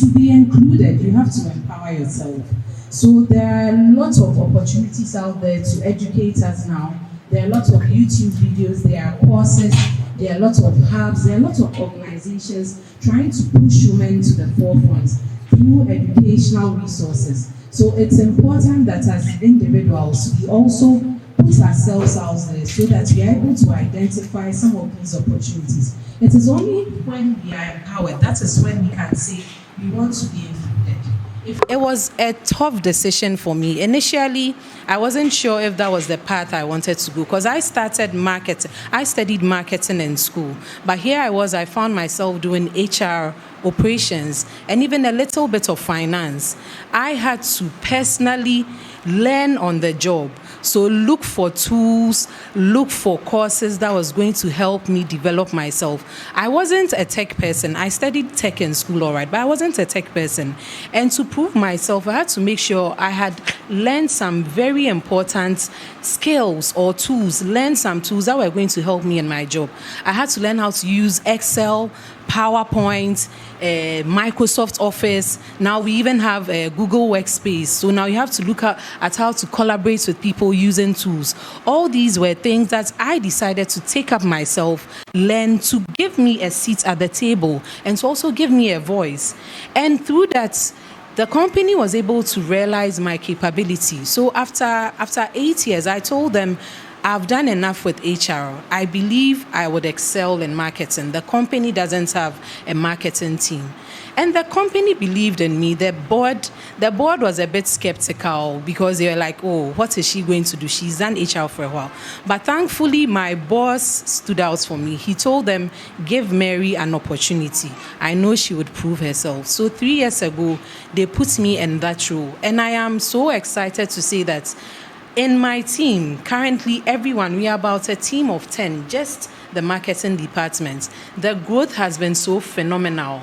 to be included, you have to empower yourself. So there are lots of opportunities out there to educate us now. There are lots of YouTube videos, there are courses, there are lots of hubs, there are lots of organizations trying to push women to the forefront through educational resources. So it's important that as individuals, we also put ourselves out there so that we are able to identify some of these opportunities. It is only when we are empowered, that is when we can say we want to be included. It was a tough decision for me. Initially, I wasn't sure if that was the path I wanted to go because I started marketing. I studied marketing in school. But here I found myself doing HR operations and even a little bit of finance. I had to personally learn on the job. So look for tools, look for courses that was going to help me develop myself. I wasn't a tech person. I studied tech in school, all right, but I wasn't a tech person. And to prove myself, I had to make sure I had learned some very important skills or tools, learn some tools that were going to help me in my job. I had to learn how to use Excel, PowerPoint, Microsoft Office. Now we even have Google Workspace. So now you have to look at how to collaborate with people using tools. All these were things that I decided to take up myself, learn to give me a seat at the table and to also give me a voice. And through that, the company was able to realize my capability. So after 8 years, I told them, I've done enough with HR. I believe I would excel in marketing. The company doesn't have a marketing team. And the company believed in me. The board was a bit skeptical because they were like, oh, what is she going to do? She's done HR for a while. But thankfully, my boss stood out for me. He told them, give Mary an opportunity. I know she would prove herself. So 3 years ago, they put me in that role. And I am so excited to say that in my team, currently everyone, we are about a team of 10, just the marketing department. The growth has been so phenomenal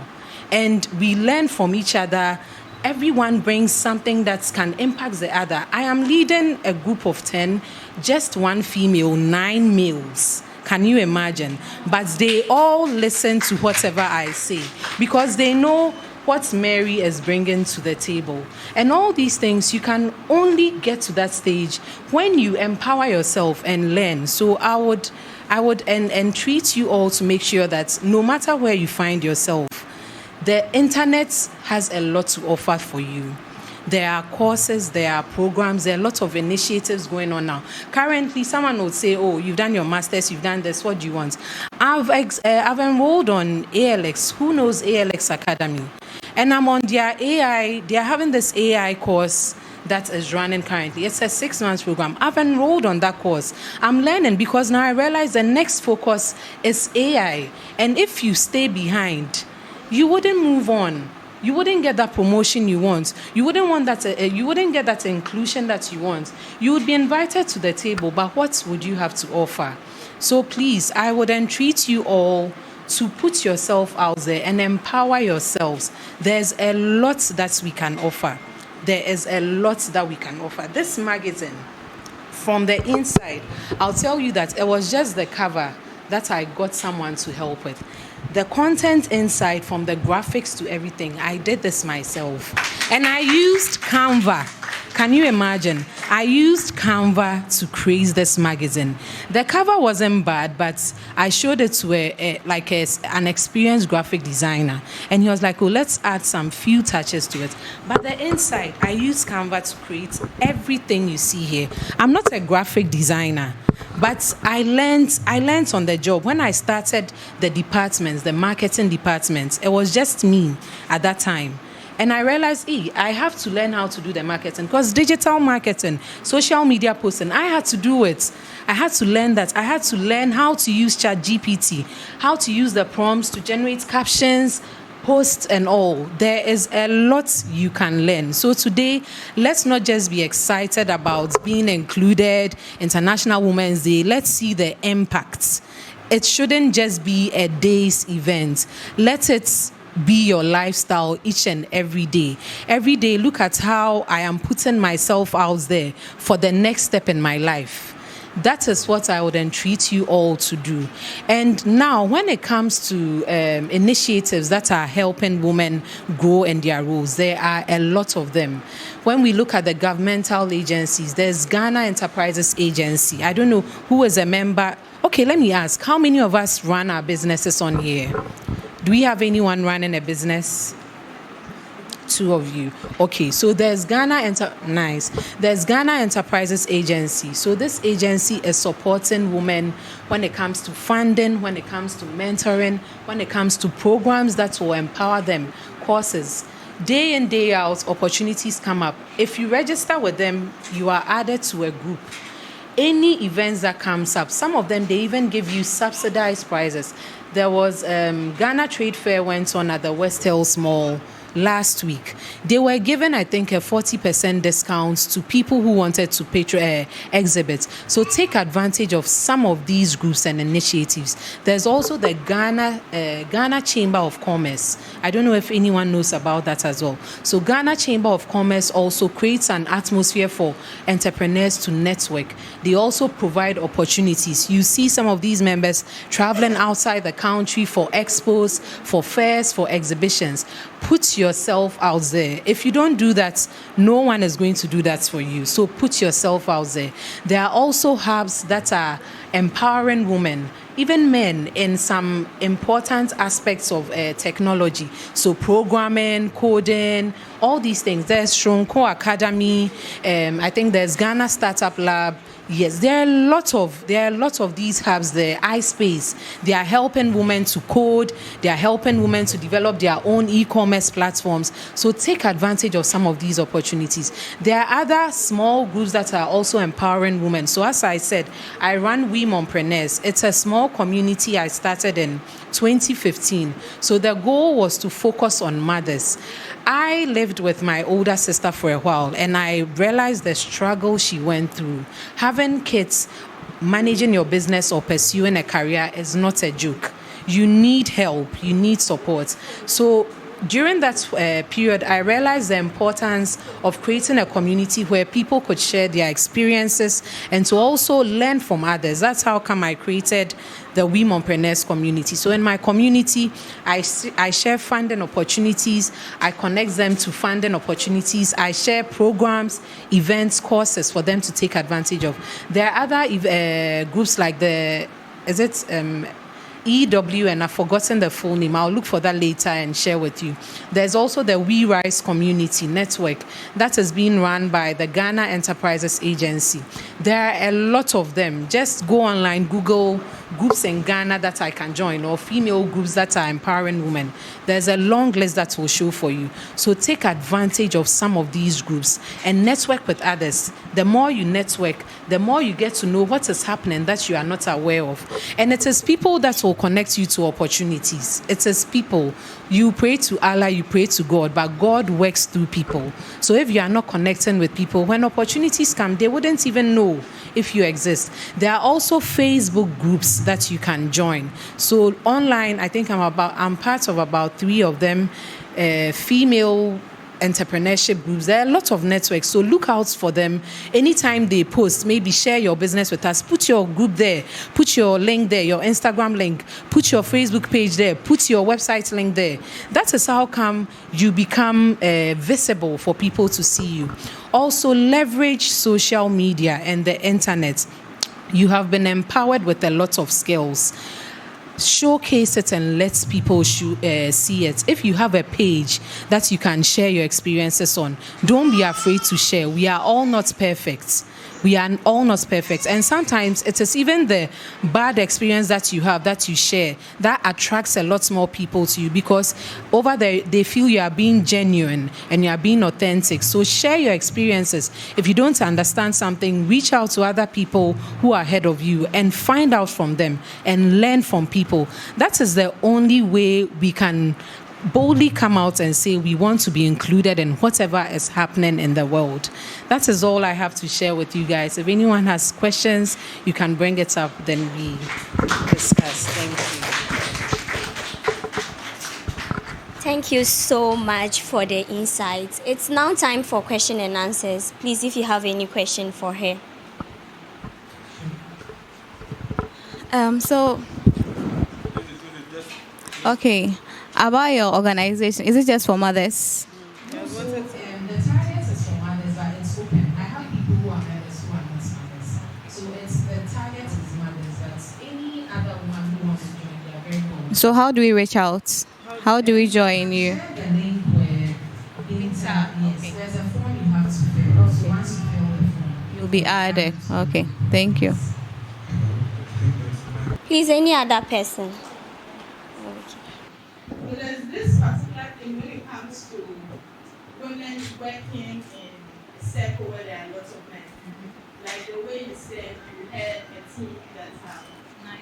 and we learn from each other. Everyone brings something that can impact the other. I am leading a group of 10, just one female, 9 males. Can you imagine? But they all listen to whatever I say because they know what Mary is bringing to the table. And all these things, you can only get to that stage when you empower yourself and learn. So I would entreat you all to make sure that no matter where you find yourself, the internet has a lot to offer for you. There are courses, there are programs, there are lots of initiatives going on now. Currently, someone would say, oh, you've done your master's, you've done this, what do you want? I've enrolled on ALX. Who knows ALX Academy? And I'm on their AI. They're having this AI course that is running currently. It's a 6-month program. I've enrolled on that course. I'm learning because now I realize the next focus is AI. And if you stay behind, you wouldn't move on. You wouldn't get that promotion you want. You wouldn't want that. You wouldn't get that inclusion that you want. You would be invited to the table, but what would you have to offer? So please, I would entreat you all to put yourself out there and empower yourselves. There's a lot that we can offer. There is a lot that we can offer. This magazine, from the inside, I'll tell you that it was just the cover that I got someone to help with. The content inside, from the graphics to everything, I did this myself. And I used Canva. Can you imagine? I used Canva to create this magazine. The cover wasn't bad, but I showed it to an experienced graphic designer. And he was like, oh, let's add some few touches to it. But the inside, I used Canva to create everything you see here. I'm not a graphic designer, but I learned on the job. When I started the departments, the marketing departments, it was just me at that time. And I realized, I have to learn how to do the marketing because digital marketing, social media posting, I had to do it. I had to learn that. I had to learn how to use ChatGPT, how to use the prompts to generate captions, posts and all. There is a lot you can learn. So today, let's not just be excited about being included, International Women's Day. Let's see the impacts. It shouldn't just be a day's event. Let it be your lifestyle each and every day. Every day, look at how I am putting myself out there for the next step in my life. That is what I would entreat you all to do. And now, when it comes to initiatives that are helping women grow in their roles, there are a lot of them. When we look at the governmental agencies, there's Ghana Enterprises Agency. I don't know who is a member. Okay, let me ask, how many of us run our businesses on here? Do we have anyone running a business? 2 of you. Okay, so there's There's Ghana Enterprises Agency. So this agency is supporting women when it comes to funding, when it comes to mentoring, when it comes to programs that will empower them, courses. Day in, day out, opportunities come up. If you register with them, you are added to a group. Any events that comes up, some of them, they even give you subsidized prizes. There was Ghana Trade Fair went on at the West Hills Mall last week. They were given, I think, a 40% discount to people who wanted to exhibit. So take advantage of some of these groups and initiatives. There's also the Ghana Chamber of Commerce. I don't know if anyone knows about that as well. So Ghana Chamber of Commerce also creates an atmosphere for entrepreneurs to network. They also provide opportunities. You see some of these members traveling outside the country for expos, for fairs, for exhibitions. Put yourself out there. If you don't do that, no one is going to do that for you. So put yourself out there. There are also hubs that are empowering women, even men, in some important aspects of technology. So programming, coding, all these things. There's Shronko Academy. I think there's Ghana Startup Lab. Yes, there are a lot of these hubs there. iSpace, they are helping women to code. They are helping women to develop their own e-commerce platforms. So take advantage of some of these opportunities. There are other small groups that are also empowering women. So as I said, I run Womenpreneurs. It's a small community I started in 2015. So the goal was to focus on mothers. I lived with my older sister for a while, and I realized the struggle she went through. Having kids, managing your business or pursuing a career is not a joke. You need help, you need support. So during that period, I realized the importance of creating a community where people could share their experiences and to also learn from others. That's how come I created the Womenpreneurs community. So in my community, I share funding opportunities. I connect them to funding opportunities. I share programs, events, courses for them to take advantage of. There are other groups like EW, and I've forgotten the full name. I'll look for that later and share with you. There's also the We Rise Community Network that is being run by the Ghana Enterprises Agency. There are a lot of them. Just go online, Google groups in Ghana that I can join, or female groups that are empowering women. There's a long list that will show for you. So take advantage of some of these groups and network with others. The more you network, the more you get to know what is happening that you are not aware of. And it is people that will connect you to opportunities. It is people. You pray to Allah, you pray to God, but God works through people. So if you are not connecting with people, when opportunities come, they wouldn't even know if you exist. There are also Facebook groups that you can join. So online, I think I'm part of about 3 of them, female entrepreneurship groups. There are a lot of networks, so look out for them. Anytime they post, maybe share your business with us, put your group there, put your link there, your Instagram link, put your Facebook page there, put your website link there. That is how come you become visible for people to see you. Also, leverage social media and the internet. You have been empowered with a lot of skills. Showcase it and let people see it. If you have a page that you can share your experiences on, don't be afraid to share. We are all not perfect. And sometimes it is even the bad experience that you have that you share that attracts a lot more people to you, because over there they feel you are being genuine and you are being authentic. So share your experiences. If you don't understand something, reach out to other people who are ahead of you and find out from them and learn from people. That is the only way we can boldly come out and say we want to be included in whatever is happening in the world. That is all I have to share with you guys. If anyone has questions, you can bring it up, then we discuss. Thank you. Thank you so much for the insights. It's now time for question and answers. Please, if you have any question for her. So, okay, about your organization, is it just for mothers? So the target is for mothers, but it's open. I have people who are mothers who are not mothers. So it's the target is mothers, but any other woman who wants to join, they are very welcome. So, how do we reach out? How do we join you? Share the link with Inter. Yes, there's a form you have to fill. So once you fill the form, You'll be added. Okay, thank you. Please, any other person? So there's this particular thing when it comes to women working in a circle where there are lots of men. Like the way you said, you had a team that have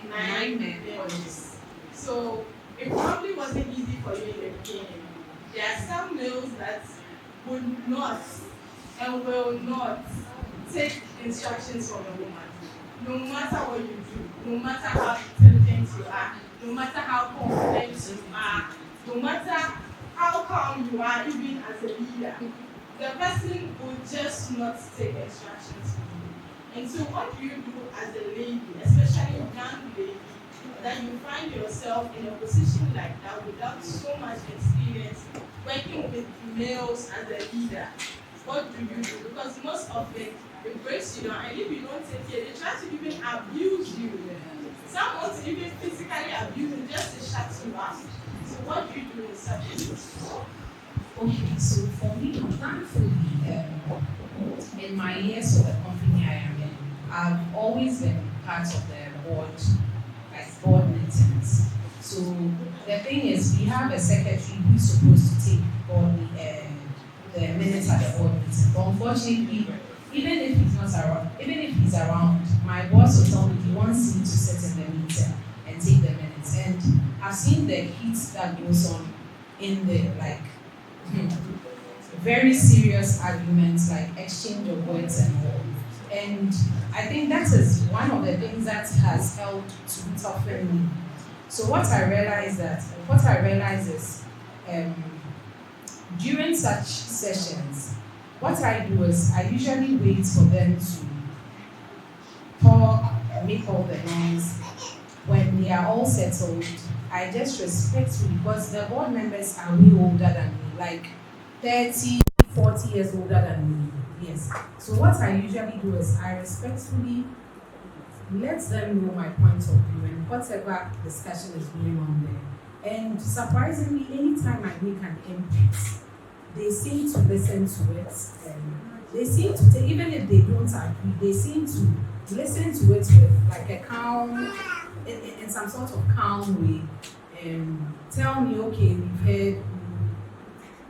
nine males. So it probably wasn't easy for you in the beginning. There are some males that would not and will not take instructions from a woman. No matter what you do, no matter how intelligent you are, no matter how confident you are, no matter how calm you are, even as a leader, the person will just not take instructions from you. And so what do you do as a lady, especially a young lady, that you find yourself in a position like that without so much experience working with males as a leader? What do you do? Because most of it breaks you down, and if you don't take care, they try to even abuse you. Some want to even physically abuse you just to shut you up. So what do you do in such a situation? okay, so for me, thankfully, in my years of the company I am in, I've always been part of the board, like board meetings. So the thing is, we have a secretary who's supposed to take board the minutes at the board meeting. But unfortunately, even if he's around, my boss will tell me he wants me to sit in the meeting and take the minutes. And I've seen the heat that goes on in the very serious arguments, like exchange of words and all. And I think that is one of the things that has helped to toughen me. So what I realize is during such sessions, what I do is I usually wait for them to talk and make all the noise. When they are all settled, I just respectfully, because the board members are way older than me, like 30, 40 years older than me. Yes. So what I usually do is I respectfully let them know my point of view and whatever discussion is going on there. And surprisingly, anytime I make an input, they seem to listen to it. They seem to take, even if they don't agree, they seem to listen to it with like a calm, in some sort of calm way, and tell me, okay, we've heard,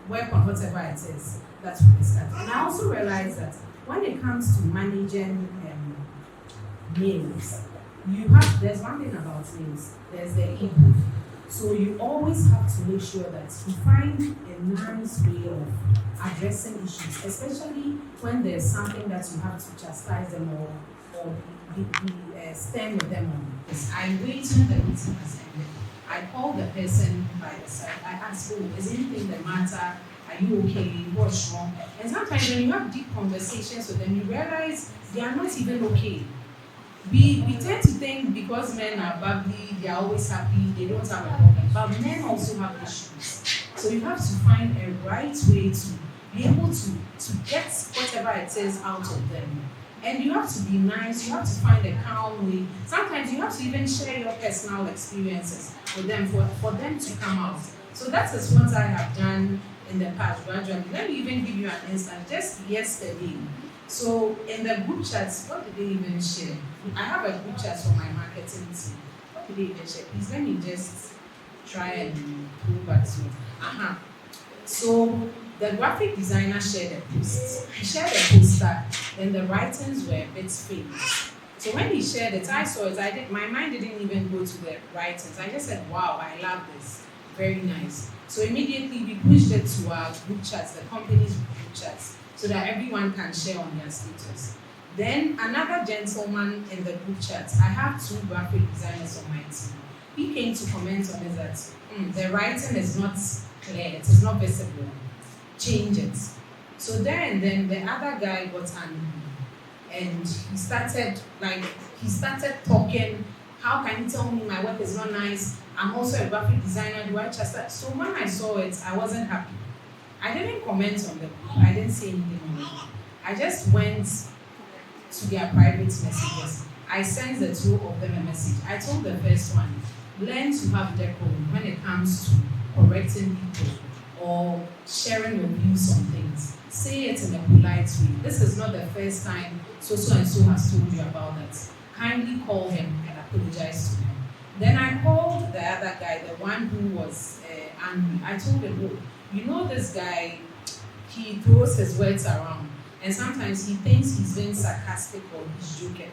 work on whatever it is that we discussed. And I also realize that when it comes to managing males, there's one thing about males, there's the ego. So you always have to make sure that you find a nice way of addressing issues, especially when there's something that you have to chastise them or be stern with them on. Yes, I wait when the meeting has ended. I call the person by the side. I ask, oh, is anything the matter? Are you okay? What's wrong? And sometimes when you have deep conversations with them, you realize they are not even okay. We tend to think because men are bubbly, they are always happy, they don't have a problem. But men also have issues. So you have to find a right way to be able to get whatever it is out of them. And you have to be nice, you have to find a calm way. Sometimes you have to even share your personal experiences with them for them to come out. So that is what I have done in the past gradually. Let me even give you an instance. Just yesterday, so in the group chats, what did they even share? I have a group chat for my marketing team. What did they even share? Please let me just try and pull back to it. So the graphic designer shared a post. He shared a poster, and the writings were a bit fake. So when he shared it, I saw it. My mind didn't even go to the writings. I just said, wow, I love this. Very nice. So immediately we pushed it to our group chats, the company's group chats, so that everyone can share on their status. Then another gentleman in the group chat, I have 2 graphic designers on my team. He came to comment on it that the writing is not clear, it is not visible. Change it. So then the other guy got angry, and he started talking How can you tell me my work is not nice? I'm also a graphic designer. Do I trust that? So when I saw it, I wasn't happy. I didn't comment on the book. I didn't say anything on it. I just went to their private messages. I sent the two of them a message. I told the first one, learn to have decorum when it comes to correcting people or sharing your views on things. Say it in a polite way. This is not the first time so and so has told you about that. Kindly call him and apologize to him. Then I called the other guy, the one who was angry. I told him, oh, you know this guy, he throws his words around. And sometimes he thinks he's being sarcastic or he's joking.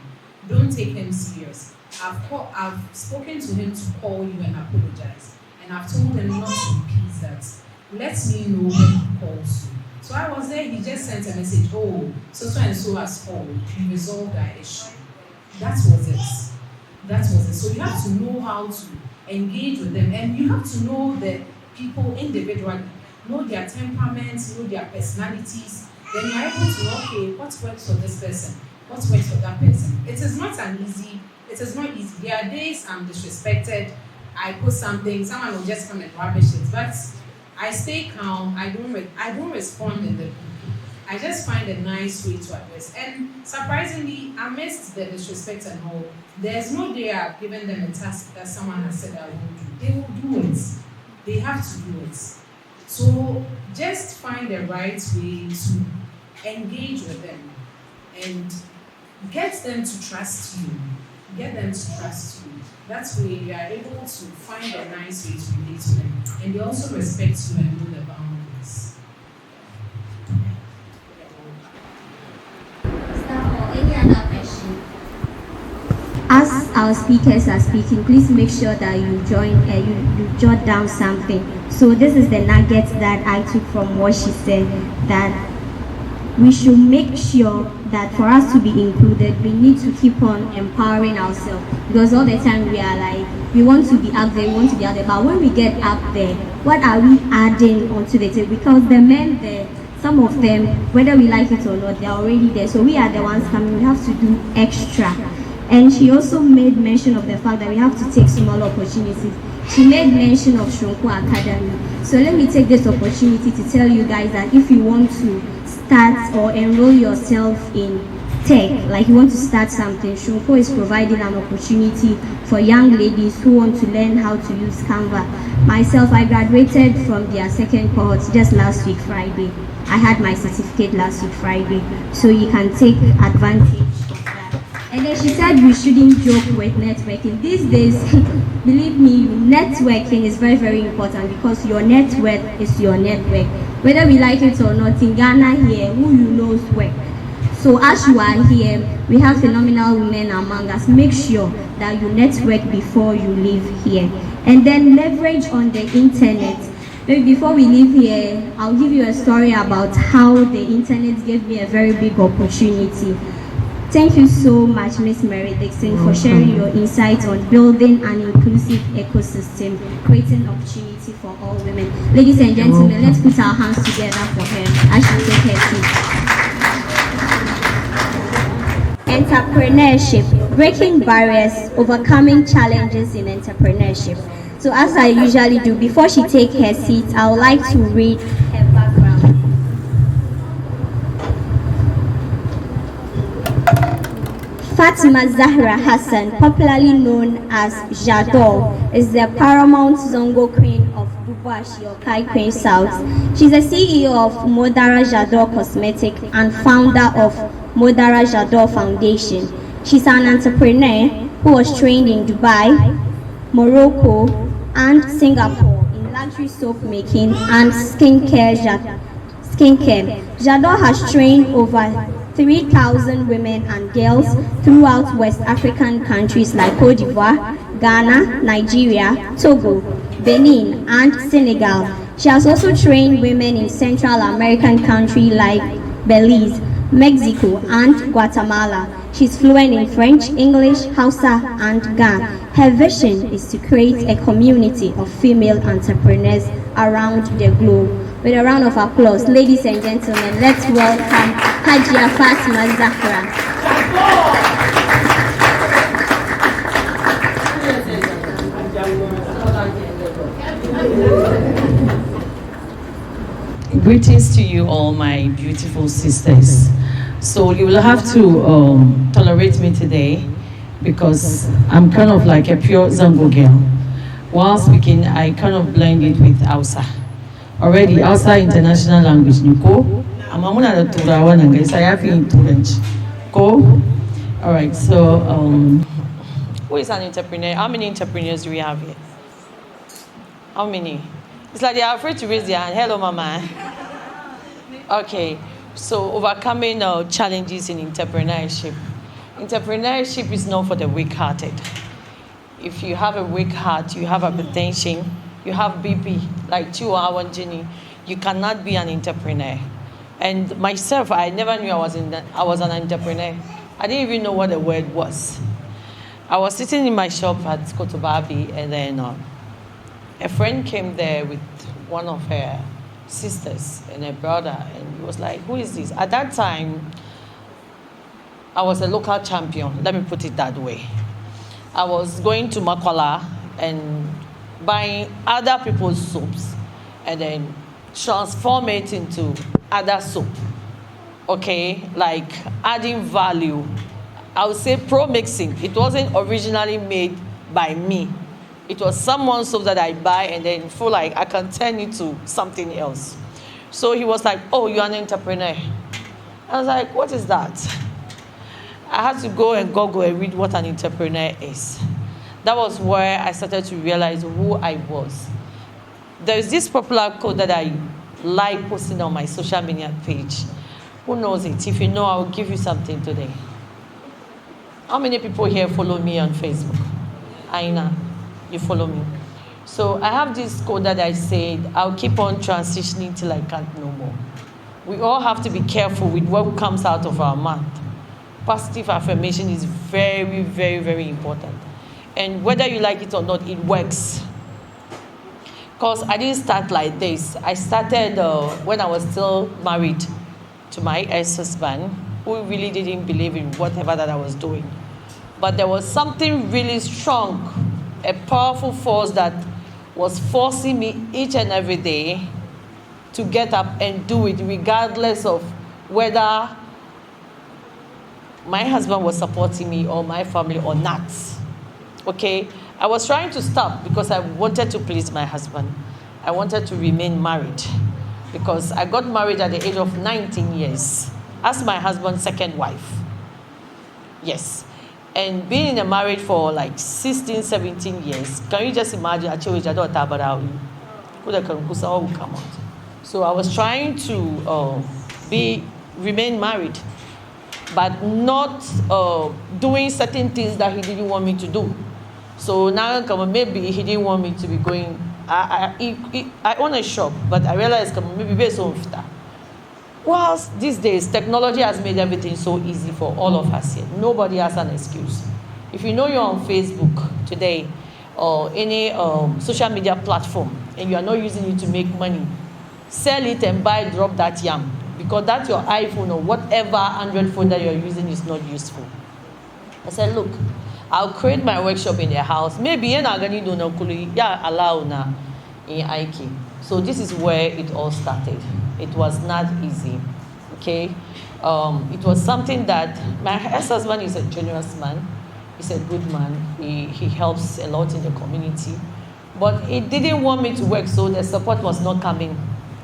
Don't take him serious. I've spoken to him to call you and apologize. And I've told him not to repeat that. Let me know when he calls you. So I was there, he just sent a message, oh, so and so has called. We resolved our issue. That was it. That was it. So you have to know how to engage with them. And you have to know the people individually. Know their temperaments, know their personalities. Then you're able to know, okay, what works for this person? What works for that person? It is not easy. There are days I'm disrespected. I put something, someone will just come and rubbish it. But I stay calm. I don't respond in the group. I just find a nice way to address. And surprisingly, amidst the disrespect and all, there's no day I've given them a task that someone has said I won't do. They will do it. They have to do it. So just find the right way to engage with them and get them to trust you. Get them to trust you. That's where you are able to find a nice way to relate to them. And they also respect you and know the boundaries. Any other question? As our speakers are speaking, please make sure that you you jot down something. So this is the nugget that I took from what she said, that we should make sure that for us to be included, we need to keep on empowering ourselves. Because all the time we are like, we want to be up there, we want to be out there. But when we get up there, what are we adding onto the table? Because the men there, some of them, whether we like it or not, they're already there. So we are the ones coming, we have to do extra. And she also made mention of the fact that we have to take small opportunities. She made mention of Shonko Academy. So let me take this opportunity to tell you guys that if you want to start or enroll yourself in tech, like you want to start something, Shonko is providing an opportunity for young ladies who want to learn how to use Canva. Myself, I graduated from their second cohort just last week Friday. I had my certificate last week Friday, so you can take advantage of that. And then she said we shouldn't joke with networking. These days, believe me, networking is very, very important because your network is your network. Whether we like it or not, in Ghana here, who you knows work. So as you are here, we have phenomenal women among us. Make sure that you network before you leave here. And then leverage on the internet. Maybe before we leave here, I'll give you a story about how the internet gave me a very big opportunity. Thank you so much, Ms. Mary Dixon, for sharing your insights on building an inclusive ecosystem, creating opportunity for all women. Ladies and gentlemen, let's put our hands together for her as she takes her seat. Entrepreneurship, breaking barriers, overcoming challenges in entrepreneurship. So as I usually do, before she takes her seat, I would like to read her background. Fatima Zahra Hassan, popularly known as Jador, is the paramount Zongo queen of Bubashi or Kai Queen South. She's the CEO of Modara Jador Cosmetic and founder of Modara Jador Foundation. She's an entrepreneur who was trained in Dubai, Morocco, and Singapore in luxury soap making and skincare. Jador has trained over 3,000 women and girls throughout West African countries like Cote d'Ivoire, Ghana, Nigeria, Togo, Benin, and Senegal. She has also trained women in Central American countries like Belize, Mexico, and Guatemala. She's fluent in French, English, Hausa, and Ga. Her vision is to create a community of female entrepreneurs around the globe. With a round of applause, ladies and gentlemen, let's welcome Hajia Fatima Zahra. Greetings to you all, my beautiful sisters. So you will have to tolerate me today because I'm kind of like a pure Zango girl. While speaking, I kind of blend it with Hausa. Already, Hausa international language, Niko. I'm a Turawa Nanga, so I have in Turanch. Go. All right, so who is an entrepreneur? How many entrepreneurs do we have here? How many? It's like they are afraid to raise their hand. Hello, Mama. Okay, so overcoming challenges in entrepreneurship. Entrepreneurship is not for the weak-hearted. If you have a weak heart, you have hypertension, you have BP, like 2 hour journey, you cannot be an entrepreneur. And myself, I never knew I was an entrepreneur. I didn't even know what the word was. I was sitting in my shop at Kotobabi, and then a friend came there with one of her sisters and her brother, and he was like, who is this? At that time, I was a local champion, let me put it that way. I was going to Makwala and buying other people's soaps and then transform it into other soap. Okay, like adding value. I would say pro-mixing. It wasn't originally made by me. It was someone's soap that I buy and then feel like I can turn it to something else. So he was like, oh, you're an entrepreneur. I was like, what is that? I had to go and Google and read what an entrepreneur is. That was where I started to realize who I was. There's this popular quote that I like posting on my social media page. Who knows it? If you know, I'll give you something today. How many people here follow me on Facebook? Aina, you follow me. So I have this quote that I said, I'll keep on transitioning till I can't no more. We all have to be careful with what comes out of our mouth. Positive affirmation is very, very, very important. And whether you like it or not, it works. Because I didn't start like this. I started when I was still married to my ex-husband, who really didn't believe in whatever that I was doing. But there was something really strong, a powerful force that was forcing me each and every day to get up and do it, regardless of whether my husband was supporting me or my family or not. Okay? I was trying to stop because I wanted to please my husband. I wanted to remain married because I got married at the age of 19 years as my husband's second wife. Yes. And being in a marriage for like 16, 17 years, can you just imagine? So I was trying to remain married, but not doing certain things that he didn't want me to do. So now maybe he didn't want me to be going. I own a shop, but I realized maybe based on that. Whilst these days technology has made everything so easy for all of us here, nobody has an excuse. If you know you're on Facebook today or any social media platform and you are not using it to make money, sell it and drop that yam, because that's your iPhone or whatever Android phone that you're using is not useful. I said, look, I'll create my workshop in their house. Maybe in Agani do not allow na in Aiki. So this is where it all started. It was not easy. Okay? It was something that my ex-husband is a generous man. He's a good man. He helps a lot in the community. But he didn't want me to work, so the support was not coming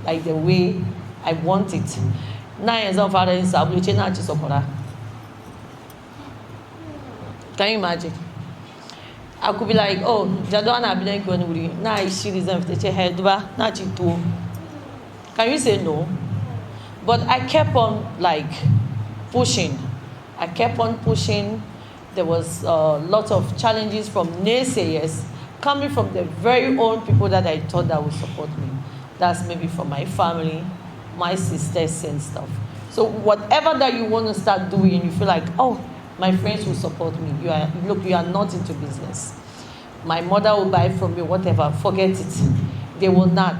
like the way I want it. Can you imagine? I could be like, oh, Jadwana Abinagoni, now she reserved the head, not you too. Can you say no? But I kept on like pushing. I kept on pushing. There was a lot of challenges from naysayers coming from the very own people that I thought that would support me. That's maybe from my family, my sisters and stuff. So whatever that you want to start doing, you feel like, oh, my friends will support me. You are not into business. My mother will buy from you, whatever. Forget it. They will not.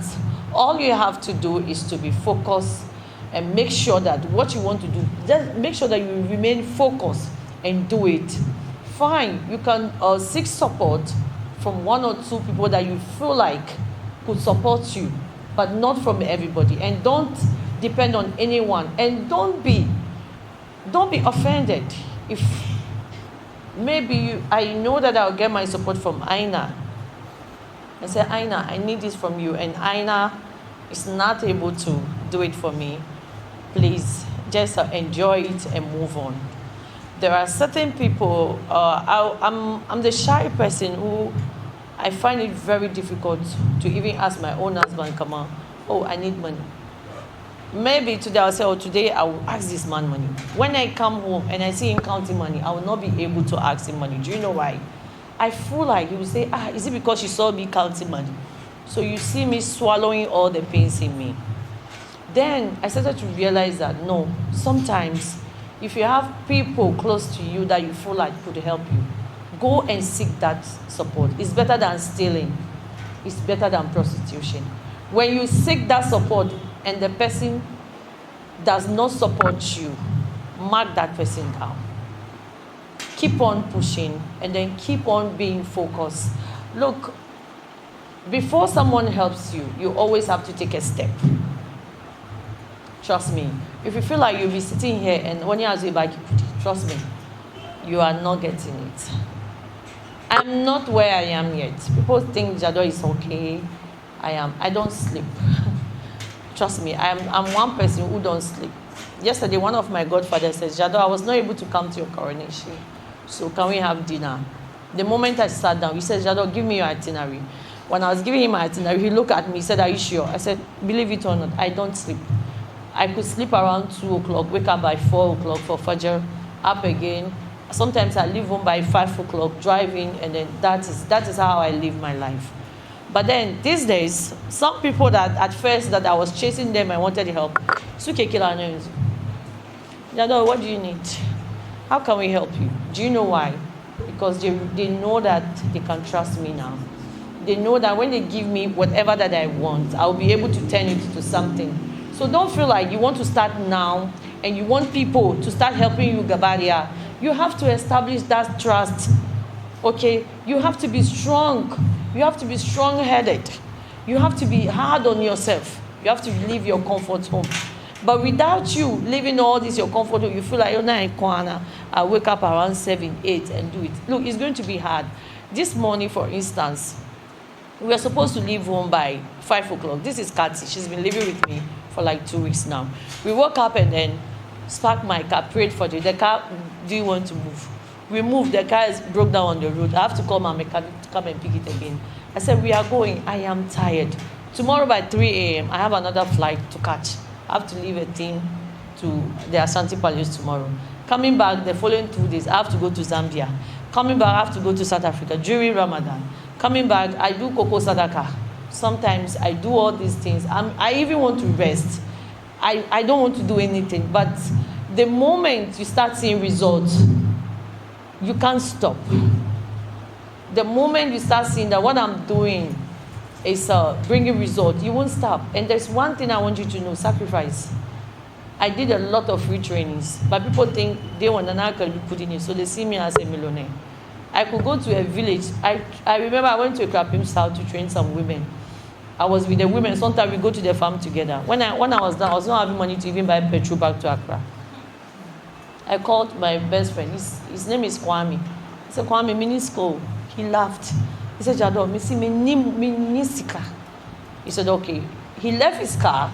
All you have to do is to be focused and make sure that what you want to do, just make sure that you remain focused and do it. Fine, you can seek support from one or two people that you feel like could support you, but not from everybody. And don't depend on anyone. And don't be offended if maybe I know that I'll get my support from Aina. I say, Aina, I need this from you, and Aina is not able to do it for me. Please, just enjoy it and move on. There are certain people, I'm the shy person who I find it very difficult to even ask my own husband, come on, oh, I need money. Maybe today I'll say, oh, today I will ask this man money. When I come home and I see him counting money, I will not be able to ask him money. Do you know why? I feel like he will say, is it because you saw me counting money? So you see me swallowing all the pains in me. Then I started to realize that, no, sometimes if you have people close to you that you feel like could help you, go and seek that support. It's better than stealing. It's better than prostitution. When you seek that support and the person does not support you, mark that person down. Keep on pushing and then keep on being focused. Look, before someone helps you, you always have to take a step. Trust me. If you feel like you'll be sitting here and when you ask you back, trust me, you are not getting it. I'm not where I am yet. People think Jado is okay. I don't sleep. Trust me, I'm one person who don't sleep. Yesterday, one of my godfathers says, Jado, I was not able to come to your coronation. So can we have dinner? The moment I sat down, he said, Jado, give me your itinerary. When I was giving him my itinerary, he looked at me, he said, are you sure? I said, believe it or not, I don't sleep. I could sleep around 2 o'clock, wake up by 4 o'clock for Fajr, up again. Sometimes I leave home by 5 o'clock, driving, and then that is how I live my life. But then these days, some people that at first that I was chasing them, I wanted help. Jado, what do you need? How can we help you? Do you know why? Because they know that they can trust me now. They know that when they give me whatever that I want, I'll be able to turn it into something. So don't feel like you want to start now and you want people to start helping you, Gabaria. You have to establish that trust. Okay? You have to be strong. You have to be strong-headed. You have to be hard on yourself. You have to leave your comfort home. But without you leaving all this, your comfort home, you feel like, I wake up around 7, 8 and do it. Look, it's going to be hard. This morning, for instance, we were supposed to leave home by 5 o'clock. This is Kathy. She's been living with me for like 2 weeks now. We woke up and then sparked my car, prayed for the car. Do you want to move? We moved. The car is broke down on the road. I have to call my mechanic to come and pick it again. I said, we are going. I am tired. Tomorrow by 3 a.m., I have another flight to catch. I have to leave a team to the Ashanti Palace tomorrow. Coming back the following 2 days, I have to go to Zambia. Coming back, I have to go to South Africa during Ramadan. Coming back, I do Koko Sadaka. Sometimes I do all these things. I even want to rest. I don't want to do anything. But the moment you start seeing results, you can't stop. The moment you start seeing that what I'm doing is bringing results, you won't stop. And there's one thing I want you to know, sacrifice. I did a lot of free trainings, but people think they want an alcohol put in it, so they see me as a millionaire. I could go to a village. I remember I went to a Krapim style to train some women. I was with the women. Sometimes we go to the farm together. When I was done, I was not having money to even buy petrol back to Accra. I called my best friend. His name is Kwame. I said, Kwame, mini school. He laughed. He said, Jado, me sika. He said, okay. He left his car,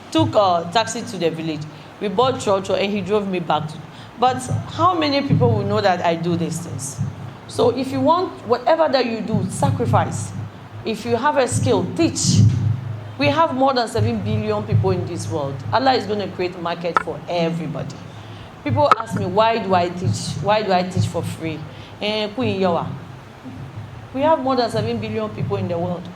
took a taxi to the village. We bought trotro and he drove me back to. But how many people will know that I do these things? So if you want whatever that you do, sacrifice. If you have a skill, teach. We have more than 7 billion people in this world. Allah is going to create a market for everybody. People ask me, why do I teach? Why do I teach for free? We have more than 7 billion people in the world.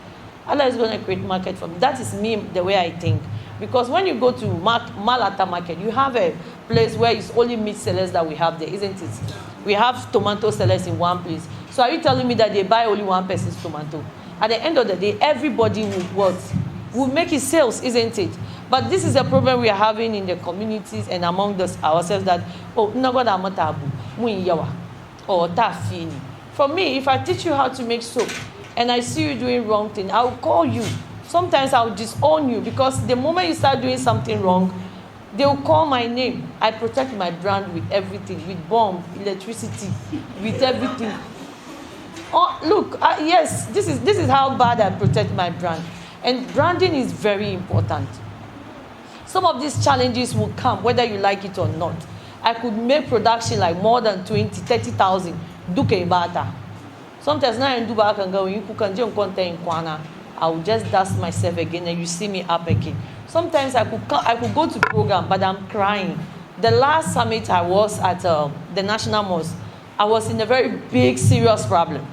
Allah is going to create market for me. That is me, the way I think. Because when you go to Malata market, you have a place where it's only meat sellers that we have there, isn't it? We have tomato sellers in one place. So are you telling me that they buy only one person's tomato? At the end of the day, everybody will make his sales, isn't it? But this is a problem we are having in the communities and among ourselves that, or tafini. For me, if I teach you how to make soap and I see you doing wrong thing, I'll call you. Sometimes I'll disown you, because the moment you start doing something wrong, they'll call my name. I protect my brand with everything, with bomb, electricity, with everything. Oh, look, yes, this is how bad I protect my brand. And branding is very important. Some of these challenges will come, whether you like it or not. I could make production like more than 20, 30,000. Duke bata. Sometimes now in Dubai I can go, you can do content in Kwana. I will just dust myself again and you see me up again. Sometimes I could go to program, but I'm crying. The last summit I was at the National Mosque, I was in a very big, serious problem.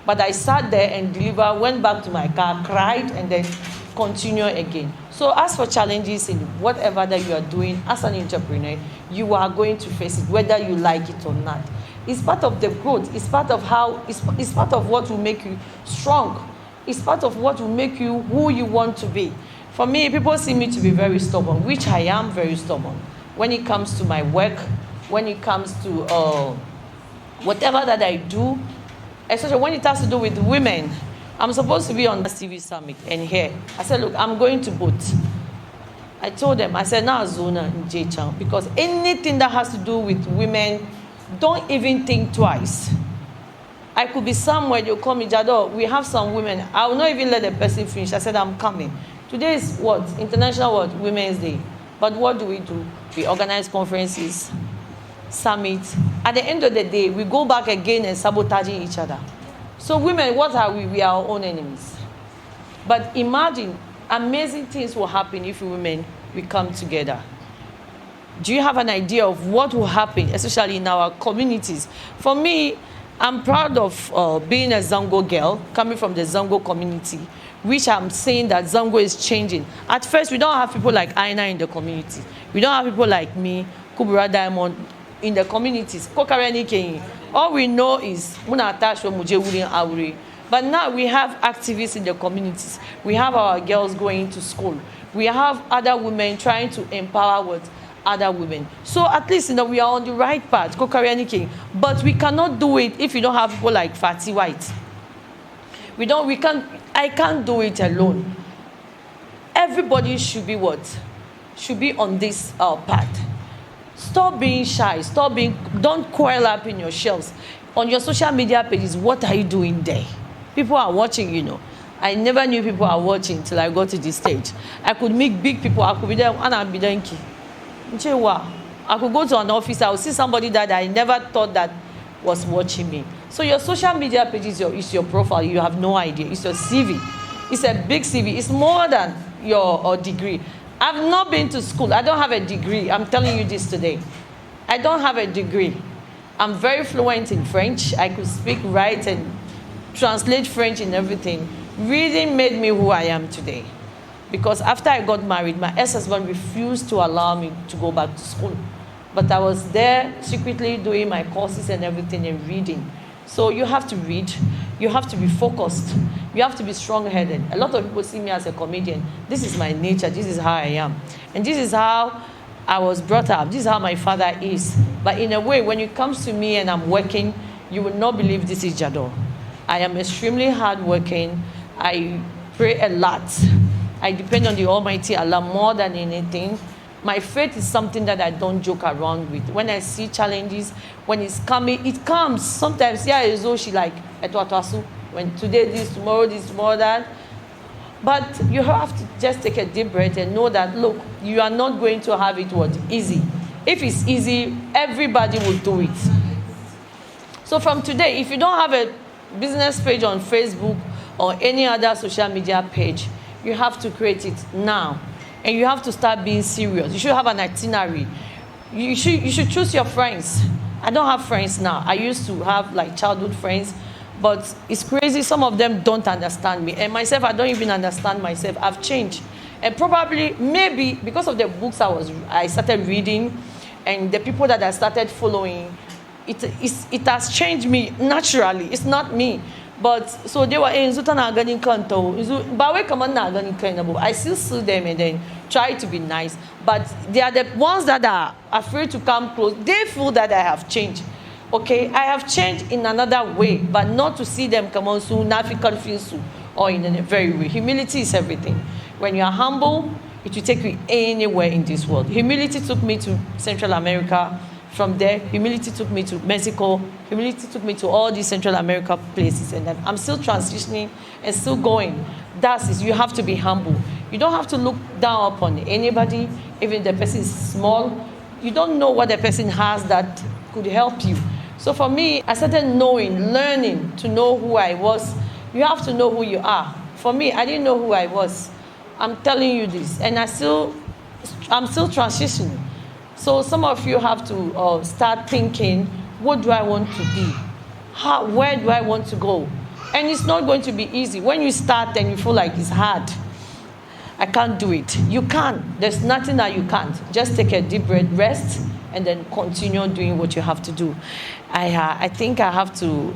But I sat there and delivered, went back to my car, cried, and then continue again. So as for challenges in whatever that you are doing as an entrepreneur, you are going to face it, whether you like it or not. It's part of the growth. It's part of how, it's part of what will make you strong. It's part of what will make you who you want to be. For me, people see me to be very stubborn, which I am very stubborn. When it comes to my work, when it comes to whatever that I do, especially when it has to do with women. I'm supposed to be on the TV summit and here. I said, look, I'm going to both. I told them, I said, now Zona in J-Town, because anything that has to do with women, don't even think twice. I could be somewhere, they'll call me, Jado, we have some women. I will not even let the person finish. I said, I'm coming. Today is what? International what? Women's Day. But what do? We organize conferences, summits. At the end of the day, we go back again and sabotaging each other. So women, what are we? We are our own enemies. But imagine, amazing things will happen if women, we come together. Do you have an idea of what will happen, especially in our communities? For me, I'm proud of being a Zango girl, coming from the Zango community, which I'm saying that Zango is changing. At first, we don't have people like Aina in the community. We don't have people like me, Kubura Diamond, in the communities. All we know is but now we have activists in the communities. We have our girls going to school. We have other women trying to empower with other women. So at least we are on the right path. But we cannot do it if you don't have people like Fatty White. I can't do it alone. Everybody should be what? Should be on this path. Stop being shy. Don't coil up in your shells. On your social media pages, what are you doing there? People are watching, I never knew people are watching till I got to this stage. I could meet big people. I could be there, and I'd be there. I could go to an office. I would see somebody that I never thought that was watching me. So your social media page is your profile. You have no idea. It's your CV. It's a big CV. It's more than your degree. I've not been to school. I don't have a degree. I'm telling you this today. I don't have a degree. I'm very fluent in French. I could speak, write, and translate French and everything. Reading made me who I am today. Because after I got married, my ex-husband refused to allow me to go back to school. But I was there secretly doing my courses and everything and reading. So you have to read. You have to be focused. You have to be strong-headed. A lot of people see me as a comedian. This is my nature. This is how I am. And this is how I was brought up. This is how my father is. But in a way, when it comes to me and I'm working, you will not believe this is Jado. I am extremely hardworking. I pray a lot. I depend on the Almighty Allah more than anything. My faith is something that I don't joke around with. When I see challenges, when it's coming, it comes. Sometimes, yeah, as though she like, when today this, tomorrow that. But you have to just take a deep breath and know that, look, you are not going to have it easy. If it's easy, everybody will do it. So from today, if you don't have a business page on Facebook or any other social media page, you have to create it now. And you have to start being serious. You should have an itinerary. You should choose your friends. I don't have friends now. I used to have like childhood friends, but it's crazy. Some of them don't understand me. And myself, I don't even understand myself. I've changed. And probably, maybe, because of the books I started reading and the people that I started following, it has changed me naturally. It's not me. But so they were in I still see them and then try to be nice. But they are the ones that are afraid to come close. They feel that I have changed. Okay, I have changed in another way, but not to see them come on soon, African feel or in a very way. Humility is everything. When you are humble, it will take you anywhere in this world. Humility took me to Central America. From there, humility took me to Mexico. Humility took me to all these Central America places, and I'm still transitioning and still going. That is, you have to be humble. You don't have to look down upon anybody, even if the person is small. You don't know what the person has that could help you. So for me, I started learning to know who I was. You have to know who you are. For me, I didn't know who I was. I'm telling you this, and I'm still transitioning. So some of you have to start thinking, what do I want to be? Where do I want to go? And it's not going to be easy. When you start and you feel like it's hard, I can't do it. You can. There's nothing that you can't. Just take a deep breath, rest, and then continue doing what you have to do. I think I have to,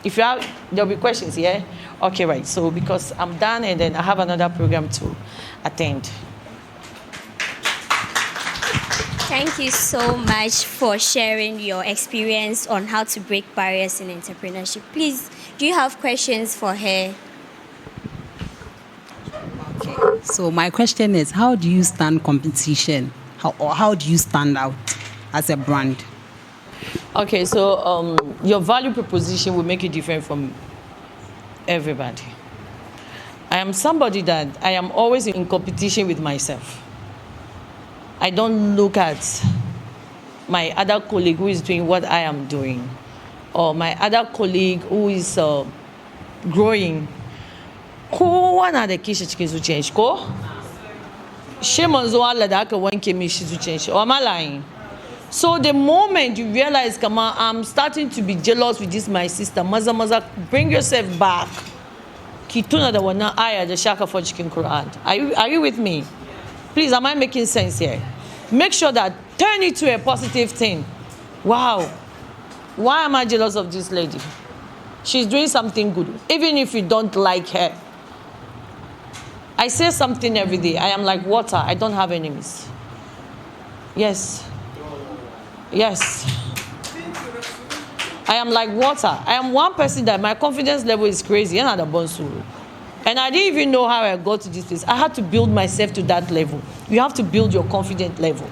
if you have, there'll be questions, yeah? Okay, right. So because I'm done and then I have another program to attend. Thank you so much for sharing your experience on how to break barriers in entrepreneurship. Please, do you have questions for her? Okay. So my question is, how do you stand competition? How do you stand out as a brand? Okay, so your value proposition will make you different from everybody. I am somebody that I am always in competition with myself. I don't look at my other colleague who is doing what I am doing, or my other colleague who is growing. Kowa na da kishi cikin zuciyar shi ko? She manzo Allah da aka wanke mishi zuciyar shi. Or am I lying? So the moment you realize, come on, I'm starting to be jealous with this my sister, maza, bring yourself back. Ki tuna da wannan aya da shaka for cikin Quran. Are you with me? Please, am I making sense here? Make sure that turn it to a positive thing. Wow. Why am I jealous of this lady? She's doing something good, even if you don't like her. I say something every day. I am like water. I don't have enemies. Yes. Yes. I am like water. I am one person that my confidence level is crazy. And I didn't even know how I got to this place. I had to build myself to that level. You have to build your confidence level.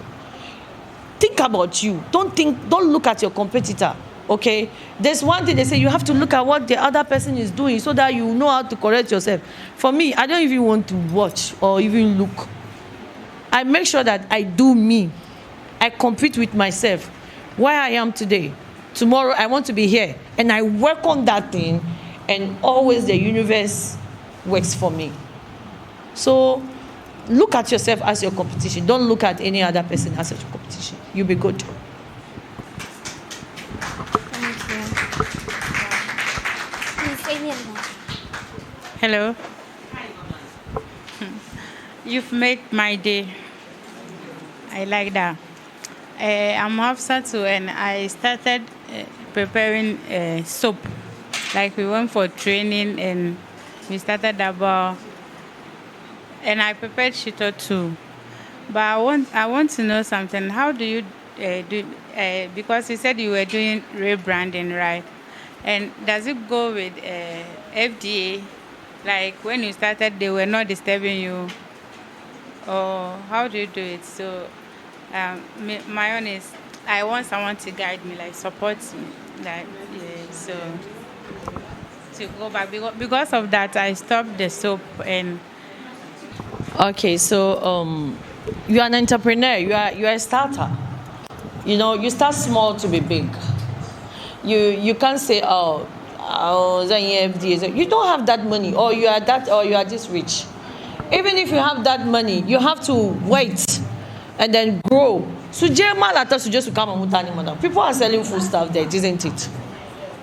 Think about you. Don't look at your competitor. Okay? There's one thing they say, you have to look at what the other person is doing so that you know how to correct yourself. For me, I don't even want to watch or even look. I make sure that I do me. I compete with myself. Where I am today. Tomorrow I want to be here. And I work on that thing. And always the universe works for me. So look at yourself as your competition. Don't look at any other person as your competition. You'll be good. Hello. You've made my day. I like that. I'm Hausazone and I started preparing soap. Like we went for training and we started about, and I prepared shito too. But I want to know something. How do you do? Because you said you were doing rebranding, right? And does it go with FDA? Like when you started, they were not disturbing you, or how do you do it? So my own is, I want someone to guide me, like support me, like so. To go back because of that I stopped the soap. And okay, so you are an entrepreneur, you are a starter. You know, you start small to be big. You can't say you don't have that money, or you are that, or you are this rich. Even if you have that money, you have to wait and then grow. So people are selling food stuff there, isn't it?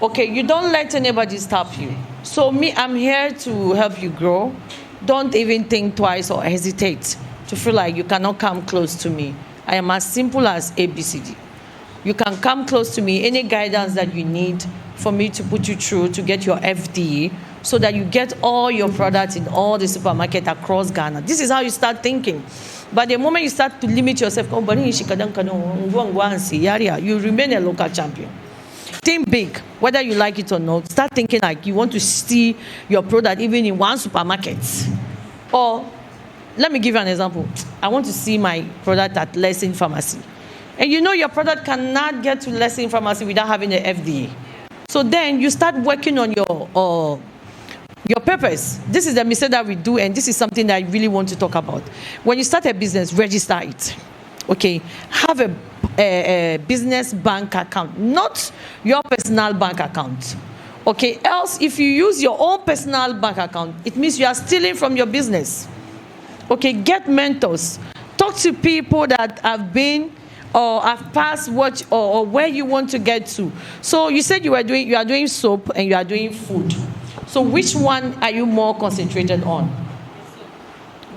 Okay, you don't let anybody stop you. So I'm here to help you grow. Don't even think twice or hesitate to feel like you cannot come close to me. I am as simple as ABCD. You can come close to me, any guidance that you need for me to put you through to get your FDA so that you get all your products in all the supermarkets across Ghana. This is how you start thinking. But the moment you start to limit yourself, you remain a local champion. Think big, whether you like it or not. Start thinking like you want to see your product even in one supermarket. Or, let me give you an example. I want to see my product at Lessing Pharmacy. And you know your product cannot get to Lessing Pharmacy without having the FDA. So then you start working on your purpose. This is the mistake that we do, and this is something that I really want to talk about. When you start a business, register it. Okay, have a business bank account, not your personal bank account. Okay, else if you use your own personal bank account, it means you are stealing from your business. Okay, get mentors. Talk to people that have been or have passed what or where you want to get to. So you said you are doing soap and you are doing food. So which one are you more concentrated on?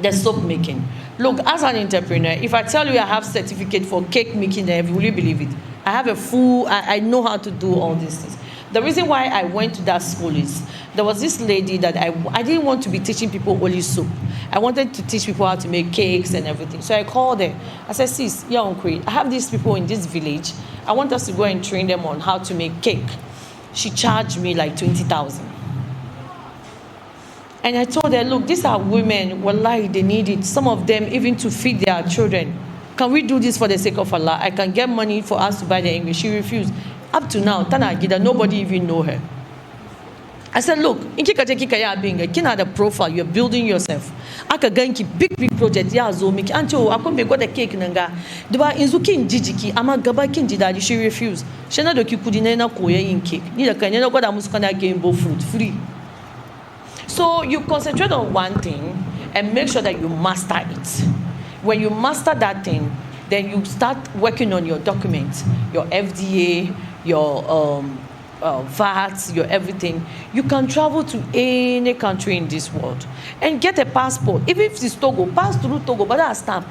The soap making. Look, as an entrepreneur, if I tell you I have certificate for cake making, will you believe it? I have a full, I know how to do all these things. The reason why I went to that school is there was this lady that I didn't want to be teaching people only soap. I wanted to teach people how to make cakes and everything. So I called her. I said, sis, you're on Crete. I have these people in this village. I want us to go and train them on how to make cake. She charged me like 20,000. And I told her, look, these are women, wallahi, they need it. Some of them even to feed their children. Can we do this for the sake of Allah? I can get money for us to buy the English. She refused. Up to now, nobody even know her. I said, look, in the profile, you're building yourself. I can go big project. Yeah, Zomiki. Until I come got the cake nanga. Deba inzuki njijiki. Ama gaba kinjidadi. She refused. She na doki kudinena koye in cake. Nida kanyena goda muskana game both food free. So you concentrate on one thing and make sure that you master it. When you master that thing, then you start working on your documents, your FDA, your VAT, your everything. You can travel to any country in this world and get a passport. Even if it's Togo, pass through Togo, but that's stamp.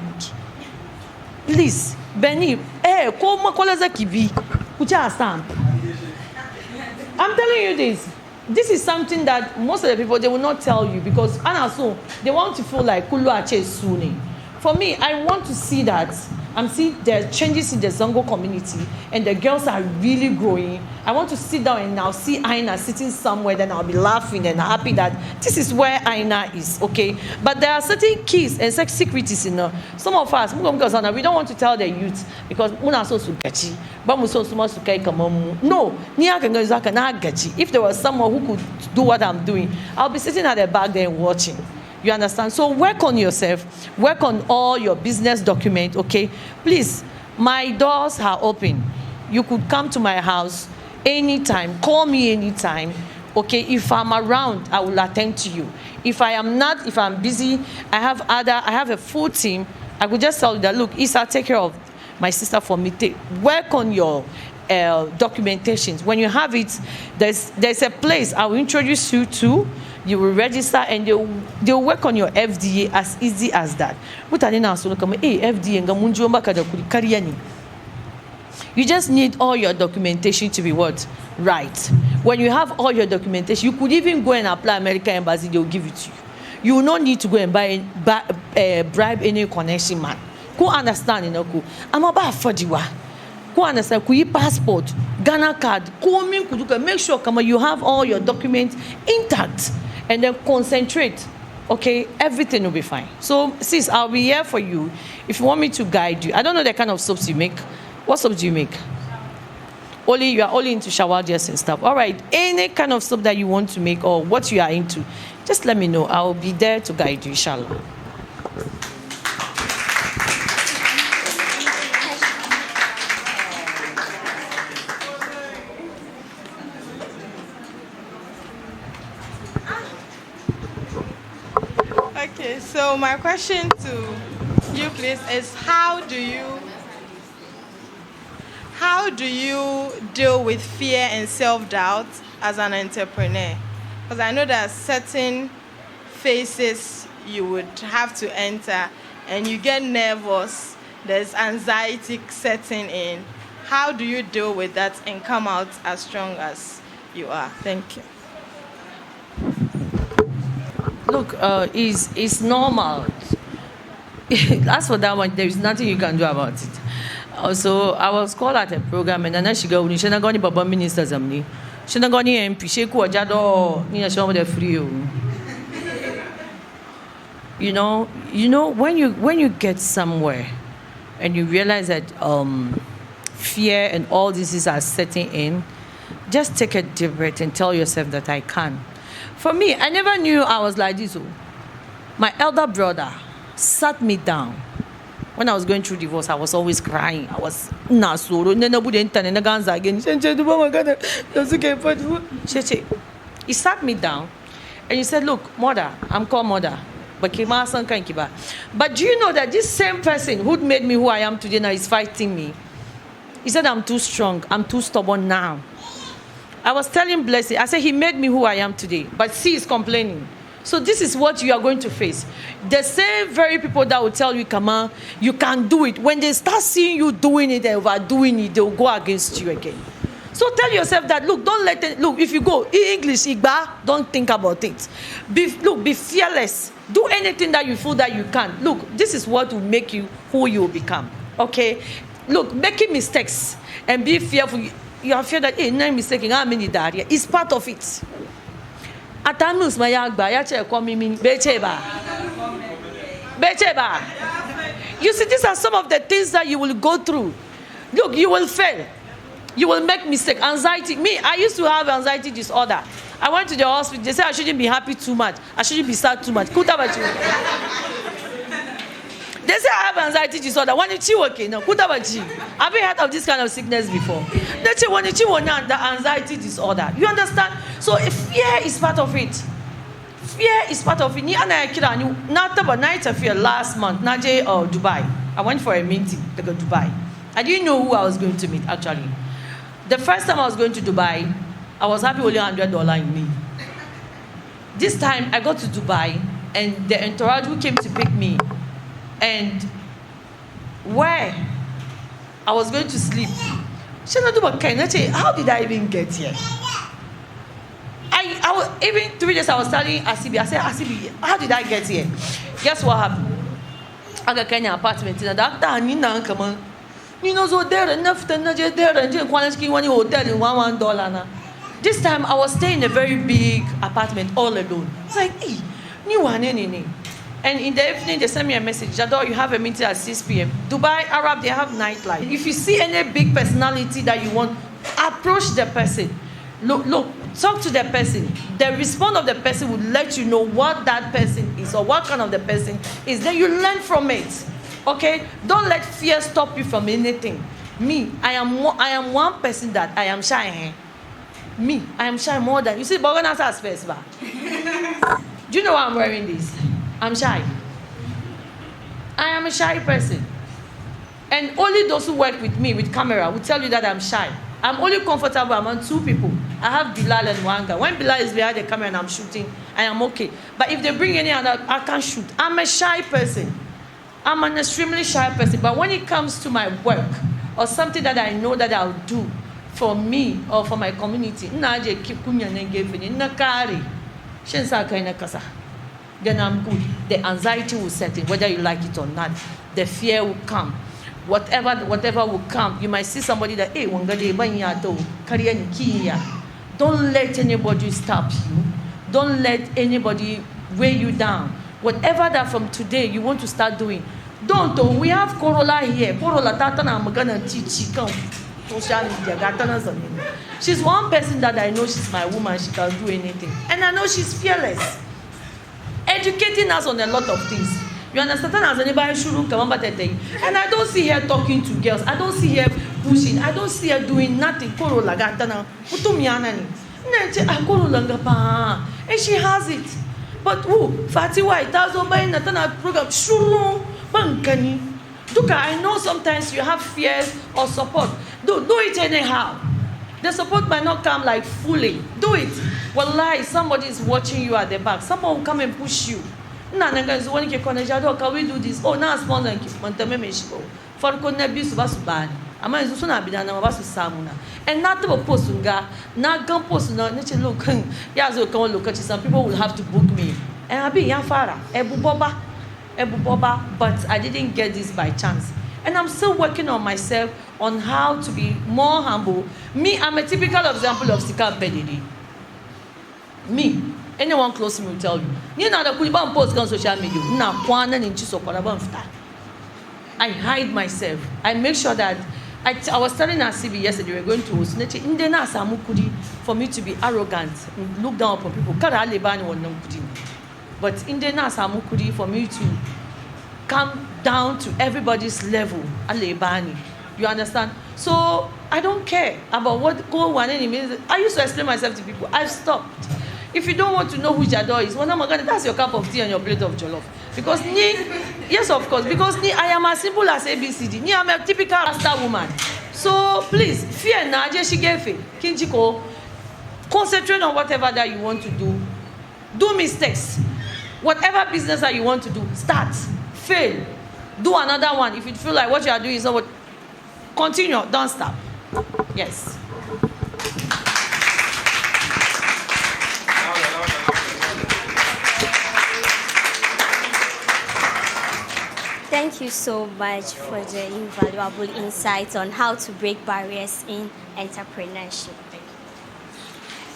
Please, Benny, stamp. I'm telling you this. This is something that most of the people, they will not tell you because they want to feel like Kulu Ache Suni. For me, I want to see that I'm seeing the changes in the Zango community and the girls are really growing. I want to sit down and now see Aina sitting somewhere, then I'll be laughing and happy that this is where Aina is, okay? But there are certain keys and secrets in some of us, we don't want to tell the youth because no, if there was someone who could do what I'm doing, I'll be sitting at the back there and watching. You understand? So work on yourself, work on all your business documents, okay? Please, my doors are open. You could come to my house anytime, call me anytime, okay? If I'm around, I will attend to you. If I am not, if I'm busy, I have a full team. I could just tell you that, look, Issa, take care of my sister for me. Work on your documentations. When you have it, there's a place I will introduce you to. You will register and they'll work on your FDA as easy as that. You just need all your documentation to be what? Right. When you have all your documentation, you could even go and apply American Embassy, they'll give it to you. You will not need to go and bribe any connection man. Who understand, I'm about for you. Who understand? Who passport, Ghana card, make sure you have all your documents intact. And then concentrate, okay? Everything will be fine. So, sis, I'll be here for you if you want me to guide you. I don't know the kind of soaps you make. What soap do you make? You are only into shower gels and stuff. All right, any kind of soap that you want to make or what you are into, just let me know. I'll be there to guide you, inshallah. Okay, so my question to you, please, is how do you deal with fear and self-doubt as an entrepreneur? Because I know there are certain phases you would have to enter and you get nervous, there's anxiety setting in. How do you deal with that and come out as strong as you are? Thank you. Look, it's normal. as for that one, there is nothing you can do about it. Also, I was called at a program, and then she go, she not going to ministers, she not going to MP, she could jado, you show me the free. You know, when you get somewhere, and you realize that fear and all diseases are setting in, just take a deep breath and tell yourself that I can. For me, I never knew I was like this. My elder brother sat me down. When I was going through divorce, I was always crying. I was he sat me down and he said, look, mother, I'm called mother. But do you know that this same person who made me who I am today now is fighting me? He said, I'm too strong. I'm too stubborn now. I was telling Blessing, I said, he made me who I am today. But she is complaining. So this is what you are going to face. The same very people that will tell you, come on, you can do it. When they start seeing you doing it and overdoing it, they will go against you again. So tell yourself that, look, don't let it, look, if you go English, Igba, don't think about it. Be fearless. Do anything that you feel that you can. Look, this is what will make you who you will become. Okay? Look, making mistakes and be fearful. You are fear that, hey, no mistaking, I'm in the area. It's part of it. Atamus mayagba, yache komi becheba. Becheba. You see, these are some of the things that you will go through. Look, you will fail. You will make mistake. Anxiety. Me, I used to have anxiety disorder. I went to the hospital. They said I shouldn't be happy too much. I shouldn't be sad too much. They say I have anxiety disorder. When you chill, okay, no. Have you heard of this kind of sickness before? They say when you chill, the anxiety disorder. You understand? So fear is part of it. Fear is part of it. Night of fear last month, Naje or Dubai. I went for a meeting to go to Dubai. I didn't know who I was going to meet actually. The first time I was going to Dubai, I was happy only $100 in me. This time I got to Dubai and the entourage who came to pick me, and where I was going to sleep. How did I even get here? I was, even 3 days I was telling Asibi, I said, Asibi, how did I get here? Guess what happened? I got Kenya apartment in the doctor, come on. You know, so there enough to not there and just one hotel in $1. This time I was staying in a very big apartment all alone. It's like, hey, new one, any. And in the evening, they sent me a message, Jador, you have a meeting at 6 p.m. Dubai, Arab, they have nightlife. If you see any big personality that you want, approach the person. Look, talk to the person. The response of the person will let you know what that person is or what kind of the person is. Then you learn from it. Okay? Don't let fear stop you from anything. Me, I am one person that I am shy. Me, I am shy more than you see. But space. Do you know why I'm wearing this? I'm shy. I am a shy person. And only those who work with me with camera will tell you that I'm shy. I'm only comfortable among 2 people. I have Bilal and one guy. When Bilal is behind the camera and I'm shooting, I am okay. But if they bring any other, I can't shoot. I'm a shy person. I'm an extremely shy person. But when it comes to my work or something that I know that I'll do for me or for my community, then I'm good. The anxiety will set in, whether you like it or not. The fear will come. Whatever will come. You might see somebody that, hey, don't let anybody stop you. Don't let anybody weigh you down. Whatever that from today you want to start doing, don't. We have Corolla here. Corolla, I'm gonna teach you. She's one person that I know she's my woman. She can do anything, and I know she's fearless. Educating us on a lot of things. You understand? As anybody shouldn't come about that thing. And I don't see her talking to girls. I don't see her pushing. I don't see her doing nothing. And she has it. But Fatiwa, it has a program. I know sometimes you have fears or support. Do it anyhow. The support might not come like fully. Do it. Wallahi, somebody is watching you at the back. Someone will come and push you. Can we do this? Oh, now sponsor and for and not to post not gun post look. Some people will have to book me. And I'll be Yafara, Ebu Boba. Ebuboba, but I didn't get this by chance. And I'm still working on myself on how to be more humble. Me, I'm a typical example of Sika Bedidi. Me, anyone close to me will tell you. You know, the post on social media. I hide myself. I make sure that I was telling our CB yesterday we were going to Osnechi. For me to be arrogant, look down upon people. But in the Nasamukudi, for me to come down to everybody's level, you understand? So I don't care about what go one means. I used to explain myself to people. I've stopped. If you don't want to know who Jado is, that's your cup of tea and your plate of jollof. Because yes, of course, because I am as simple as ABCD. I'm a typical Rasta woman. So please, fear Nadia Shigefe, Kinjiko, concentrate on whatever that you want to do. Do mistakes. Whatever business that you want to do, start, fail, do another one. If you feel like what you are doing is not what, continue, don't stop. Yes. Thank you so much for the invaluable insights on how to break barriers in entrepreneurship.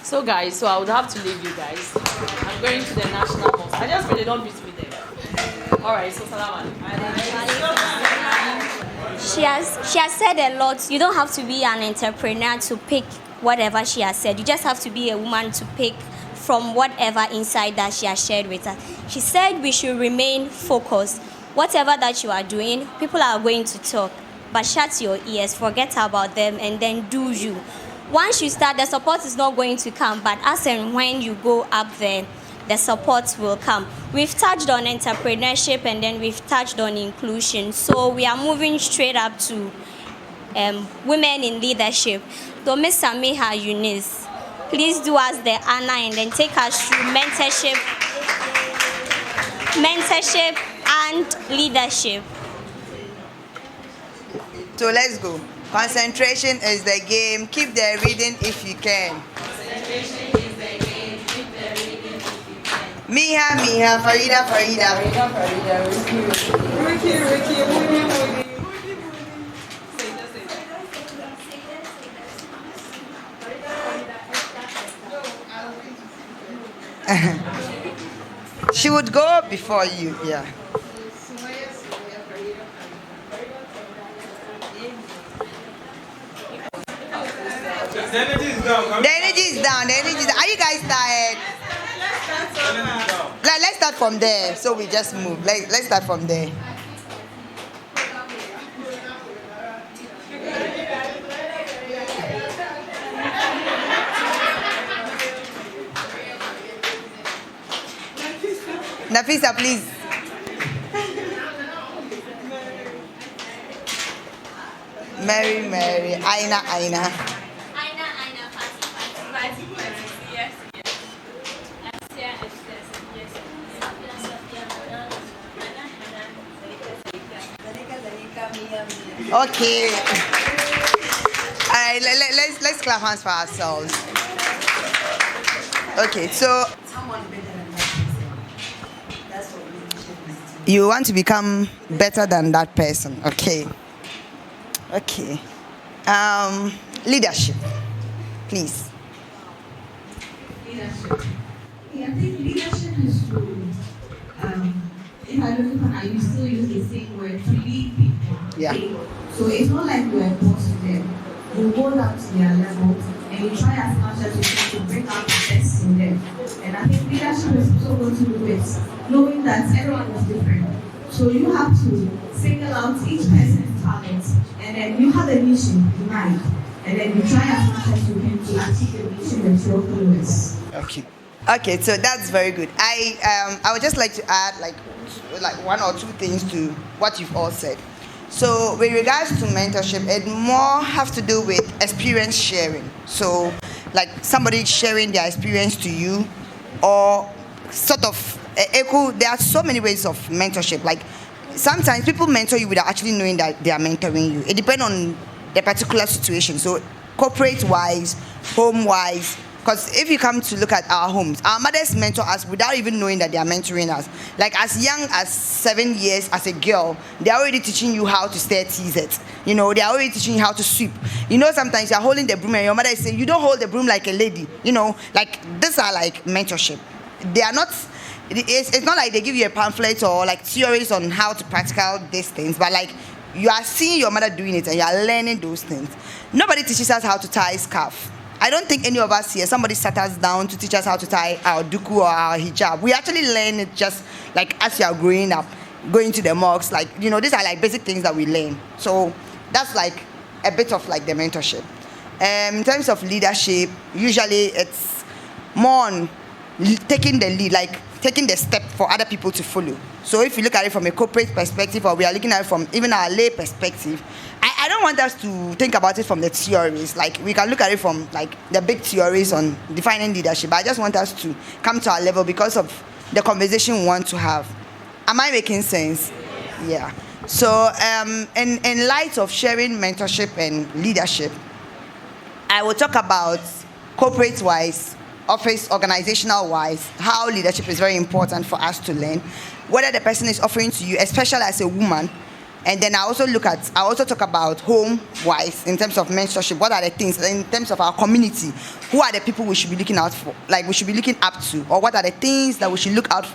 So guys, I would have to leave you guys. I'm going to the National Mosque. I just pray they don't beat me there. Alright, so salam alaikum. She has said a lot. You don't have to be an entrepreneur to pick whatever she has said. You just have to be a woman to pick from whatever insight that she has shared with us. She said we should remain focused. Whatever that you are doing, people are going to talk. But shut your ears, forget about them, and then do you. Once you start, the support is not going to come, but as and when you go up there, the support will come. We've touched on entrepreneurship and then we've touched on inclusion. So we are moving straight up to women in leadership. So Ms. Samiha Eunice, please do us the honor and then take us through mentorship and leadership. So let's go. Concentration is the game. Keep the reading if you can. Concentration is the game. Keep the reading if you can. Miha, Farida, Ricky. She would go before you, yeah. The energy is down. The energy is down. Are you guys tired? Let's start from there. So we just move. Let's start from there. Nafisa, please. Mary, Aina. Okay. All right, let's clap hands for ourselves. Okay, so you want to become better than that person. Okay. Leadership, please. Leadership. Yeah, I think leadership is to, if I look at it, you still use the same word, to lead people. Yeah. So it's not like you are a boss to them. You go down to their level and you try as much as you can to bring out the best in them. And I think leadership is also going to do with knowing that everyone is different. So you have to single out each person's talents, and then you have a mission in mind, and then you try as much as you can to achieve the mission that you're followers. Okay, so that's very good. I would just like to add like one or two things to what you've all said. So with regards to mentorship, it more has to do with experience sharing. So like somebody sharing their experience to you, or sort of echo. There are so many ways of mentorship. Like sometimes people mentor you without actually knowing that they are mentoring you. It depends on the particular situation. So corporate wise, home wise, Because if you come to look at our homes, our mothers mentor us without even knowing that they are mentoring us. Like as young as 7 years as a girl, they're already teaching you how to stare TZ. You know, they're already teaching you how to sweep. You know, sometimes you're holding the broom and your mother is saying, you don't hold the broom like a lady. You know, like these are like mentorship. They are not, it's not like they give you a pamphlet or like theories on how to practical these things, but like you are seeing your mother doing it and you are learning those things. Nobody teaches us how to tie a scarf. I don't think any of us here, somebody sat us down to teach us how to tie our duku or our hijab. We actually learn it just like as you are growing up, going to the mosques, like, you know, these are like basic things that we learn. So that's like a bit of like the mentorship. In terms of leadership, usually it's more on taking the lead, like taking the step for other people to follow. So if you look at it from a corporate perspective, or we are looking at it from even our lay perspective, I don't want us to think about it from the theories. Like we can look at it from like the big theories on defining leadership. I just want us to come to our level because of the conversation we want to have. Am I making sense? Yeah. So in light of sharing mentorship and leadership, I will talk about corporate-wise, office, organizational-wise, how leadership is very important for us to learn, whether the person is offering to you, especially as a woman. And then I also talk about home-wise, in terms of mentorship, what are the things, in terms of our community, who are the people we should be looking out for, like we should be looking up to, or what are the things that we should look out,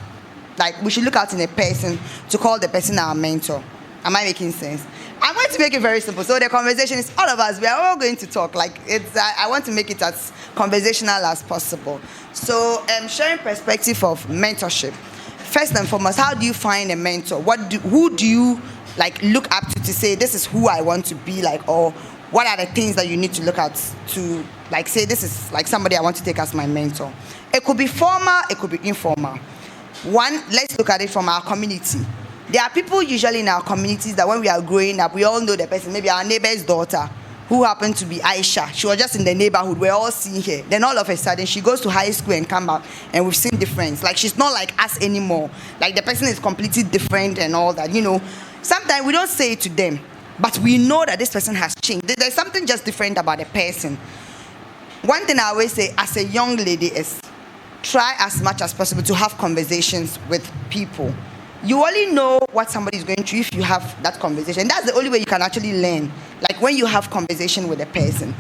like we should look out in a person to call the person our mentor. Am I making sense? I'm going to make it very simple. So the conversation is all of us. We are all going to talk. Like it's. I want to make it as conversational as possible. So sharing perspective of mentorship. First and foremost, how do you find a mentor? Who do you like look up to say this is who I want to be like, or what are the things that you need to look at to like say this is like somebody I want to take as my mentor? It could be formal, it could be informal. One, let's look at it from our community. There are people usually in our communities that when we are growing up, we all know the person, maybe our neighbor's daughter, who happened to be Aisha. She was just in the neighborhood, we're all seeing her. Then all of a sudden, she goes to high school and come back, and we've seen difference. Like, she's not like us anymore. Like, the person is completely different and all that, you know. Sometimes we don't say it to them, but we know that this person has changed. There's something just different about the person. One thing I always say as a young lady is try as much as possible to have conversations with people. You only know what somebody is going through if you have that conversation. That's the only way you can actually learn. Like when you have conversation with a person.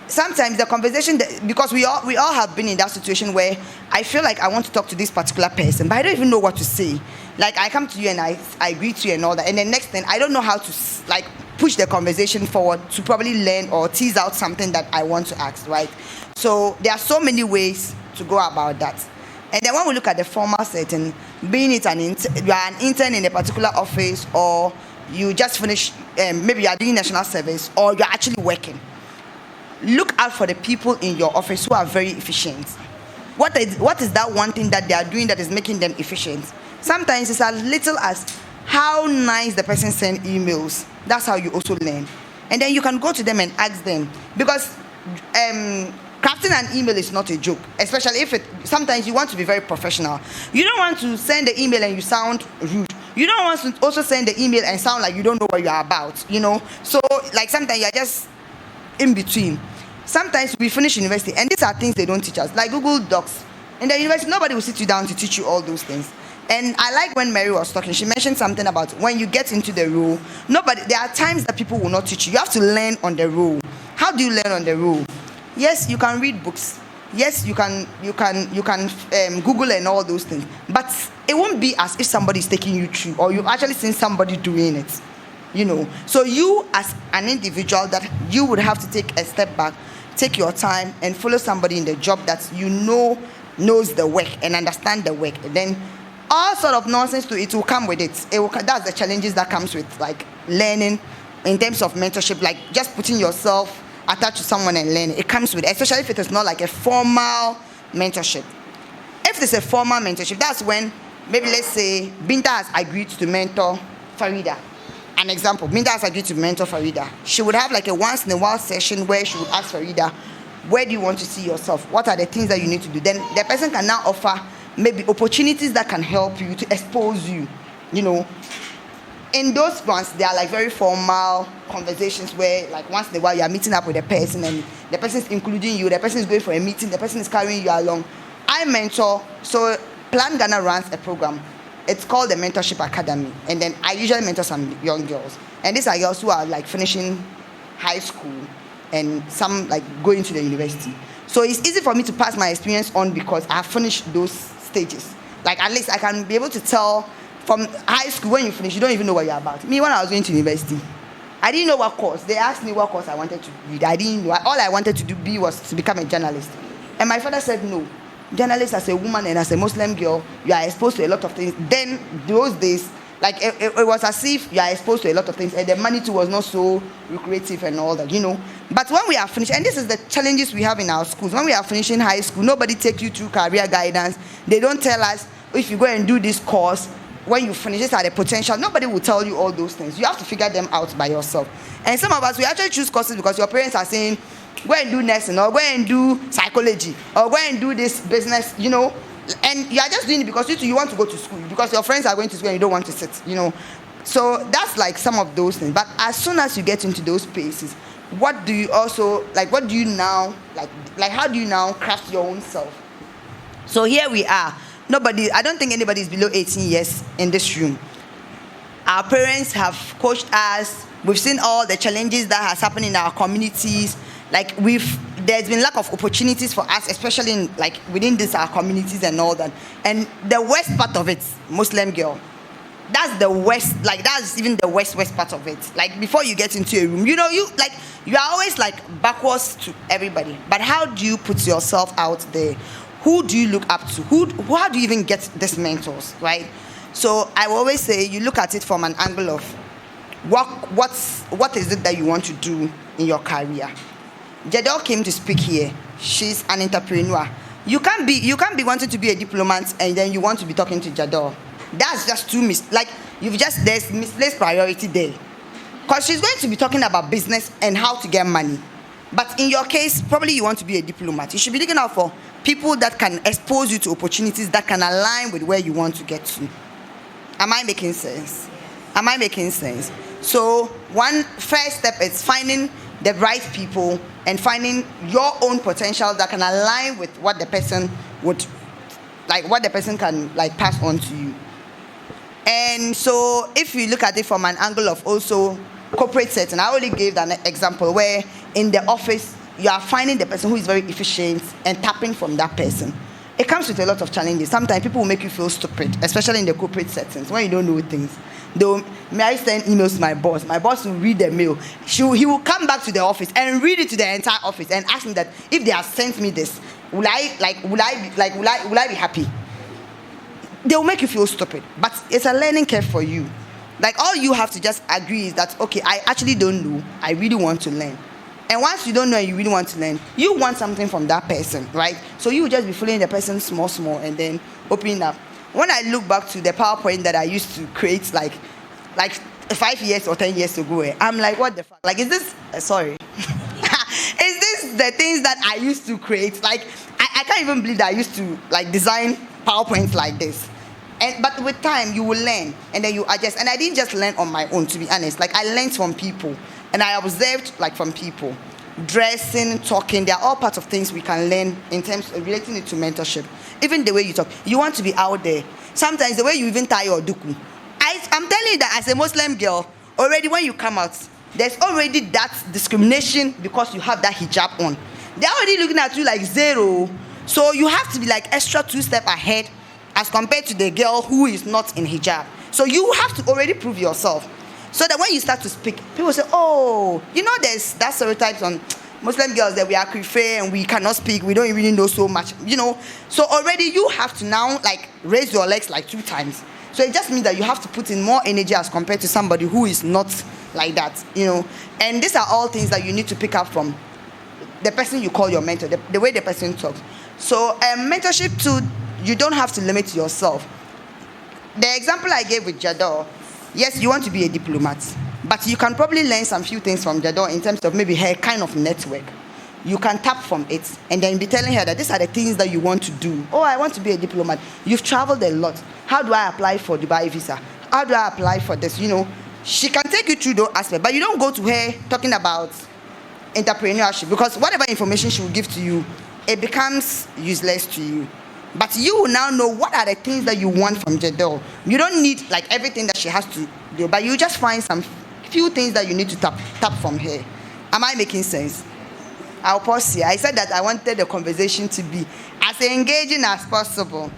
Sometimes the conversation, because we all have been in that situation where I feel like I want to talk to this particular person, but I don't even know what to say. Like I come to you and I greet you and all that, and the next thing I don't know how to like push the conversation forward to probably learn or tease out something that I want to ask, right? So there are so many ways to go about that. And then when we look at the formal setting, being it you are an intern in a particular office, or you just finished, maybe you are doing national service, or you're actually working. Look out for the people in your office who are very efficient. What is that one thing that they are doing that is making them efficient? Sometimes it's as little as how nice the person sends emails. That's how you also learn. And then you can go to them and ask them. Because crafting an email is not a joke, especially if sometimes you want to be very professional. You don't want to send the email and you sound rude. You don't want to also send the email and sound like you don't know what you are about, you know. So like sometimes you're just in between. Sometimes we finish university and these are things they don't teach us, like Google Docs. In the university, nobody will sit you down to teach you all those things. And I like when Mary was talking, she mentioned something about when you get into the role, there are times that people will not teach you. You have to learn on the role. How do you learn on the role? Yes, you can read books. Yes, you can Google and all those things. But it won't be as if somebody is taking you through, or you've actually seen somebody doing it. You know. So you as an individual, that you would have to take a step back, take your time and follow somebody in the job that you know knows the work and understand the work. And then all sort of nonsense to it will come with it. That's the challenges that comes with like learning in terms of mentorship, like just putting yourself attached to someone and learning. It comes with it, especially if it is not like a formal mentorship. If it's a formal mentorship, that's when maybe let's say Binta has agreed to mentor Farida. An example, Binta has agreed to mentor Farida. She would have like a once in a while session where she would ask Farida, where do you want to see yourself? What are the things that you need to do? Then the person can now offer maybe opportunities that can help you to expose you, you know. in those ones, they are like very formal conversations where, like, once in a while you are meeting up with a person and the person is including you, the person is going for a meeting, the person is carrying you along. I mentor, so Plan Ghana runs a program. It's called the Mentorship Academy, and then I usually mentor some young girls, and these are girls who are like finishing high school and some like going to the university. So it's easy for me to pass my experience on because I have finished those stages. Like, at least I can be able to tell from high school, when you finish, you don't even know what you're about. Me, when I was going to university, I didn't know what course. They asked me what course I wanted to read. I didn't know. All I wanted to do was to become a journalist. And my father said, no. Journalist, as a woman and as a Muslim girl, you are exposed to a lot of things. Then, those days, like, it was as if you are exposed to a lot of things, and the money too was not so lucrative and all that, you know. But when we are finished, and this is the challenges we have in our schools, when we are finishing high school, nobody takes you through career guidance. They don't tell us, if you go and do this course, when you finish, these are the potential. Nobody will tell you all those things. You have to figure them out by yourself. And some of us, we actually choose courses because your parents are saying, go and do nursing, or go and do psychology, or go and do this business, you know. And you are just doing it because you want to go to school, because your friends are going to school and you don't want to sit, you know. So that's like some of those things. But as soon as you get into those spaces, what do you also, like, what do you now, like how do you now craft your own self? So here we are. I don't think anybody is below 18 years in this room. Our parents have coached us. We've seen all the challenges that has happened in our communities. Like, there's been lack of opportunities for us, especially in, like, within our communities and all that. And the worst part of it, Muslim girl, that's the worst, like, that's even the worst part of it. Like, before you get into a room, you know, you are always like backwards to everybody. But how do you put yourself out there? Who do you look up to? How do you even get these mentors, right? So I will always say, you look at it from an angle of what is it that you want to do in your career. Jadel came to speak here. She's an entrepreneur. You can't be wanting to be a diplomat and then you want to be talking to Jadel. That's just there's misplaced priority there. Because she's going to be talking about business and how to get money. But in your case, probably you want to be a diplomat. You should be looking out for people that can expose you to opportunities that can align with where you want to get to. Am I making sense? So one first step is finding the right people and finding your own potential that can align with what the person can like pass on to you. And so if you look at it from an angle of also corporate setting, I already gave an example where in the office you are finding the person who is very efficient and tapping from that person. It comes with a lot of challenges. Sometimes people will make you feel stupid, especially in the corporate settings when you don't know things. May I send emails to my boss? My boss will read the mail. He will come back to the office and read it to the entire office and ask me that if they have sent me this, will I be happy? They will make you feel stupid, but it's a learning curve for you. Like, all you have to just agree is that, okay, I actually don't know. I really want to learn. And once you don't know and you really want to learn, you want something from that person, right? So you will just be following the person small, and then opening up. When I look back to the PowerPoint that I used to create like 5 years or 10 years ago, I'm like, what the fuck? Like, is this, sorry. Is this the things that I used to create? Like, I can't even believe that I used to like design PowerPoints like this. But with time, you will learn, and then you adjust. And I didn't just learn on my own, to be honest. Like, I learned from people, and I observed, like, from people. Dressing, talking, they are all parts of things we can learn in terms of relating it to mentorship. Even the way you talk. You want to be out there. Sometimes the way you even tie your duku. I'm telling you that as a Muslim girl, already when you come out, there's already that discrimination because you have that hijab on. They're already looking at you like zero. So you have to be like extra 2 steps ahead as compared to the girl who is not in hijab. So you have to already prove yourself. So that when you start to speak, people say, oh, you know, there's that stereotypes on Muslim girls that we are krife and we cannot speak, we don't really know so much, you know. So already you have to now like raise your legs like 2 times. So it just means that you have to put in more energy as compared to somebody who is not like that, you know. And these are all things that you need to pick up from the person you call your mentor, the way the person talks. So mentorship too, you don't have to limit yourself. The example I gave with Jador, yes, you want to be a diplomat, but you can probably learn some few things from Jador in terms of maybe her kind of network. You can tap from it and then be telling her that these are the things that you want to do. Oh, I want to be a diplomat. You've traveled a lot. How do I apply for Dubai visa? How do I apply for this? You know, She can take you through those aspects, but you don't go to her talking about entrepreneurship, because whatever information she will give to you, it becomes useless to you. But you will now know what are the things that you want from Jadel. You don't need like everything that she has to do, but you just find some few things that you need to tap from her. Am I making sense? I'll pause here. I said that I wanted the conversation to be as engaging as possible.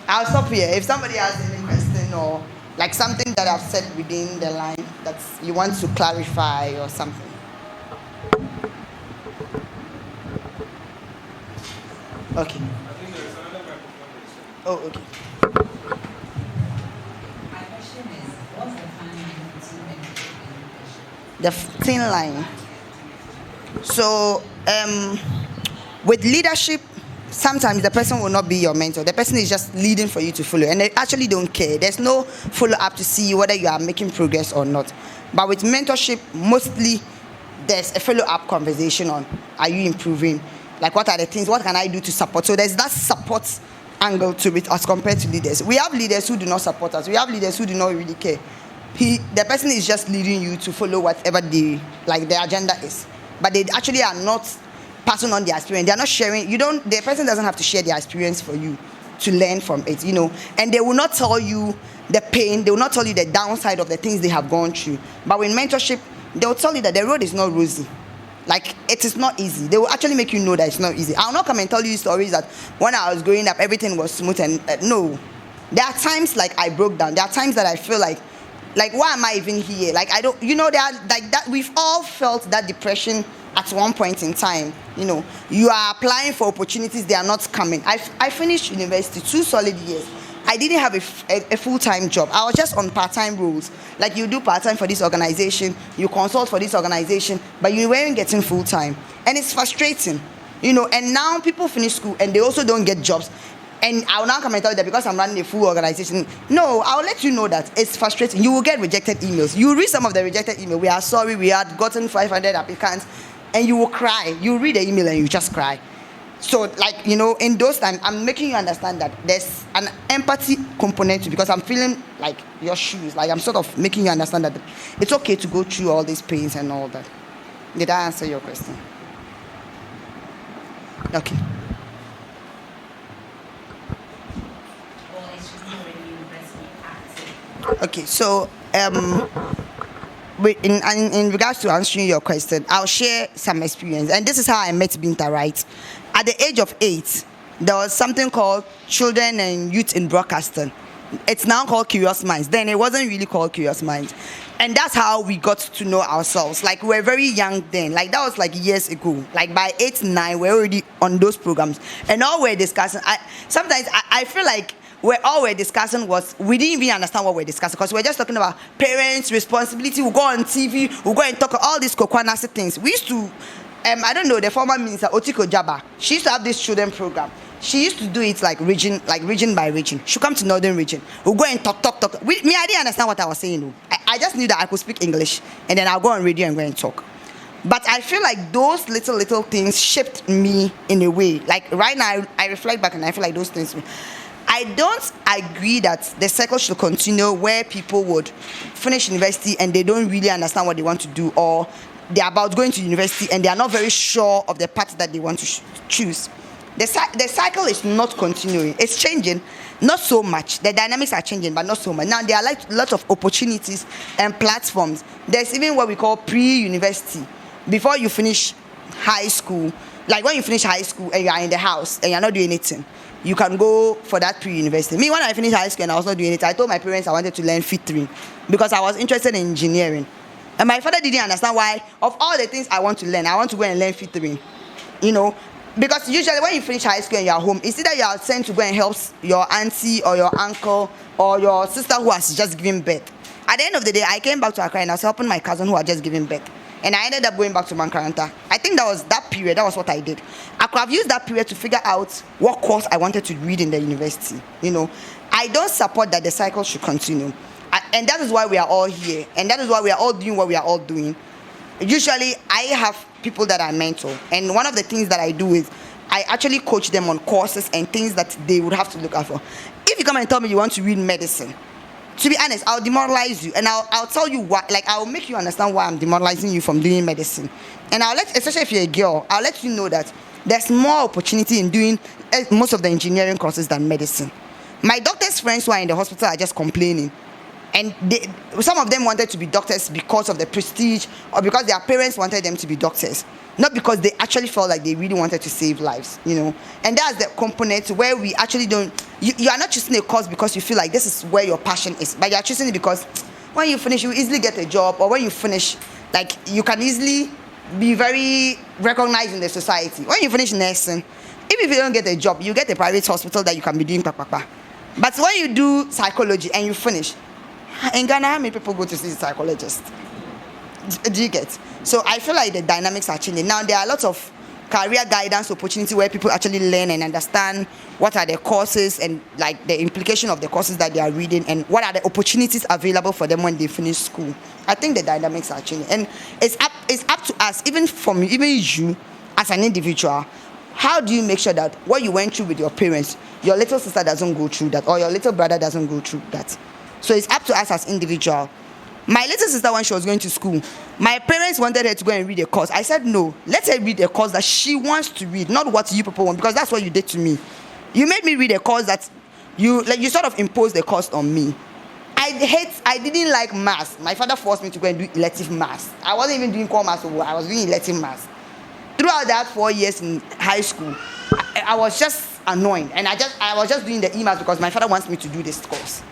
I'll stop here. If somebody has any question or like something that I've said within the line that you want to clarify or something. Okay. Oh, okay. My question is, what's the fine line between mentorship and leadership? The thin line. So, with leadership, sometimes the person will not be your mentor. The person is just leading for you to follow, and they actually don't care. There's no follow-up to see whether you are making progress or not. But with mentorship, mostly there's a follow-up conversation on, are you improving? Like, what are the things, what can I do to support? So there's that support angle to it as compared to leaders. We have leaders who do not support us. We have leaders who do not really care. The person is just leading you to follow whatever their agenda is. But they actually are not passing on their experience. They are not sharing. The person doesn't have to share their experience for you to learn from it, And they will not tell you the pain. They will not tell you the downside of the things they have gone through. But with mentorship, they will tell you that the road is not rosy. Like, it is not easy. They will actually make you know that it's not easy. I'll not come and tell you stories that when I was growing up, everything was smooth and no. There are times like I broke down. There are times that I feel like why am I even here? Like, I don't, there are like that. We've all felt that depression at one point in time. You are applying for opportunities, they are not coming. I finished university 2 solid years. I didn't have a full-time job. I was just on part-time roles. Like, you do part-time for this organization, you consult for this organization, but you weren't getting full-time. And it's frustrating, and now people finish school and they also don't get jobs. And I'll now come and tell you that because I'm running a full organization. No, I'll let you know that it's frustrating. You will get rejected emails. You read some of the rejected emails. We are sorry, we had gotten 500 applicants, and you will cry. You read the email and you just cry. So, in those times, I'm making you understand that there's an empathy component to it, because I'm feeling like your shoes. Like, I'm sort of making you understand that it's okay to go through all these pains and all that. Did I answer your question? Okay. Okay, so in regards to answering your question, I'll share some experience. And this is how I met Binta, right? At the age of 8, there was something called Children and Youth in Broadcasting. It's now called Curious Minds. Then it wasn't really called Curious Minds. And that's how we got to know ourselves. Like, we were very young then. Like, that was like years ago. Like, by 8, 9, we're already on those programs. And all we're discussing, sometimes I feel like all we're discussing was, we didn't even understand what we're discussing, because we're just talking about parents' responsibility. We'll go on TV, we'll go and talk all these Kokwanasi things. We used to, I don't know, the former minister, Otiko Jaba, she used to have this children program. She used to do it like region by region. She'll come to Northern region. We'll go and talk. I didn't understand what I was saying. I just knew that I could speak English, and then I'll go on radio and go and talk. But I feel like those little things shaped me in a way. Like, right now, I reflect back and I feel like those things. I don't agree that the cycle should continue where people would finish university and they don't really understand what they want to do, or they're about going to university and they are not very sure of the path that they want to choose. The cycle is not continuing. It's changing, not so much. The dynamics are changing, but not so much. Now, there are like lots of opportunities and platforms. There's even what we call pre-university. Before you finish high school, like when you finish high school and you are in the house and you're not doing anything, you can go for that pre-university. Me, when I finished high school and I was not doing it, I told my parents I wanted to learn filtering because I was interested in engineering. And my father didn't understand why, of all the things I want to learn, I want to go and learn filtering. Because usually when you finish high school and you're home, it's either you are sent to go and help your auntie or your uncle or your sister who has just given birth. At the end of the day, I came back to Accra and I was helping my cousin who had just given birth. And I ended up going back to Mankaranta. I think that was that period. That was what I did. I could have used that period to figure out what course I wanted to read in the university. I don't support that the cycle should continue. And that is why we are all here. And that is why we are all doing what we are all doing. Usually, I have people that I mentor. And one of the things that I do is I actually coach them on courses and things that they would have to look out for. If you come and tell me you want to read medicine, to be honest, I'll demoralize you, and I'll tell you why. Like, I'll make you understand why I'm demoralizing you from doing medicine, and I'll let, especially if you're a girl, I'll let you know that there's more opportunity in doing most of the engineering courses than medicine. My doctor's friends who are in the hospital are just complaining, and some of them wanted to be doctors because of the prestige or because their parents wanted them to be doctors, not because they actually felt like they really wanted to save lives, you know. And that's the component where we actually don't. You are not choosing a course because you feel like this is where your passion is, but you are choosing it because when you finish, you easily get a job, or when you finish, like, you can easily be very recognized in the society. When you finish nursing, even if you don't get a job, you get a private hospital that you can be doing papapa. But when you do psychology and you finish, in Ghana, how many people go to see a psychologist? Do you get? So I feel like the dynamics are changing. Now there are lots of career guidance opportunity where people actually learn and understand what are the courses and like the implication of the courses that they are reading and what are the opportunities available for them when they finish school. I think the dynamics are changing, and it's up to us, even you as an individual. How do you make sure that what you went through with your parents, your little sister doesn't go through that, or your little brother doesn't go through that? So it's up to us as individual. My little sister, when she was going to school, my parents wanted her to go and read a course. I said, no, let her read a course that she wants to read, not what you people want, because that's what you did to me. You made me read a course that you sort of imposed the course on me. I didn't like maths. My father forced me to go and do elective maths. I wasn't even doing core maths, I was doing elective maths. Throughout that 4 years in high school, I was just annoyed, and I was just doing the emails because my father wants me to do this course.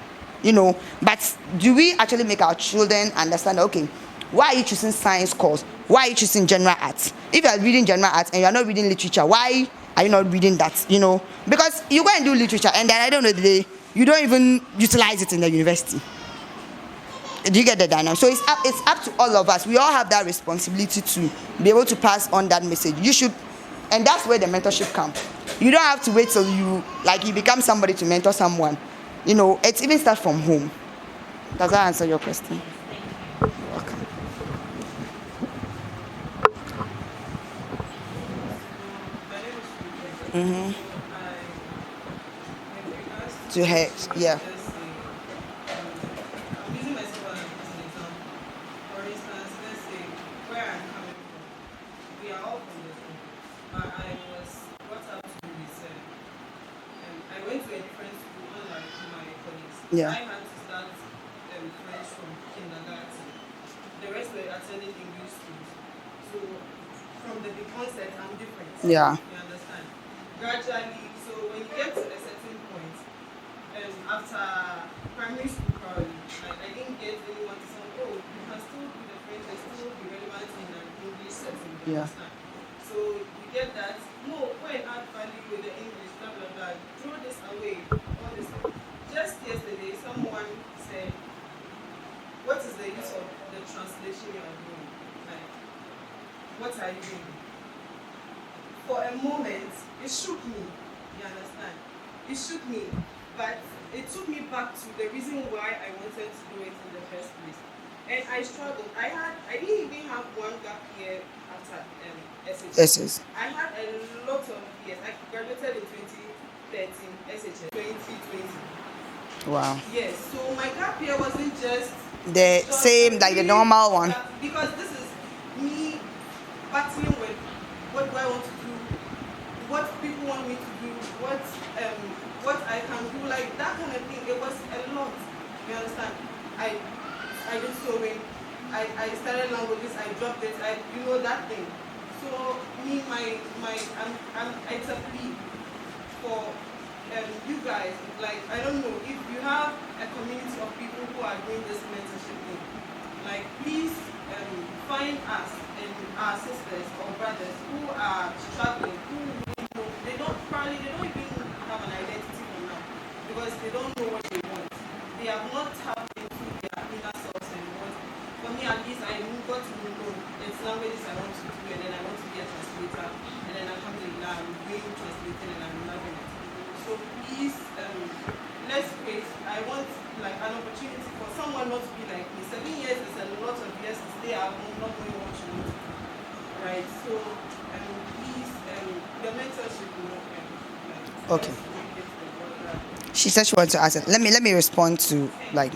You know, but do we actually make our children understand, okay, why are you choosing science course? Why are you choosing general arts? If you are reading general arts and you are not reading literature, why are you not reading that? You know, because you go and do literature and then at the end of the day, you don't even utilize it in the university. Do you get the dynamic? So it's up to all of us. We all have that responsibility to be able to pass on that message. You should, and that's where the mentorship comes. You don't have to wait till you become somebody to mentor someone. You know, it even starts from home. Does that answer your question? Okay. Mm-hmm. To her, yeah. Yeah. I had to start French from kindergarten. The rest were attending English schools. So from the onset, I'm different. Yeah. You understand? Gradually, so when you get to a certain point, after primary school probably, like I didn't get anyone to say, oh, you can still do the French and still be relevant in an English setting. You understand? So you get that. No, go and add value with the English, blah blah blah. Throw this away. All this. Just yesterday, someone said, what is the use of the translation you are doing? Like, what are you doing? For a moment, it shook me. You understand? It shook me. But it took me back to the reason why I wanted to do it in the first place. And I struggled. I didn't even have one gap year after SHS. I had a lot of years. I graduated in 2013, SHS 2020. Wow. Yes, so my gap year wasn't just the same like the normal one. Because this is me battling with what do I want to do, what people want me to do, what I can do, like that kind of thing. It was a lot. You understand? I did sewing. I started languages. I dropped it. You know that thing. So me, it's a plea for. You guys, like, I don't know, if you have a community of people who are doing this mentorship thing, like, please find us and our sisters or brothers who are struggling, who really know, they don't even have an identity for now, because they don't know what they want. They have not tapped into their inner selves and what. For me, at least, I got to know it's languages I want to do, and then I want to be a translator, and then alhamdulillah, I'm doing translating and I'm loving it. So please, let's create, I want like an opportunity for someone not to be like me. 7 years is a lot of years to stay at home, not knowing what you want to do. Right? So please, the mentorship will not end. Okay. She said she wants to answer. Let me respond to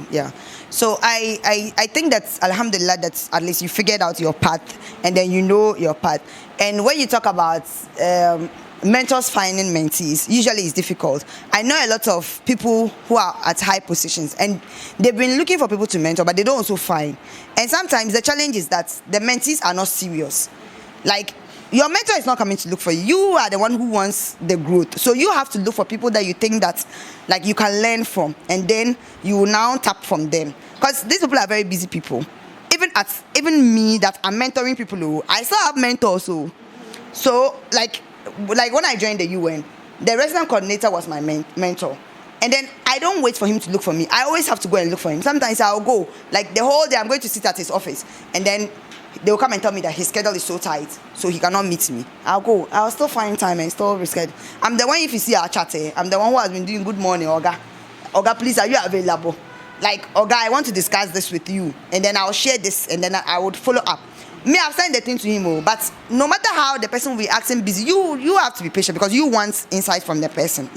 yeah. So I think that alhamdulillah that at least you figured out your path and then you know your path. And when you talk about mentors finding mentees, usually it's difficult. I know a lot of people who are at high positions and they've been looking for people to mentor, but they don't also find. And sometimes the challenge is that the mentees are not serious. Like, your mentor is not coming to look for you. You are the one who wants the growth. So you have to look for people that you think that like you can learn from, and then you will now tap from them. Because these people are very busy people. Even me that I'm mentoring people, I still have mentors. So like when I joined the UN, the resident coordinator was my mentor. And then I don't wait for him to look for me. I always have to go and look for him. Sometimes I'll go, like the whole day I'm going to sit at his office, and then they will come and tell me that his schedule is so tight, so he cannot meet me. I'll go. I'll still find time and still reschedule. I'm the one, if you see our chat, I'm the one who has been doing good morning, Oga. Oga, please, are you available? Like, Oga, I want to discuss this with you. And then I'll share this, and then I would follow up. Me, I've sent the thing to him, but no matter how the person will be acting busy, you have to be patient because you want insight from the person,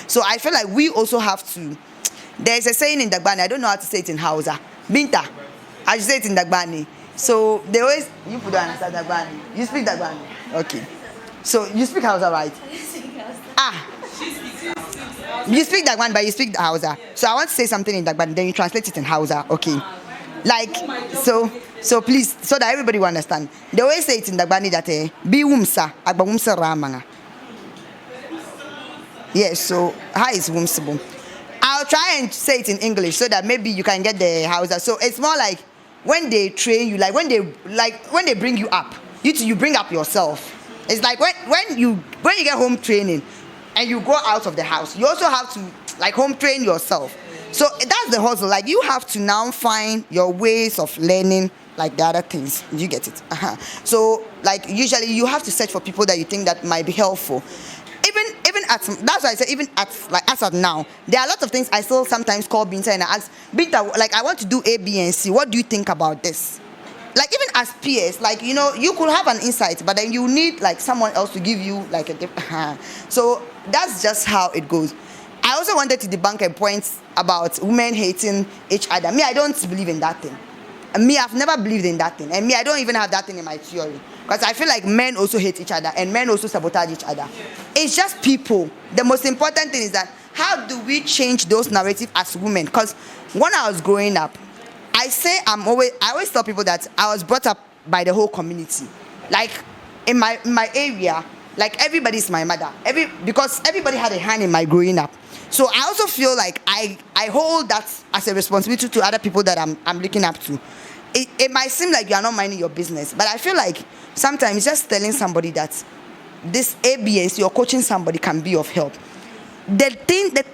So I feel like we also have to. There's a saying in Dagbani, I don't know how to say it in Hausa. Binta, I should say it in Dagbani. So they always, you put on understand Dagbani. You speak Dagbani. Okay. So you speak Hausa, right? You speak Dagbani, but you speak Hausa. So I want to say something in Dagbani, then you translate it in Hausa. Okay. Like, so please, so that everybody will understand. They always say it in Dagbani that bi wumsa, agba wumsa ramanga. Yes, so how is wumsable? I'll try and say it in English so that maybe you can get the Hausa. So it's more like when they train you, when they bring you up, you bring up yourself. It's like when you get home training and you go out of the house, you also have to home train yourself. So that's the hustle. Like, you have to now find your ways of learning like the other things. You get it? So usually you have to search for people that you think that might be helpful. Even at, that's why I say even at as of now, there are a lot of things I still sometimes call Binta and I ask Binta, I want to do A, B, and C. What do you think about this? Even as peers, you could have an insight, but then you need someone else to give you a different. So that's just how it goes. I also wanted to debunk a point about women hating each other. Me, I don't believe in that thing. Me, I've never believed in that thing. And me, I don't even have that thing in my theory. Because I feel like men also hate each other and men also sabotage each other. It's just people. The most important thing is that how do we change those narratives as women? Because when I was growing up, I always tell people that I was brought up by the whole community. In my area, everybody's my mother. Because everybody had a hand in my growing up. So I also feel like I hold that as a responsibility to other people that I'm looking up to. It might seem like you are not minding your business, but I feel like sometimes just telling somebody that this ABS, you're coaching somebody, can be of help. The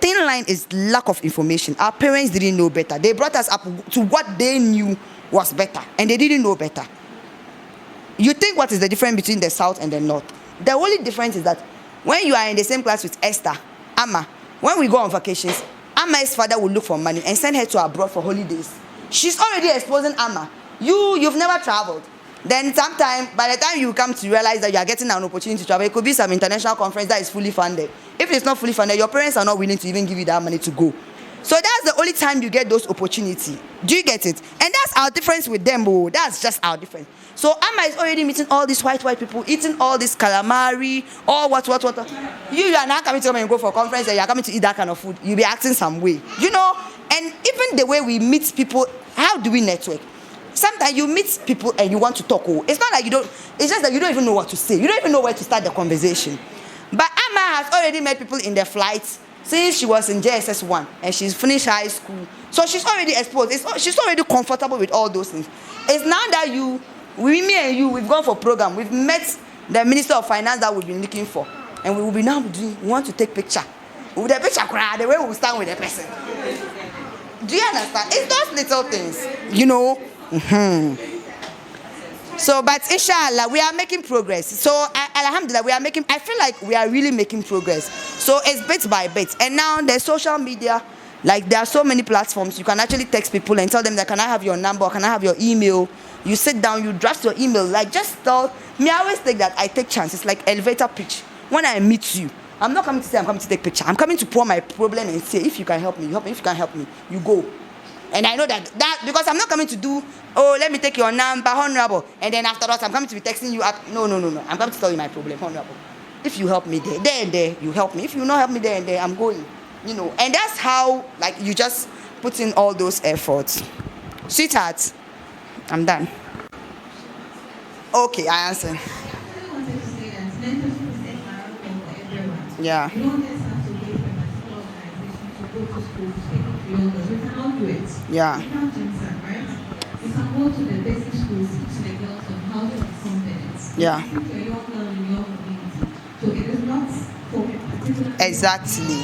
thin line is lack of information. Our parents didn't know better. They brought us up to what they knew was better, and they didn't know better. You think what is the difference between the South and the North? The only difference is that when you are in the same class with Esther, Amma, when we go on vacations, Amma's father will look for money and send her to abroad for holidays. She's already exposing Amma. You've never traveled. Then by the time you come to realize that you are getting an opportunity to travel, it could be some international conference that is fully funded. If it's not fully funded, your parents are not willing to even give you that money to go. So that's the only time you get those opportunities. Do you get it? And that's our difference with them. That's just our difference. So Amma is already meeting all these white people, eating all this calamari, all what. You are not coming to come and go for a conference and you are coming to eat that kind of food. You'll be acting some way. And even the way we meet people, how do we network? Sometimes you meet people and you want to talk. It's not like it's just that you don't even know what to say. You don't even know where to start the conversation. But Amma has already met people in the flights since she was in JSS 1 and she's finished high school. So she's already exposed. She's already comfortable with all those things. It's now that me and you, we've gone for program. We've met the Minister of Finance that we've been looking for. And we will be now doing, we want to take picture. With the picture, the way we stand with the person. Do you understand? It's those little things, So, but inshallah, we are making progress. So, alhamdulillah, I feel like we are really making progress. So, it's bit by bit. And now, there's social media. There are so many platforms. You can actually text people and tell them that, can I have your number? Can I have your email? You sit down, you draft your email. Just tell me. I always think that I take chances, like elevator pitch. When I meet you, I'm not coming to say I'm coming to take picture. I'm coming to pour my problem and say, if you can help me, you help me. If you can help me, you go. And I know that because I'm not coming to do, oh, let me take your number, honorable, and then afterwards I'm coming to be texting you up. No. I'm coming to tell you my problem, honorable. If you help me there and there, you help me. If you not help me there and there, I'm going. And that's how, like, you just put in all those efforts. Sweetheart, I'm done. Okay, I answer. I actually wanted to say that mentorship is a marathon for everyone. Yeah. You don't just have to wait for a particular organization to go to school to take it beyond us. We can all do it. Yeah. You can't just right? You can go to the basic schools, teach the girls on how to be confident. Yeah. Teach your young girl in your community. So it is not for a particular. Exactly.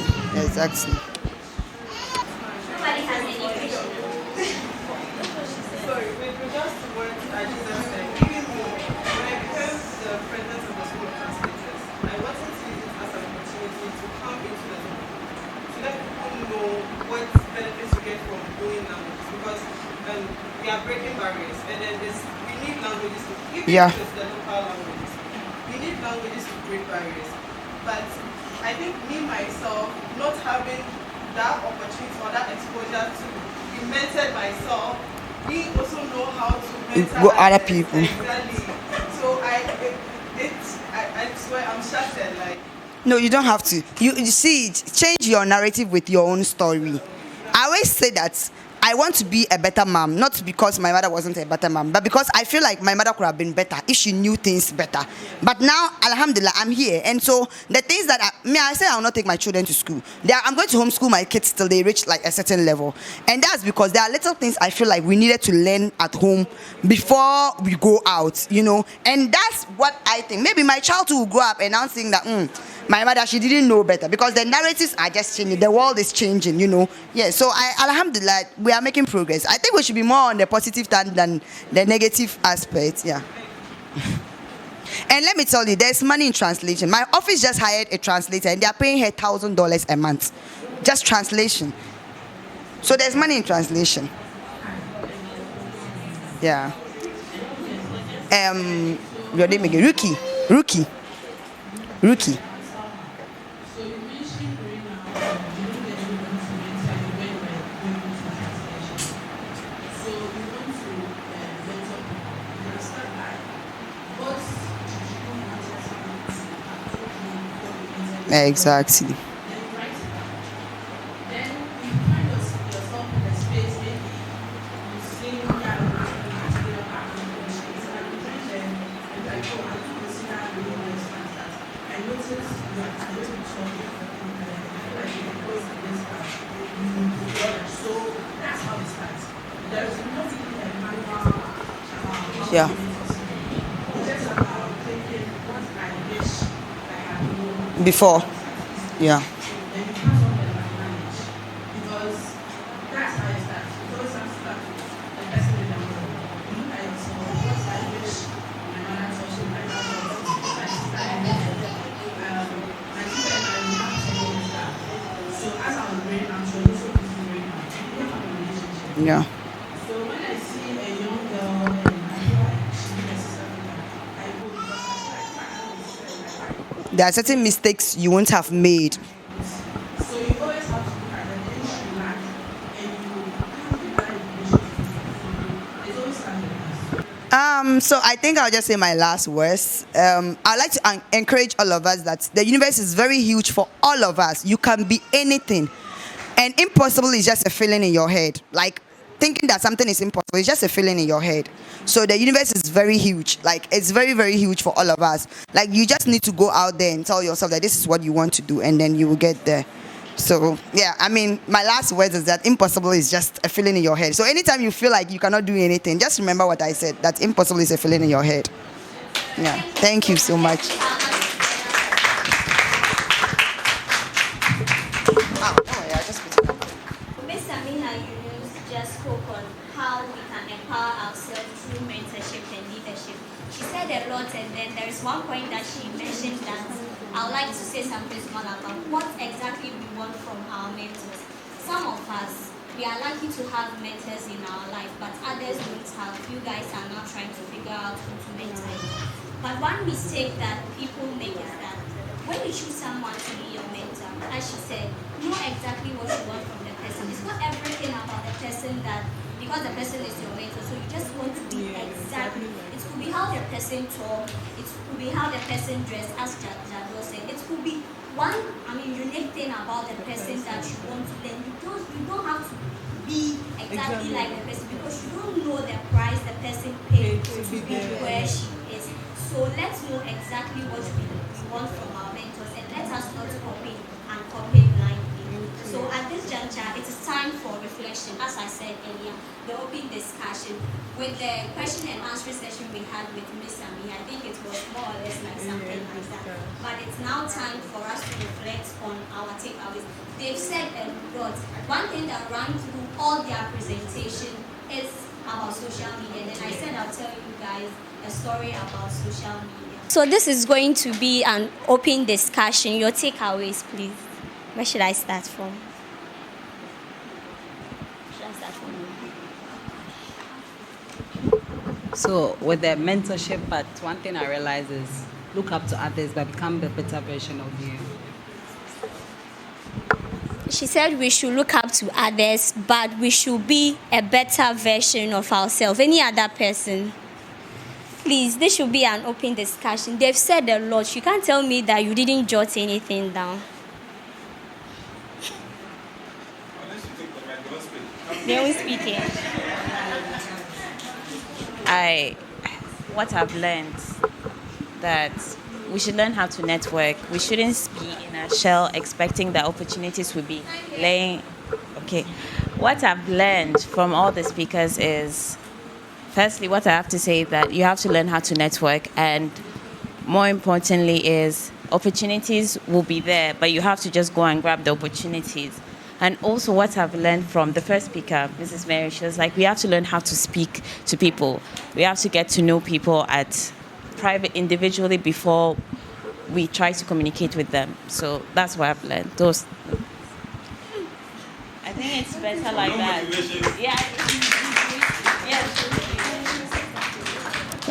Nobody has any question. Sorry, with regards to what I just said, even me, when I became the president of the School of Translators, I wanted to use it as an opportunity to come into the school, to let people know what benefits you get from doing language, because we are breaking barriers, and then we need languages to, even if it's the local languages, we need languages to break barriers. But I think me, myself, not having that opportunity or that exposure to be mentored myself, we also know how to mentor other people. Exactly. So I swear I'm shattered. Like, No, you don't have to. You see, change your narrative with your own story. I always say that I want to be a better mom, not because my mother wasn't a better mom, but because I feel like my mother could have been better if she knew things better. But now, alhamdulillah, I'm here. And so the things that I say I will not take my children to school. I'm going to homeschool my kids till they reach like a certain level. And that's because there are little things I feel like we needed to learn at home before we go out, And that's what I think. Maybe my child too will grow up and now think that, my mother, she didn't know better, because the narratives are just changing. The world is changing, Yeah, so alhamdulillah, we are making progress. I think we should be more on the positive than the negative aspect, yeah. And let me tell you, there's money in translation. My office just hired a translator, and they are paying her $1,000 a month. Just translation. So there's money in translation. Yeah. Your name again? Rookie. So you mentioned during you don't get anyone to mentor you when you were going into translation. So you want to mentor people. You can start by what did you want to Exactly. Then you write it down. Then you find yourself in a space, maybe you see that particular applications, and you bring them and like, oh, I don't consider doing this and that. I noticed you are going to talk like you propose this part, you will do it. So that's how it starts. There is not even a manual Yeah. It's just about thinking what I wish I had known Before. Yeah. then you pass on the knowledge, because that's how it starts. It always has to start with the person in the world. You look at yourself, what I wish my mother taught me, my father taught me, my sister and my sister and I will have 10 years back. So as I was growing up, she was also growing up. We have a relationship. Yeah. So when I see a young girl and I feel like she needs something, I go because I feel like I don't understand. There are certain mistakes you won't have made. So you always have to look at the things you lack and you have the right relationship. It's always something. So I think I'll just say my last words. I'd like to encourage all of us that the universe is very huge for all of us. You can be anything. And impossible is just a feeling in your head. Like, thinking that something is impossible is just a feeling in your head. So the universe is very huge. Like, it's very, very huge for all of us. Like, you just need to go out there and tell yourself that this is what you want to do, and then you will get there. So, yeah, I mean, my last words is that impossible is just a feeling in your head. So anytime you feel like you cannot do anything, just remember what I said, that impossible is a feeling in your head. Yeah, thank you so much. Miss Aminu just spoke on how we can empower ourselves through mentorship and leadership. She said a lot, and then there is one point that she mentioned that I would like to say something small about what exactly we want from our mentors. Some of us, we are lucky to have mentors in our life, but others don't have. You guys are now trying to figure out who to mentor. But one mistake that people make is that when you choose someone to be your mentor, as she said, know exactly what you want from the person. It's not everything about the person that, because the person is your mentor, so you just want to be exactly. It could be how the person talk, it could be how the person dress, as Jado said. It could be one, unique thing about the person that you want to learn. You don't have to be exactly like the person, because you don't know the price the person paid to be where she is. So let's know exactly what we want from our mentors, and let us not copy blindly. So at this juncture, it is time for reflection. As I said earlier, the open discussion with the question and answer session we had with Miss Ami. I think it was more or less like something like that. But it's now time for us to reflect on our takeaways. They've said a lot. One thing that ran through all their presentation is about social media. And then I said I'll tell you guys a story about social media. So this is going to be an open discussion. Your takeaways, please. Where should I start from? So with the mentorship part, one thing I realize is look up to others but become the better version of you. She said we should look up to others, but we should be a better version of ourselves. Any other person? Please, this should be an open discussion. They've said a lot. You can't tell me that you didn't jot anything down. They will speak here. What I've learned, that we should learn how to network. We shouldn't be in a shell expecting that opportunities will be laying. Okay. What I've learned from all the speakers is, firstly, what I have to say that you have to learn how to network, and more importantly is opportunities will be there, but you have to just go and grab the opportunities. And also what I've learned from the first speaker, Mrs. Mary, she was like, we have to learn how to speak to people. We have to get to know people at private, individually, before we try to communicate with them. So that's what I've learned. Those. I think it's better like that. Yeah.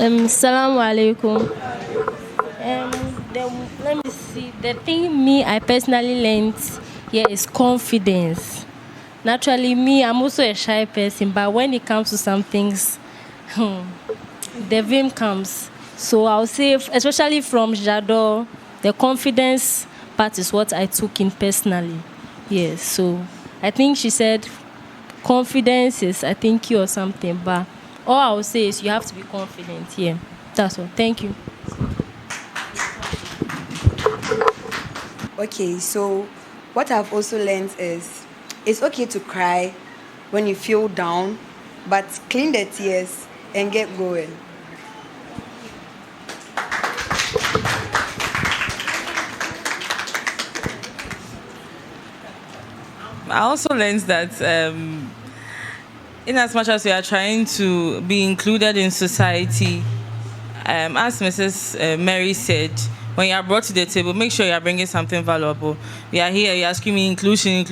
Assalamu alaikum. Let me see. The thing I personally learned here is confidence. Naturally, I'm also a shy person, but when it comes to some things, the vim comes. So I'll say, especially from Jado, the confidence part is what I took in personally. Yes, so I think she said confidence is, I think, key or something, but all I will say is you have to be confident. Yeah, that's all. Thank you. Okay, so what I've also learned is it's okay to cry when you feel down, but clean the tears and get going. I also learned that in as much as we are trying to be included in society, as Mrs. Mary said, when you are brought to the table, make sure you are bringing something valuable. We are here, you are screaming inclusion.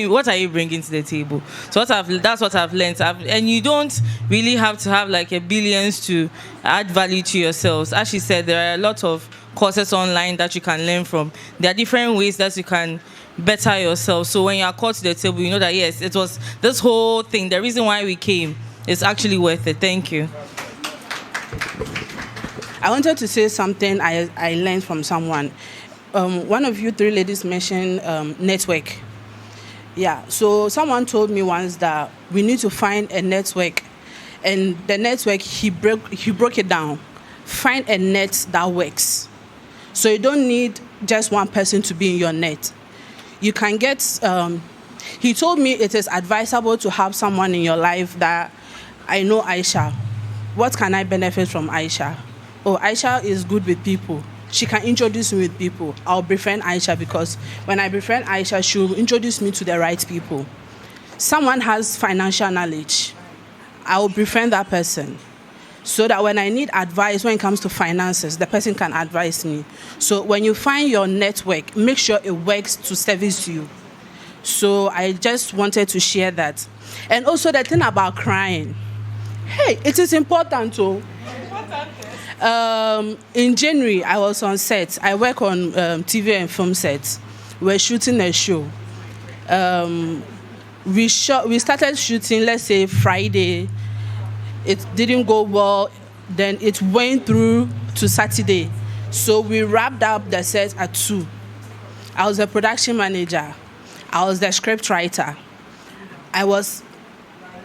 What are you bringing to the table? So that's what I've learned. And you don't really have to have like a billions to add value to yourselves. As she said, there are a lot of courses online that you can learn from. There are different ways that you can better yourself. So when you are called to the table, you know that yes, it was this whole thing. The reason why we came is actually worth it. Thank you. I wanted to say something I learned from someone. One of you three ladies mentioned network. Yeah, so someone told me once that we need to find a network, and the network, he broke it down. Find a net that works. So you don't need just one person to be in your net. You can get, he told me it is advisable to have someone in your life that, I know Aisha. What can I benefit from Aisha? Oh, Aisha is good with people. She can introduce me with people. I'll befriend Aisha because when I befriend Aisha, she'll introduce me to the right people. Someone has financial knowledge. I will befriend that person so that when I need advice when it comes to finances, the person can advise me. So when you find your network, make sure it works to service you. So I just wanted to share that. And also the thing about crying. Hey, it is important too. In January, I was on set. I work on TV and film sets. We're shooting a show. We started shooting, let's say, Friday. It didn't go well. Then it went through to Saturday. So we wrapped up the set at 2. I was the production manager. I was the script writer. I was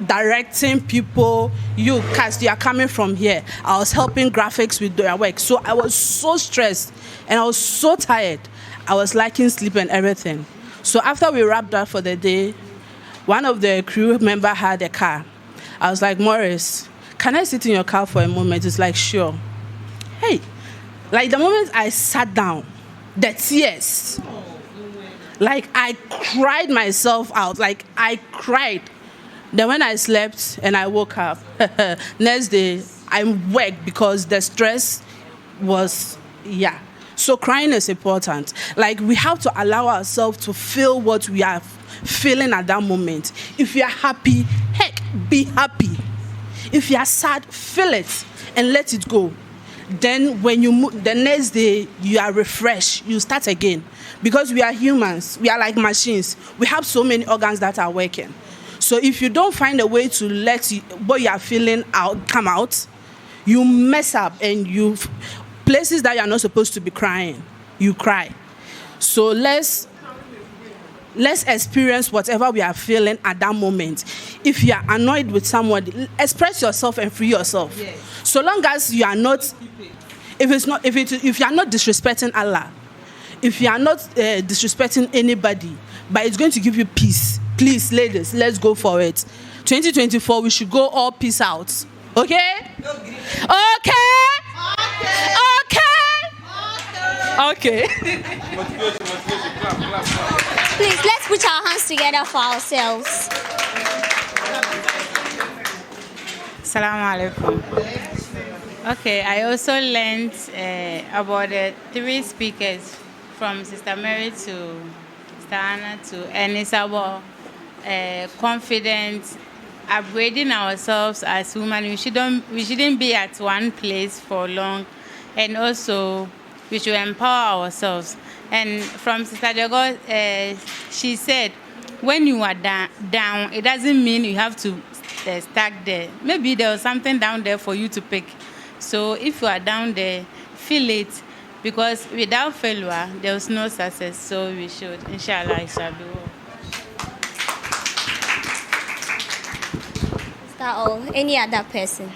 directing people. You cast, you are coming from here. I was helping graphics with their work. So I was so stressed and I was so tired. I was lacking sleep and everything. So after we wrapped up for the day, one of the crew members had a car. I was like, Morris, can I sit in your car for a moment? It's like, sure. Hey, like the moment I sat down, the tears, like I cried myself out, like I cried. Then when I slept and I woke up, next day I worked because the stress was, yeah. So crying is important. Like we have to allow ourselves to feel what we are feeling at that moment. If you are happy, heck, be happy. If you are sad, feel it and let it go. Then when you move, the next day you are refreshed, you start again. Because we are humans, we are like machines. We have so many organs that are working. So if you don't find a way to let what you are feeling out come out, you mess up and you places that you are not supposed to be crying, you cry. So let's experience whatever we are feeling at that moment. If you are annoyed with somebody, express yourself and free yourself. Yes. So long as you are not, if you are not disrespecting Allah, if you are not disrespecting anybody, but it's going to give you peace. Please, ladies, let's go for it. 2024, we should go all peace out. Okay? Okay? Okay. Please, let's put our hands together for ourselves. Assalamu alaikum. Okay, I also learned about the 3 speakers from Sister Mary to Sister Anna to Enisabo. Confidence, upgrading ourselves as women. We shouldn't be at one place for long, and also we should empower ourselves. And from Sister Jago, she said, when you are down, it doesn't mean you have to start there. Maybe there was something down there for you to pick. So if you are down there, feel it, because without failure, there was no success. So we should, inshallah, it shall be well. Or any other person.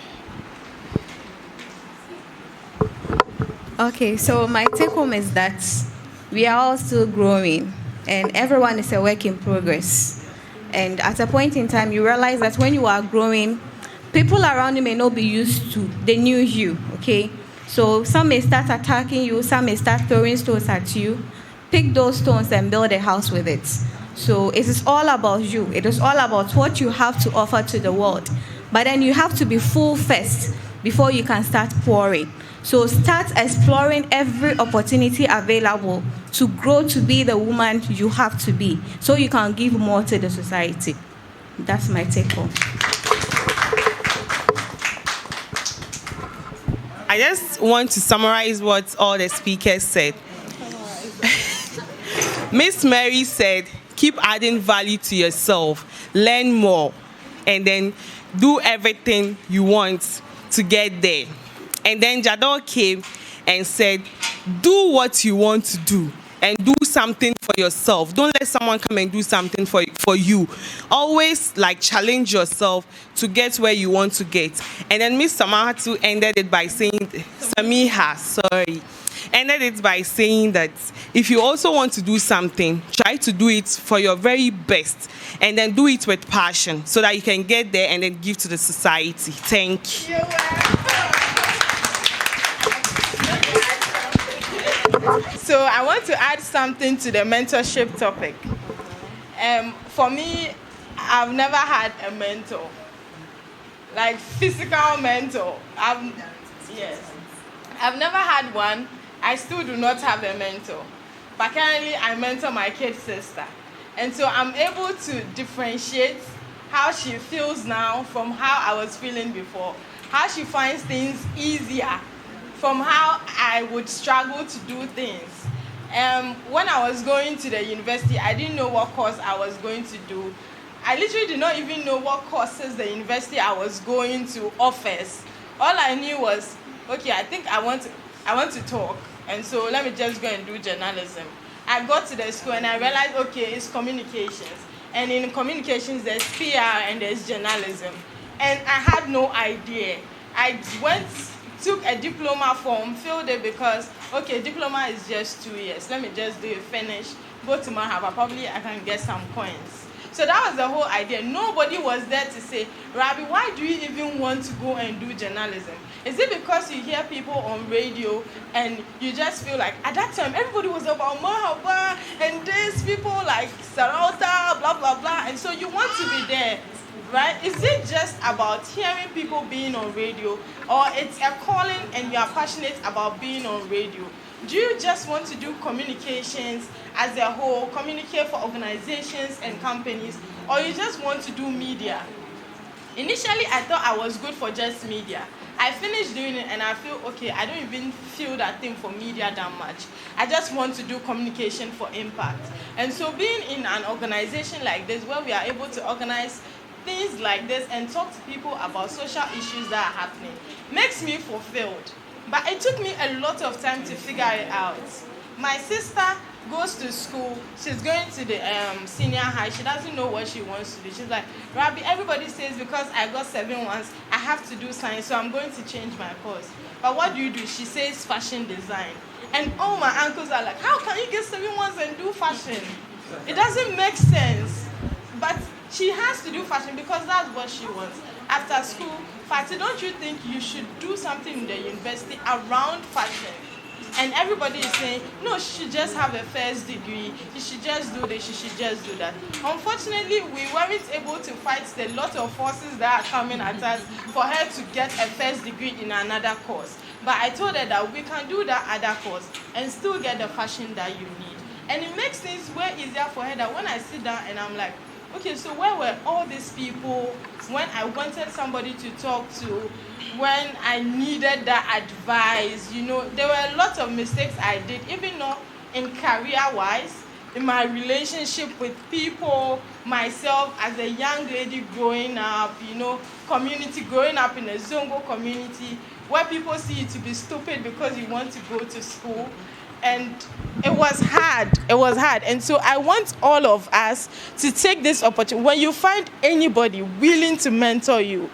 Okay, so my take home is that we are all still growing and everyone is a work in progress. And at a point in time, you realize that when you are growing, people around you may not be used to the new you, okay? So some may start attacking you, some may start throwing stones at you. Pick those stones and build a house with it. So it is all about you. It is all about what you have to offer to the world. But then you have to be full first before you can start pouring. So start exploring every opportunity available to grow to be the woman you have to be, so you can give more to the society. That's my take home. I just want to summarize what all the speakers said. Miss Mary said, keep adding value to yourself, learn more, and then do everything you want to get there. And then Jadot came and said, do what you want to do and do something for yourself. Don't let someone come and do something for you. Always challenge yourself to get where you want to get. And then Miss Samahatu ended it by saying, ended it by saying that if you also want to do something, try to do it for your very best and then do it with passion so that you can get there and then give to the society. Thank you. So I want to add something to the mentorship topic. For me, I've never had a mentor, like physical mentor. Yes, I've never had one. I still do not have a mentor. But currently, I mentor my kid sister. And so I'm able to differentiate how she feels now from how I was feeling before. How she finds things easier from how I would struggle to do things. When I was going to the university, I didn't know what course I was going to do. I literally did not even know what courses the university I was going to offers. All I knew was, okay, I think I want to talk, and so let me just go and do journalism. I got to the school and I realized, okay, it's communications. And in communications, there's PR and there's journalism. And I had no idea. I took a diploma form, filled it because, okay, diploma is just 2 years. Let me just do it, finish, go to Minhaal, probably I can get some coins. So that was the whole idea. Nobody was there to say, Rabbi, why do you even want to go and do journalism? Is it because you hear people on radio and you just feel like, at that time, everybody was about Mahaba and this, people like Sarauta, blah, blah, blah. And so you want to be there, right? Is it just about hearing people being on radio, or it's a calling and you are passionate about being on radio? Do you just want to do communications as a whole, communicate for organizations and companies, or you just want to do media? Initially, I thought I was good for just media. I finished doing it and I feel, okay, I don't even feel that thing for media that much. I just want to do communication for impact. And so being in an organization like this, where we are able to organize things like this and talk to people about social issues that are happening, makes me fulfilled. But it took me a lot of time to figure it out. My sister goes to school. She's going to the senior high. She doesn't know what she wants to do. She's like, Rabbi, everybody says because I got 7 ones, I have to do science, so I'm going to change my course. But what do? She says fashion design. And all my uncles are like, how can you get 7 ones and do fashion? It doesn't make sense. But she has to do fashion because that's what she wants. After school, Fatih, don't you think you should do something in the university around fashion? And everybody is saying, no, she should just have a first degree. She should just do this. She should just do that. Unfortunately, we weren't able to fight the lot of forces that are coming at us for her to get a first degree in another course. But I told her that we can do that other course and still get the fashion that you need. And it makes things way easier for her that when I sit down and I'm like, okay, so where were all these people when I wanted somebody to talk to, when I needed that advice? You know, there were a lot of mistakes I did, even though in career-wise, in my relationship with people, myself as a young lady growing up, you know, growing up in a Zongo community where people see you to be stupid because you want to go to school. And it was hard. It was hard. And so I want all of us to take this opportunity. When you find anybody willing to mentor you,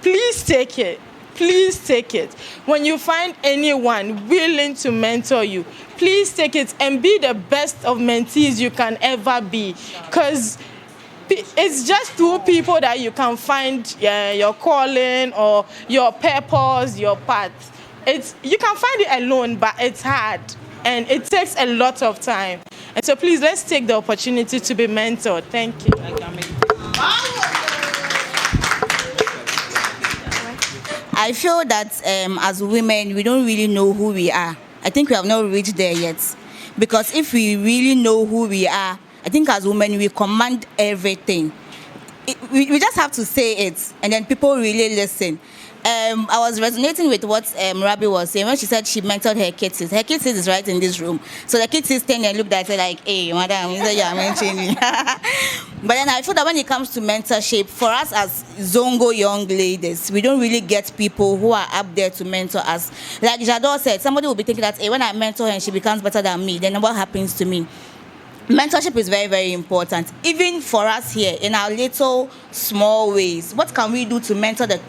please take it. Please take it. When you find anyone willing to mentor you, please take it and be the best of mentees you can ever be. Because it's just through people that you can find your calling or your purpose, your path. You can find it alone, but it's hard. And it takes a lot of time. And so please, let's take the opportunity to be mentored. Thank you. I feel that as women, we don't really know who we are. I think we have not reached there yet. Because if we really know who we are, I think as women, we command everything. We just have to say it, and then people really listen. I was resonating with what Rabbi was saying when she said she mentored her kids. Her kids is right in this room. So the kids stand and looked at her like, hey, madam, yeah, mentioning. But then I feel that when it comes to mentorship, for us as Zongo young ladies, we don't really get people who are up there to mentor us. Like Jadot said, somebody will be thinking that, hey, when I mentor her and she becomes better than me, then what happens to me? Mentorship is very, very important. Even for us here, in our little, small ways, what can we do to mentor the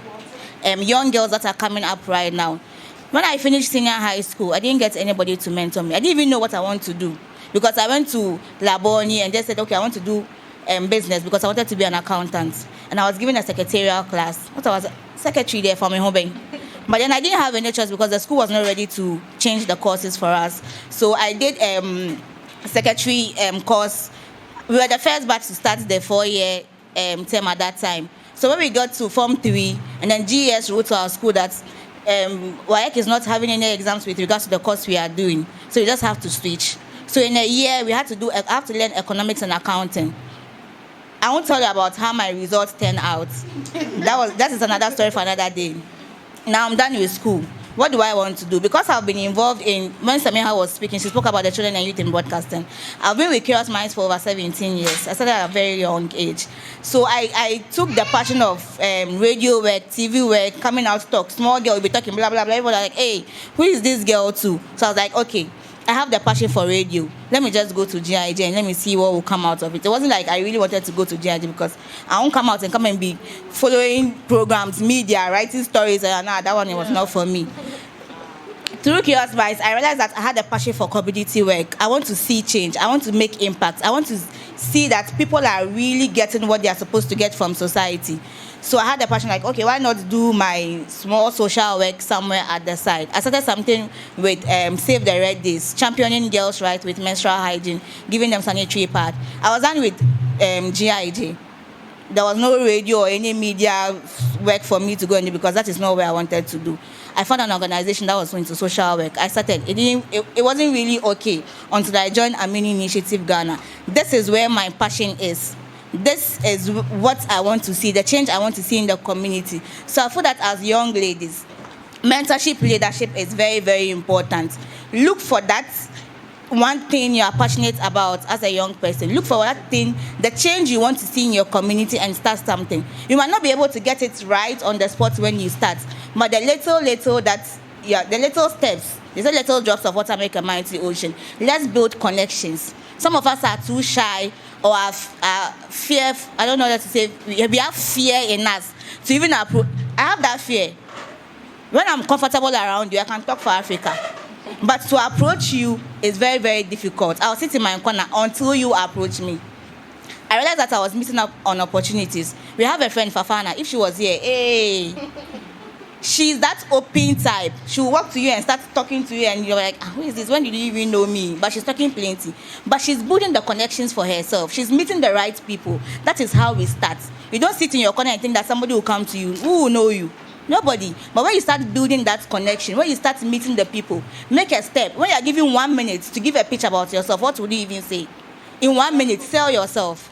young girls that are coming up right now? When I finished senior high school, I didn't get anybody to mentor me. I didn't even know what I want to do because I went to Laboni and just said, okay, I want to do business because I wanted to be an accountant. And I was given a secretarial class. What I was secretary there for me home. But then I didn't have any choice because the school was not ready to change the courses for us. So I did secretary course. We were the first batch to start the 4-year term at that time. So when we got to Form 3, and then GES wrote to our school that WAEC is not having any exams with regards to the course we are doing. So you just have to switch. So in a year, I have to learn economics and accounting. I won't tell you about how my results turned out. That is another story for another day. Now I'm done with school. what do I want to do? Because I've been involved in, when Minhaal was speaking, she spoke about the children and youth in broadcasting. I've been with Curious Minds for over 17 years. I started at a very young age. So I took the passion of radio work, TV work, coming out to talk. Small girl will be talking, blah, blah, blah. Everybody like, hey, who is this girl to? So I was like, okay, I have the passion for radio. Let me just go to GIJ and let me see what will come out of it. It wasn't like I really wanted to go to GIJ because I won't come out and come and be following programs, media, writing stories. That one, it was not for me. Through Curious Minds, I realized that I had a passion for community work. I want to see change. I want to make impact. I want to see that people are really getting what they are supposed to get from society. So I had a passion like, okay, why not do my small social work somewhere at the side? I started something with Save the Red Days, championing girls' rights with menstrual hygiene, giving them sanitary pad. I was done with GIJ. There was no radio or any media work for me to go into because that is not where I wanted to do. I found an organization that was into social work. I started. It wasn't really okay until I joined Aminu Iniative Ghana. This is where my passion is. This is what I want to see, the change I want to see in the community. So I feel that as young ladies, mentorship, leadership is very, very important. Look for that one thing you are passionate about as a young person. Look for that thing, the change you want to see in your community and start something. You might not be able to get it right on the spot when you start, but the little steps, there's a little drops of water make a mighty ocean. Let's build connections. Some of us are too shy or have fear. I don't know what to say. We have fear in us to even approach. I have that fear. When I'm comfortable around you, I can talk for Africa. But to approach you is very, very difficult. I'll sit in my corner until you approach me. I realized that I was missing out on opportunities. We have a friend, Fafana. If she was here, hey, she's that open type. She will walk to you and start talking to you, and you're like, who is this? When did you even know me? But she's talking plenty. But she's building the connections for herself. She's meeting the right people. That is how we start. You don't sit in your corner and think that somebody will come to you. Who will know you? Nobody. But when you start building that connection, when you start meeting the people, make a step. When you're given 1 minute to give a pitch about yourself, what would you even say? In 1 minute, sell yourself.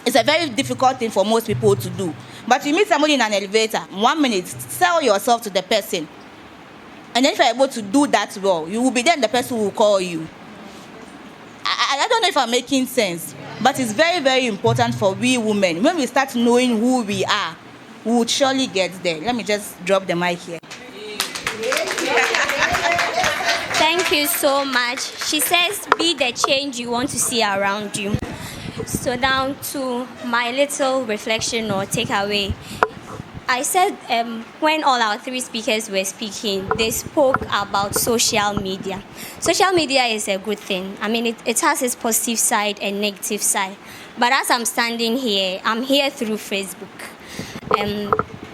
It's a very difficult thing for most people to do. But you meet somebody in an elevator, 1 minute, sell yourself to the person. And then if you're able to do that well, you will be there and the person will call you. I don't know if I'm making sense, but it's very, very important for we women. When we start knowing who we are, we would surely get there. Let me just drop the mic here. Thank you so much. She says, be the change you want to see around you. So down to my little reflection or takeaway. I said when all our three speakers were speaking, they spoke about social media. Social media is a good thing. I mean, it has its positive side and negative side. But as I'm standing here, I'm here through Facebook.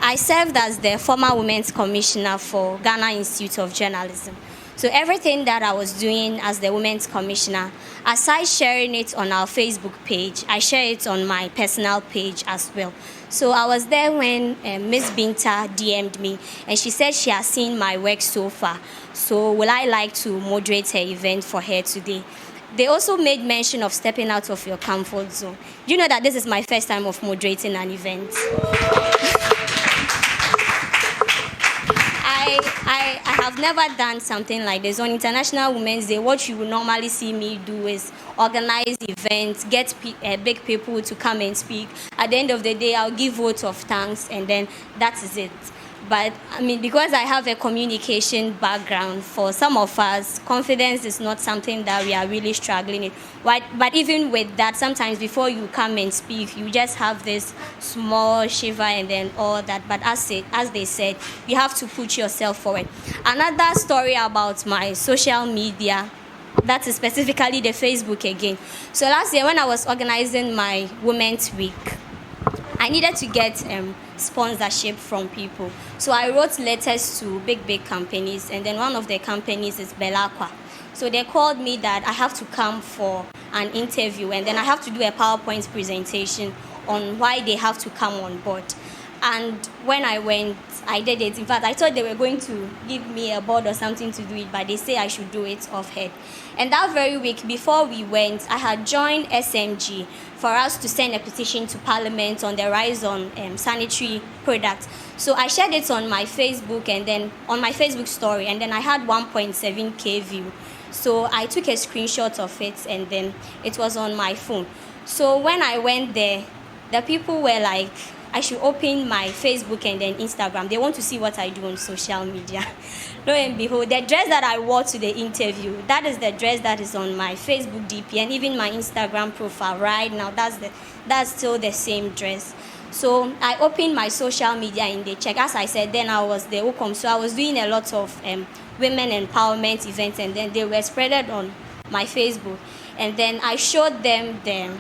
I served as the former Women's Commissioner for Ghana Institute of Journalism. So everything that I was doing as the Women's Commissioner, aside sharing it on our Facebook page, I share it on my personal page as well. So I was there when Miss Binta DM'd me, and she said she has seen my work so far. So will I like to moderate her event for her today? They also made mention of stepping out of your comfort zone. Do you know that this is my first time of moderating an event? I have never done something like this. On International Women's Day, what you would normally see me do is organize events, get big people to come and speak. At the end of the day, I'll give votes of thanks, and then that is it. But, I mean, because I have a communication background, for some of us, confidence is not something that we are really struggling with. But even with that, sometimes before you come and speak, you just have this small shiver and then all that. But as they said, you have to put yourself forward. Another story about my social media, that is specifically the Facebook again. So last year when I was organizing my Women's Week, I needed to get sponsorship from people. So I wrote letters to big companies, and then one of the companies is Belacqua. So they called me that I have to come for an interview, and then I have to do a PowerPoint presentation on why they have to come on board. And when I went, I did it. In fact, I thought they were going to give me a board or something to do it, but they say I should do it off head. And that very week, before we went, I had joined SMG for us to send a petition to Parliament on the rise on sanitary products. So I shared it on my Facebook and then on my Facebook story, and then I had 1.7K view. So I took a screenshot of it, and then it was on my phone. So when I went there, the people were like, I should open my Facebook and then Instagram. They want to see what I do on social media. Lo and behold, the dress that I wore to the interview, that is the dress that is on my Facebook DP and even my Instagram profile right now. That's still the same dress. So I opened my social media and they check. As I said, then I was the Okom. So I was doing a lot of women empowerment events, and then they were spreaded on my Facebook. And then I showed them the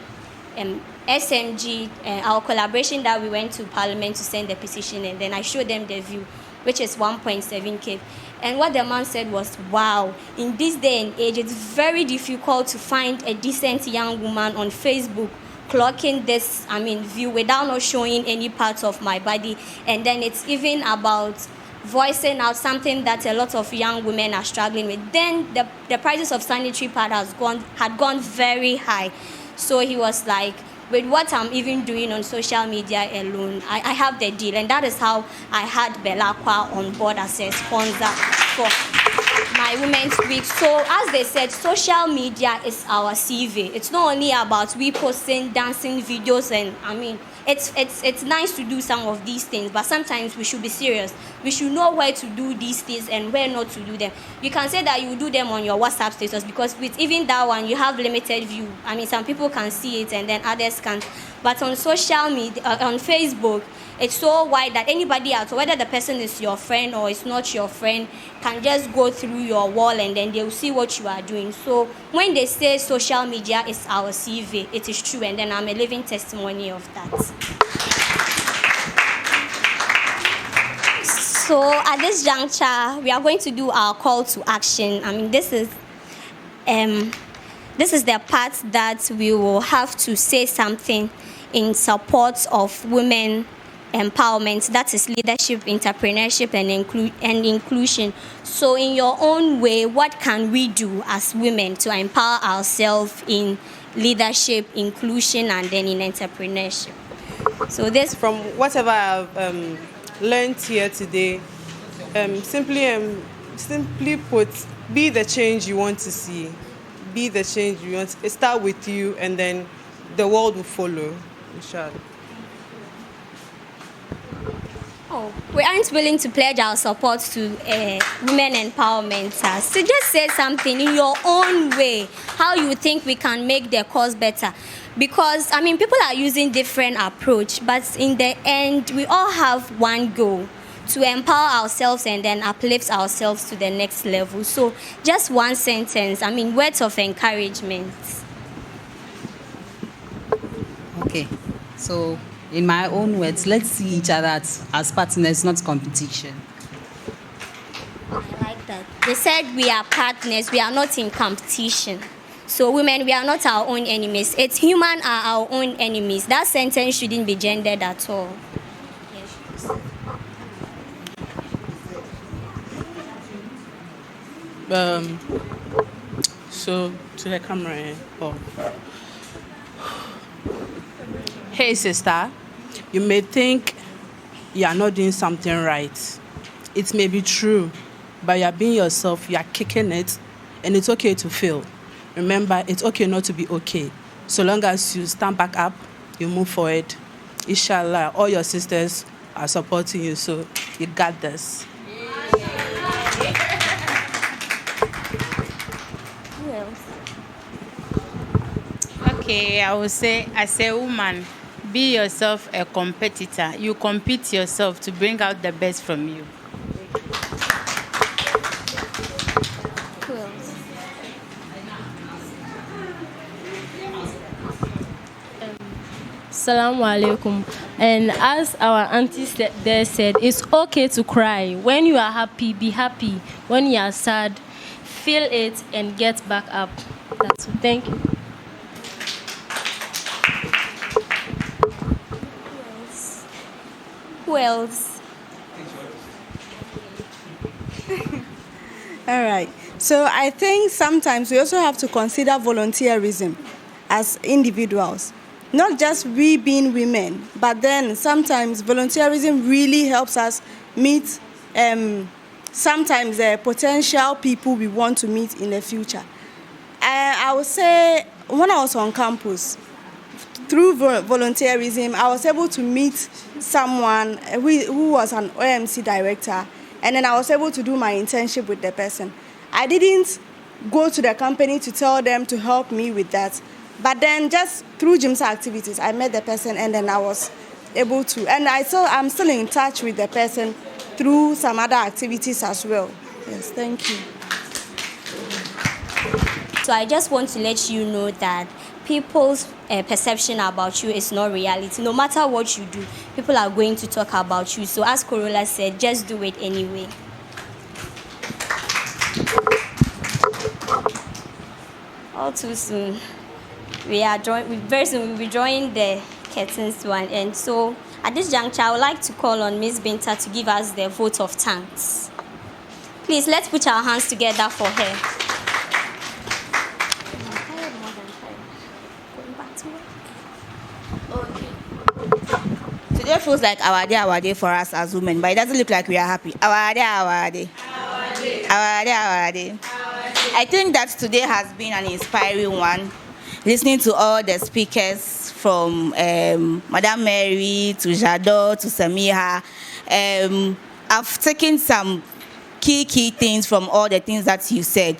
SMG, our collaboration that we went to Parliament to send the petition, and then I showed them the view, which is 1.7K. And what the man said was, wow, in this day and age, it's very difficult to find a decent young woman on Facebook clocking this, view without not showing any parts of my body. And then it's even about voicing out something that a lot of young women are struggling with. Then the prices of sanitary pads had gone very high. So he was like, with what I'm even doing on social media alone, I have the deal. And that is how I had Belakwa on board as a sponsor for my Women's Week. So as they said, social media is our CV. It's not only about we posting dancing videos, and it's nice to do some of these things, but sometimes we should be serious. We should know where to do these things and where not to do them. You can say that you do them on your WhatsApp status, because with even that one, you have limited view. Some people can see it and then others can't. But on social media, on Facebook, it's so wide that anybody else, whether the person is your friend or is not your friend, can just go through your wall and then they'll see what you are doing. So when they say social media is our CV, it is true, and then I'm a living testimony of that. So at this juncture, we are going to do our call to action. This is the part that we will have to say something in support of women empowerment. That is leadership, entrepreneurship, and inclusion. So in your own way, what can we do as women to empower ourselves in leadership, inclusion, and then in entrepreneurship? So this, from whatever I've learned here today, simply put, be the change you want to see. Be the change you want. Start with you, and then the world will follow. Inshallah. We aren't willing to pledge our support to women empowerment. So just say something in your own way, how you think we can make their cause better. Because, people are using different approach, but in the end, we all have one goal: to empower ourselves and then uplift ourselves to the next level. So just one sentence, words of encouragement. Okay, so in my own words, let's see each other as partners, not competition. I like that. They said we are partners, we are not in competition. So women, we are not our own enemies. It's human are our own enemies. That sentence shouldn't be gendered at all. So to the camera. Hey sister, you may think you are not doing something right. It may be true, but you are being yourself, you are kicking it, and it's okay to fail. Remember, it's okay not to be okay. So long as you stand back up, you move forward. Inshallah, all your sisters are supporting you, so you got this. Okay, I would say, as a woman, be yourself a competitor. You compete yourself to bring out the best from you. Assalamu alaikum. And as our auntie there said, it's okay to cry. When you are happy, be happy. When you are sad, feel it and get back up. That's it. Thank you. Who Who else? All right. So I think sometimes we also have to consider volunteerism as individuals. Not just we being women, but then sometimes volunteerism really helps us meet sometimes the potential people we want to meet in the future. I would say when I was on campus, through volunteerism, I was able to meet someone who was an OMC director, and then I was able to do my internship with the person. I didn't go to the company to tell them to help me with that, but then just through GYMSA activities, I met the person, and then I was able to, and I'm still in touch with the person through some other activities as well. Yes, thank you. So I just want to let you know that people's perception about you is not reality. No matter what you do, people are going to talk about you. So as Corolla said, just do it anyway. All too soon. Very soon we'll be drawing the curtains to an end. So at this juncture, I would like to call on Ms. Binta to give us the vote of thanks. Please, let's put our hands together for her. Today feels like our day for us as women, but it doesn't look like we are happy. Our day. I think that today has been an inspiring one. Listening to all the speakers from Madam Mary to Jado to Samiha, I've taken some key things from all the things that you said.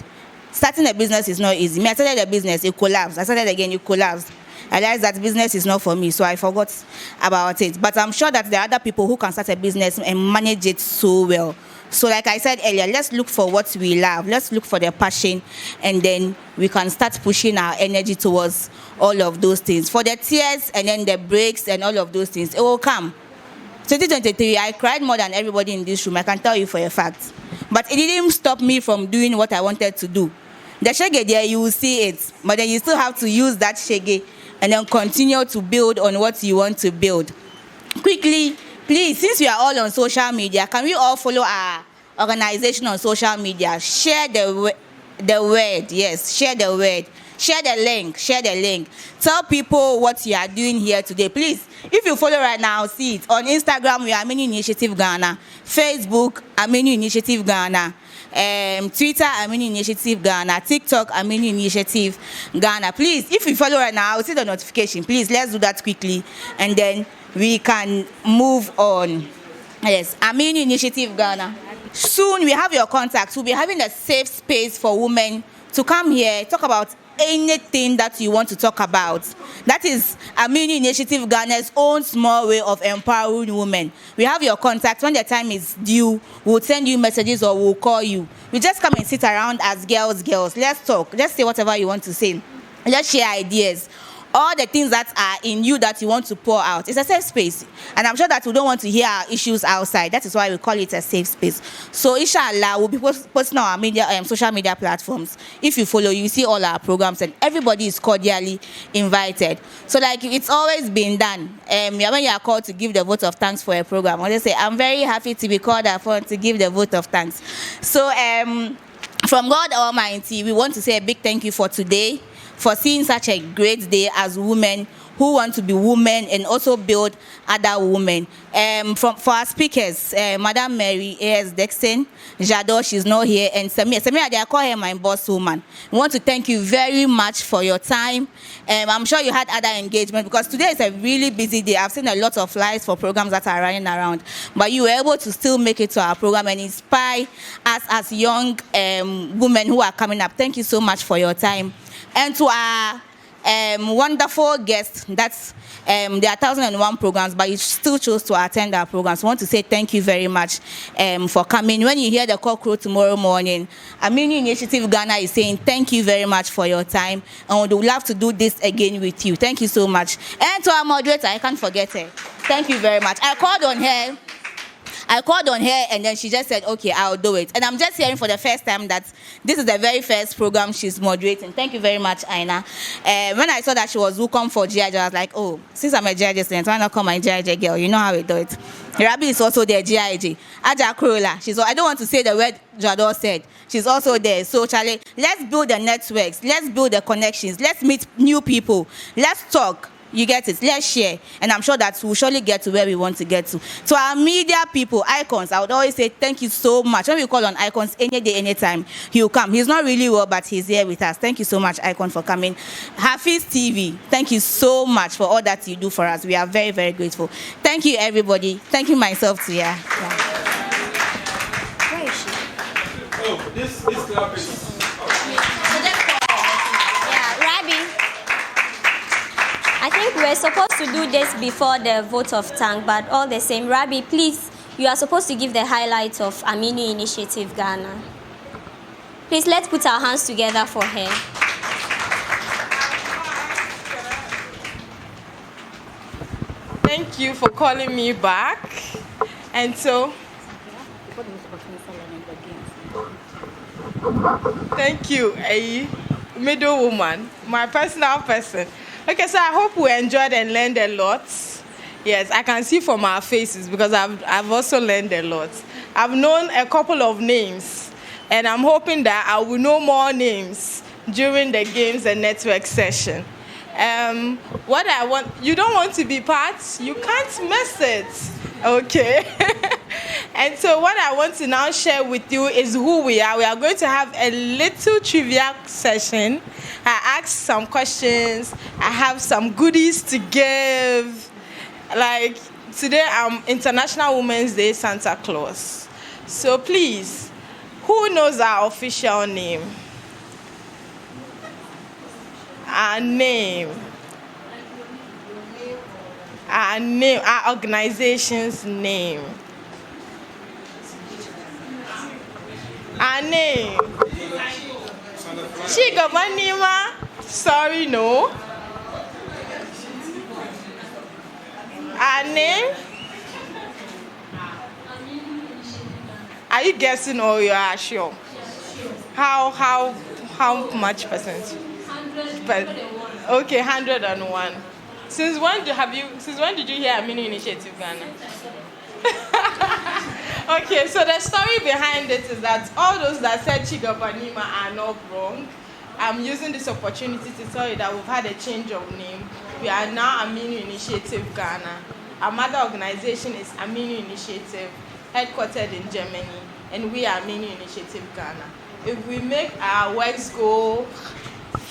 Starting a business is not easy. Me, I started a business, it collapsed. I started again, it collapsed. I realized that business is not for me, so I forgot about it. But I'm sure that there are other people who can start a business and manage it so well. So like I said earlier, let's look for what we love. Let's look for the passion, and then we can start pushing our energy towards all of those things. For the tears and then the breaks and all of those things, it will come. 2023, I cried more than everybody in this room, I can tell you for a fact. But it didn't stop me from doing what I wanted to do. The shege there, you will see it, but then you still have to use that shege and then continue to build on what you want to build. Quickly, please, since we are all on social media, can we all follow our organization on social media? Share the word, yes, share the word. Share the link. Tell people what you are doing here today. Please, if you follow right now, see it. On Instagram, we are Aminu Initiative Ghana. Facebook, Aminu Initiative Ghana. Twitter, Aminu Initiative Ghana. TikTok, Aminu Initiative Ghana. Please, if you follow right now, I'll see the notification. Please, let's do that quickly, and then we can move on. Yes, Aminu Initiative Ghana. Soon we have your contacts. We'll be having a safe space for women to come here, talk about anything that you want to talk about. That is Aminu Initiative Ghana's own small way of empowering women. We have your contact. When the time is due, we'll send you messages or we'll call you. We just come and sit around as girls. Let's talk. Let's say whatever you want to say. Let's share ideas. All the things that are in you that you want to pour out. It's a safe space. And I'm sure that we don't want to hear our issues outside. That is why we call it a safe space. So inshallah, we'll be posting on our social media platforms. If you follow, you see all our programs, and everybody is cordially invited. So like it's always been done. When you are called to give the vote of thanks for a program, I just say, I'm very happy to be called upon to give the vote of thanks. So from God Almighty, we want to say a big thank you for today, for seeing such a great day as women who want to be women and also build other women. For our speakers, Madam Mary A.S. Dexon, Jado, she's not here, and Samia, I call her my boss woman. We want to thank you very much for your time. I'm sure you had other engagement, because today is a really busy day. I've seen a lot of flyers for programs that are running around, but you were able to still make it to our program and inspire us as young women who are coming up. Thank you so much for your time. And to our wonderful guests, there are 1,001 programs, but you still chose to attend our programs. I want to say thank you very much for coming. When you hear the call crew tomorrow morning, Aminu Initiative Ghana is saying thank you very much for your time, and we would love to do this again with you. Thank you so much. And to our moderator, I can't forget her. Thank you very much. I called on her. I called on her, and then she just said, okay, I'll do it. And I'm just hearing for the first time that this is the very first program she's moderating. Thank you very much, Aina. When I saw that she was welcome for GIJ, I was like, oh, since I'm a GIJ student, why not call my GIJ girl? You know how we do it. Rabi is also there, GIJ. Aja Kurola, I don't want to say the word Jador said. She's also there. So, Charlie, let's build the networks. Let's build the connections. Let's meet new people. Let's talk. You get it? Let's share. And I'm sure that we'll surely get to where we want to get to. To our media people, icons, I would always say thank you so much. When we call on icons, any day, anytime, he'll come. He's not really well, but he's here with us. Thank you so much, Icon, for coming. Hafiz TV, thank you so much for all that you do for us. We are very, very grateful. Thank you, everybody. Thank you myself, too. Yeah. Where is she? Oh, this club is... I think we're supposed to do this before the vote of thank, but all the same, Rabi, please, you are supposed to give the highlights of Aminu Initiative Ghana. Please, let's put our hands together for her. Thank you for calling me back. And so, thank you, a middle woman, my personal person. Okay, so I hope we enjoyed and learned a lot. Yes, I can see from our faces because I've also learned a lot. I've known a couple of names, and I'm hoping that I will know more names during the games and network session. What I want, you don't want to be part, you can't miss it. Okay. And so what I want to now share with you is who we are. We are going to have a little trivia session. I asked some questions. I have some goodies to give. Like today, International Women's Day, Santa Claus. So please, who knows our official name? Our name. Our organization's name. Our name. Chigabanima. Sorry, no. Our name. Are you guessing or you are sure? How much percent? 100. Okay, 101. Since when did you hear Aminu Initiative Ghana? Okay, so the story behind it is that all those that said Chigabanima are not wrong. I'm using this opportunity to tell you that we've had a change of name. We are now Aminu Initiative Ghana. Our mother organization is Aminu Initiative, headquartered in Germany, and we are Aminu Initiative Ghana. If we make our works go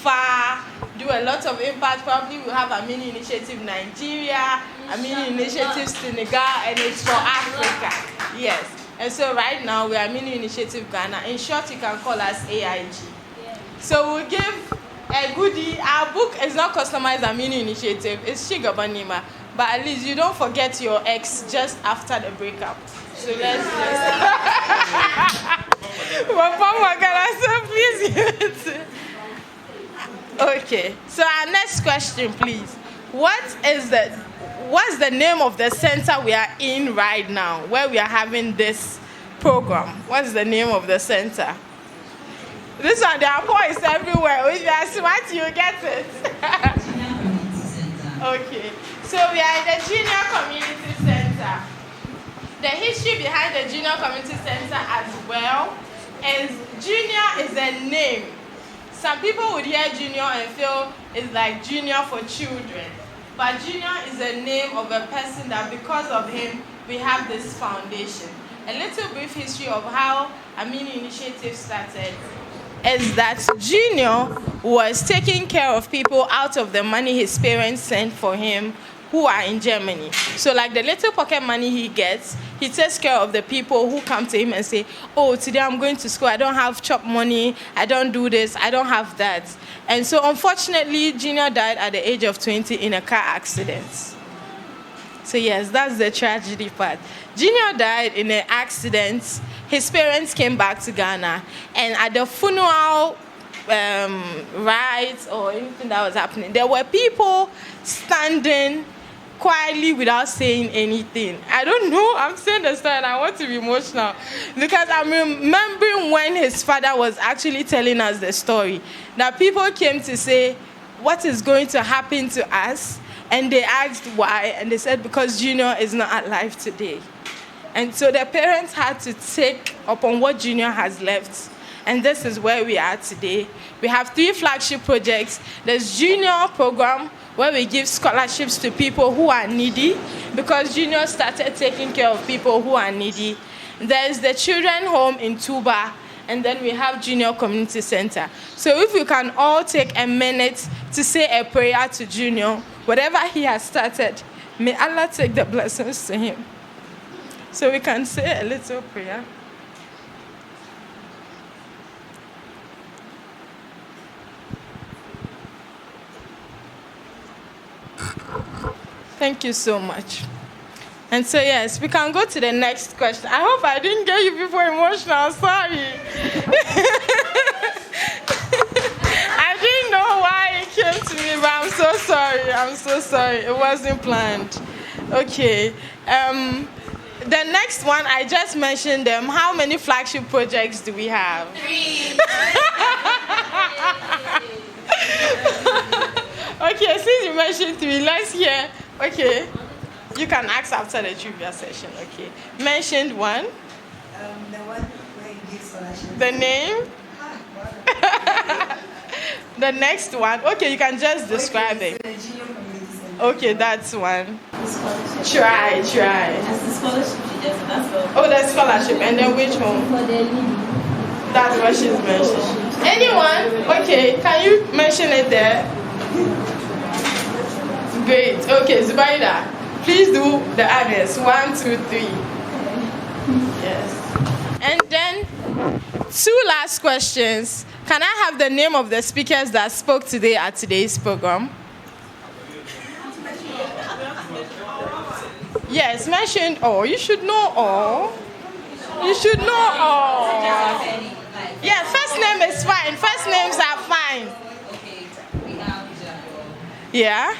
far, do a lot of impact, probably we'll have Aminu Initiative Nigeria, Aminu Initiative Senegal, and it's for Africa. Yes. And so right now we are Aminu Initiative Ghana. In short, you can call us AIG. Yeah. So we'll give a goodie. Our book is not customized Aminu Initiative, it's Chigabanima. But at least you don't forget your ex just after the breakup. So let's please give it. Okay, so our next question, please. What's the name of the center we are in right now, where we are having this program? What's the name of the center? This one, there are points everywhere. If you are smart, you get it. Okay, so we are in the Junior Community Center. The history behind the Junior Community Center as well is junior is a name. Some people would hear junior and feel it's like junior for children. But junior is a name of a person that because of him, we have this foundation. A little brief history of how Aminu Initiative started is that Junior was taking care of people out of the money his parents sent for him who are in Germany. So like the little pocket money he gets, he takes care of the people who come to him and say, oh, today I'm going to school, I don't have chop money, I don't do this, I don't have that. And so unfortunately, Junior died at the age of 20 in a car accident. So yes, that's the tragedy part. Junior died in an accident. His parents came back to Ghana, and at the funeral rites or anything that was happening, there were people standing quietly without saying anything. I don't know. I'm saying the story and I want to be emotional because I'm remembering when his father was actually telling us the story. That people came to say, what is going to happen to us? And they asked why, and they said, because Junior is not alive today. And so the parents had to take upon what Junior has left. And this is where we are today. We have 3 flagship projects. There's Junior program, where we give scholarships to people who are needy, because Junior started taking care of people who are needy. There's the children home in Tuba, and then we have Junior Community Center. So if we can all take a minute to say a prayer to Junior, whatever he has started, may Allah take the blessings to him. So we can say a little prayer. Thank you so much. And so, yes, we can go to the next question. I hope I didn't get you people emotional. Sorry. I didn't know why it came to me, but I'm so sorry. I'm so sorry. It wasn't planned. Okay. The next one, I just mentioned them. How many flagship projects do we have? 3. Okay, since you mentioned 3, let's hear. Okay, you can ask after the trivia session. Okay, mentioned 1. The one where you give scholarship. The name. The next one. Okay, you can just describe it. Okay, that's one. Try. As the scholarship, that's all. Oh, the scholarship, and then which one? For the lead. That's what she's mentioned. Anyone? Okay, can you mention it there? Great. Okay, Zubaida, please do the others. 1, 2, 3. Yes. And then 2 last questions. Can I have the name of the speakers that spoke today at today's program? Yes, mention all. You should know all. You should know all. Yeah, first name is fine. First names are fine. Yeah?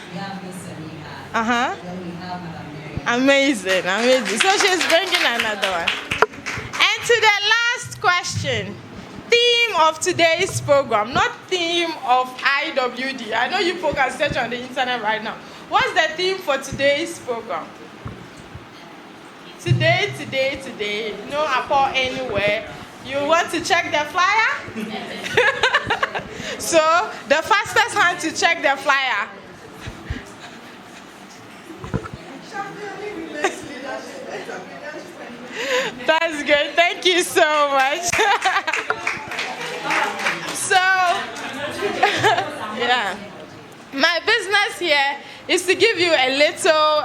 Amazing. So she's bringing another one. And to the last question. Theme of today's program, not theme of IWD. I know you folks are searching on the internet right now. What's the theme for today's program? Today. No apart anywhere. You want to check the flyer? So, the fastest hand to check the flyer. That's good. Thank you so much. So, yeah. My business here is to give you a little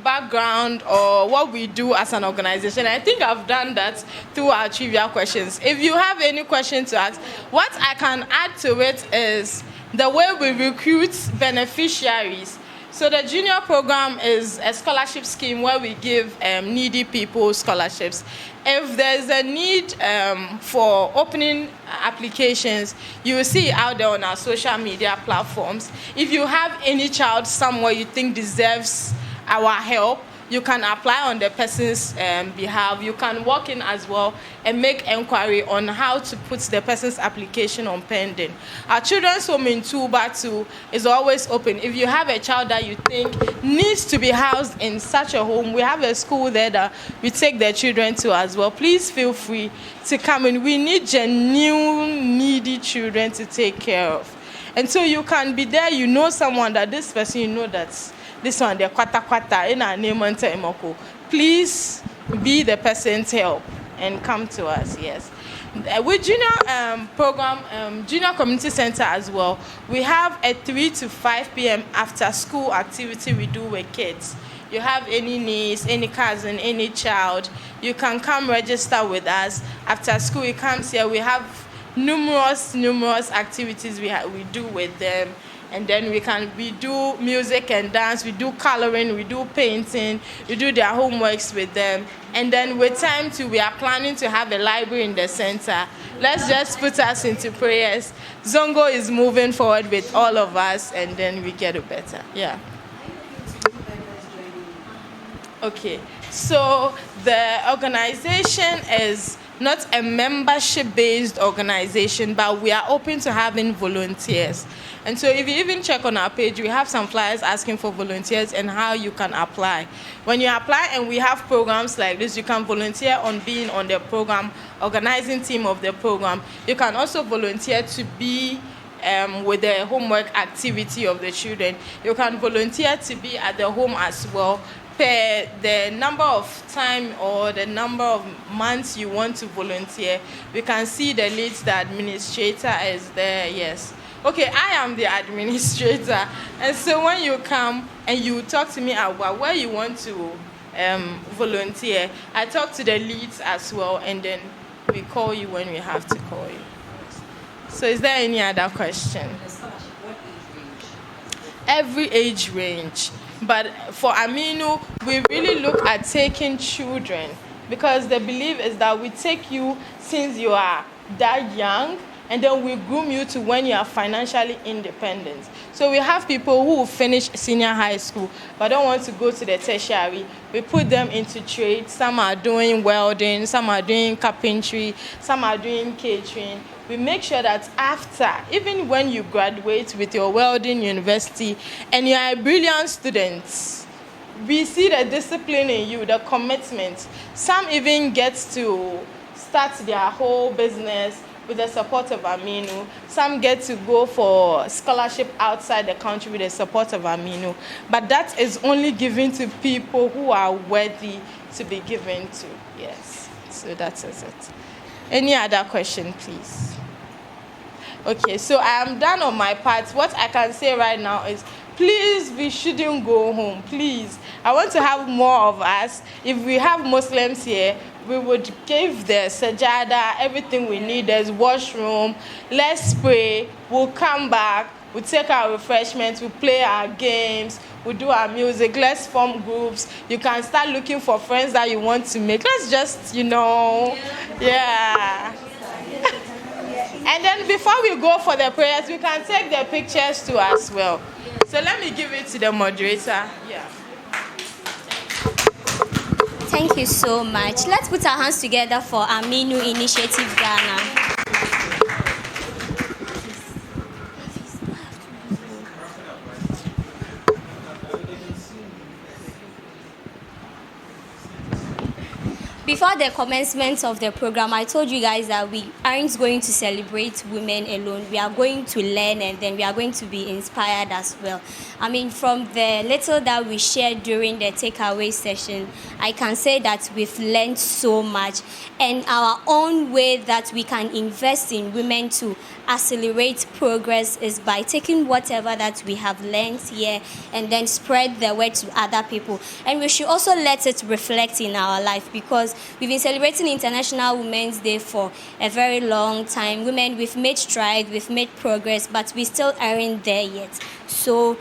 background or what we do as an organization. I think I've done that through our trivia questions. If you have any questions to ask, what I can add to it is the way we recruit beneficiaries. So the junior program is a scholarship scheme where we give needy people scholarships. If there's a need for opening applications, you will see it out there on our social media platforms. If you have any child somewhere you think deserves our help, you can apply on the person's behalf. You can walk in as well and make inquiry on how to put the person's application on pending. Our children's home in Tuba too is always open. If you have a child that you think needs to be housed in such a home, we have a school there that we take their children to as well. Please feel free to come in. We need genuine, needy children to take care of. And so you can be there, you know someone that this person, you know that this one, they're kwata in our name and Taimoko. Please be the person's help and come to us, yes. With junior program, Junior Community Center as well, we have a 3 to 5 p.m. after school activity we do with kids. You have any niece, any cousin, any child, you can come register with us. After school, he comes here. We have numerous activities we do with them. And then we do music and dance, we do coloring, we do painting, we do their homeworks with them. And then with time too, we are planning to have a library in the center. Let's just put us into prayers. Zongo is moving forward with all of us, and then we get it better. Yeah. Okay, so the organization is not a membership-based organization, but we are open to having volunteers. And so if you even check on our page, we have some flyers asking for volunteers and how you can apply. When you apply and we have programs like this, you can volunteer on being on the program, organizing team of the program. You can also volunteer to be with the homework activity of the children. You can volunteer to be at the home as well, per the number of time or the number of months you want to volunteer. We can see the leads, the administrator is there, yes. Okay, I am the administrator. And so when you come and you talk to me about where you want to volunteer, I talk to the leads as well, and then we call you when we have to call you. So is there any other question? Every age range. But for Aminu, we really look at taking children, because the belief is that we take you since you are that young, and then we groom you to when you are financially independent. So we have people who finish senior high school but don't want to go to the tertiary. We put them into trade. Some are doing welding, some are doing carpentry, some are doing catering. We make sure that after, even when you graduate with your welding university and you are a brilliant student, we see the discipline in you, the commitment. Some even get to start their whole business with the support of Aminu. Some get to go for scholarship outside the country with the support of Aminu. But that is only given to people who are worthy to be given to. Yes, so that is it. Any other question, please? Okay, so I am done on my part. What I can say right now is, please, we shouldn't go home, please. I want to have more of us. If we have Muslims here, we would give the sajada, everything we need. There's washroom. Let's pray. We'll come back. We'll take our refreshments. We'll play our games. We'll do our music. Let's form groups. You can start looking for friends that you want to make. Let's just, yeah. And then before we go for the prayers, we can take the pictures too as well. So let me give it to the moderator. Yeah. Thank you so much. Let's put our hands together for Aminu Initiative Ghana. Before the commencement of the program, I told you guys that we aren't going to celebrate women alone. We are going to learn, and then we are going to be inspired as well. I mean, from the little that we shared during the takeaway session, I can say that we've learned so much, and our own way that we can invest in women to accelerate progress is by taking whatever that we have learned here and then spread the word to other people. And we should also let it reflect in our life, because we've been celebrating International Women's Day for a very long time. Women, we've made strides, we've made progress, but we still aren't there yet. So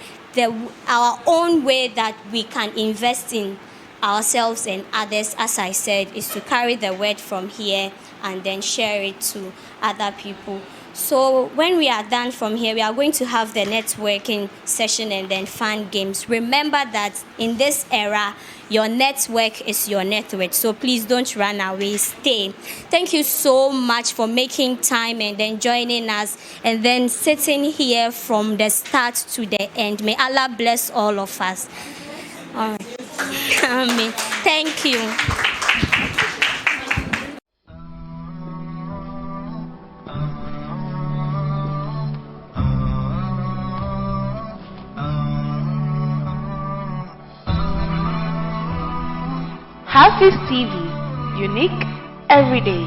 our own way that we can invest in ourselves and others, as I said, is to carry the word from here and then share it to other people. So when we are done from here, we are going to have the networking session and then fun games. Remember that in this era, your network is your net worth. So please don't run away, stay. Thank you so much for making time and then joining us and then sitting here from the start to the end. May Allah bless all of us. All right. Amen. Thank you. HAFIZ TV, unique every day.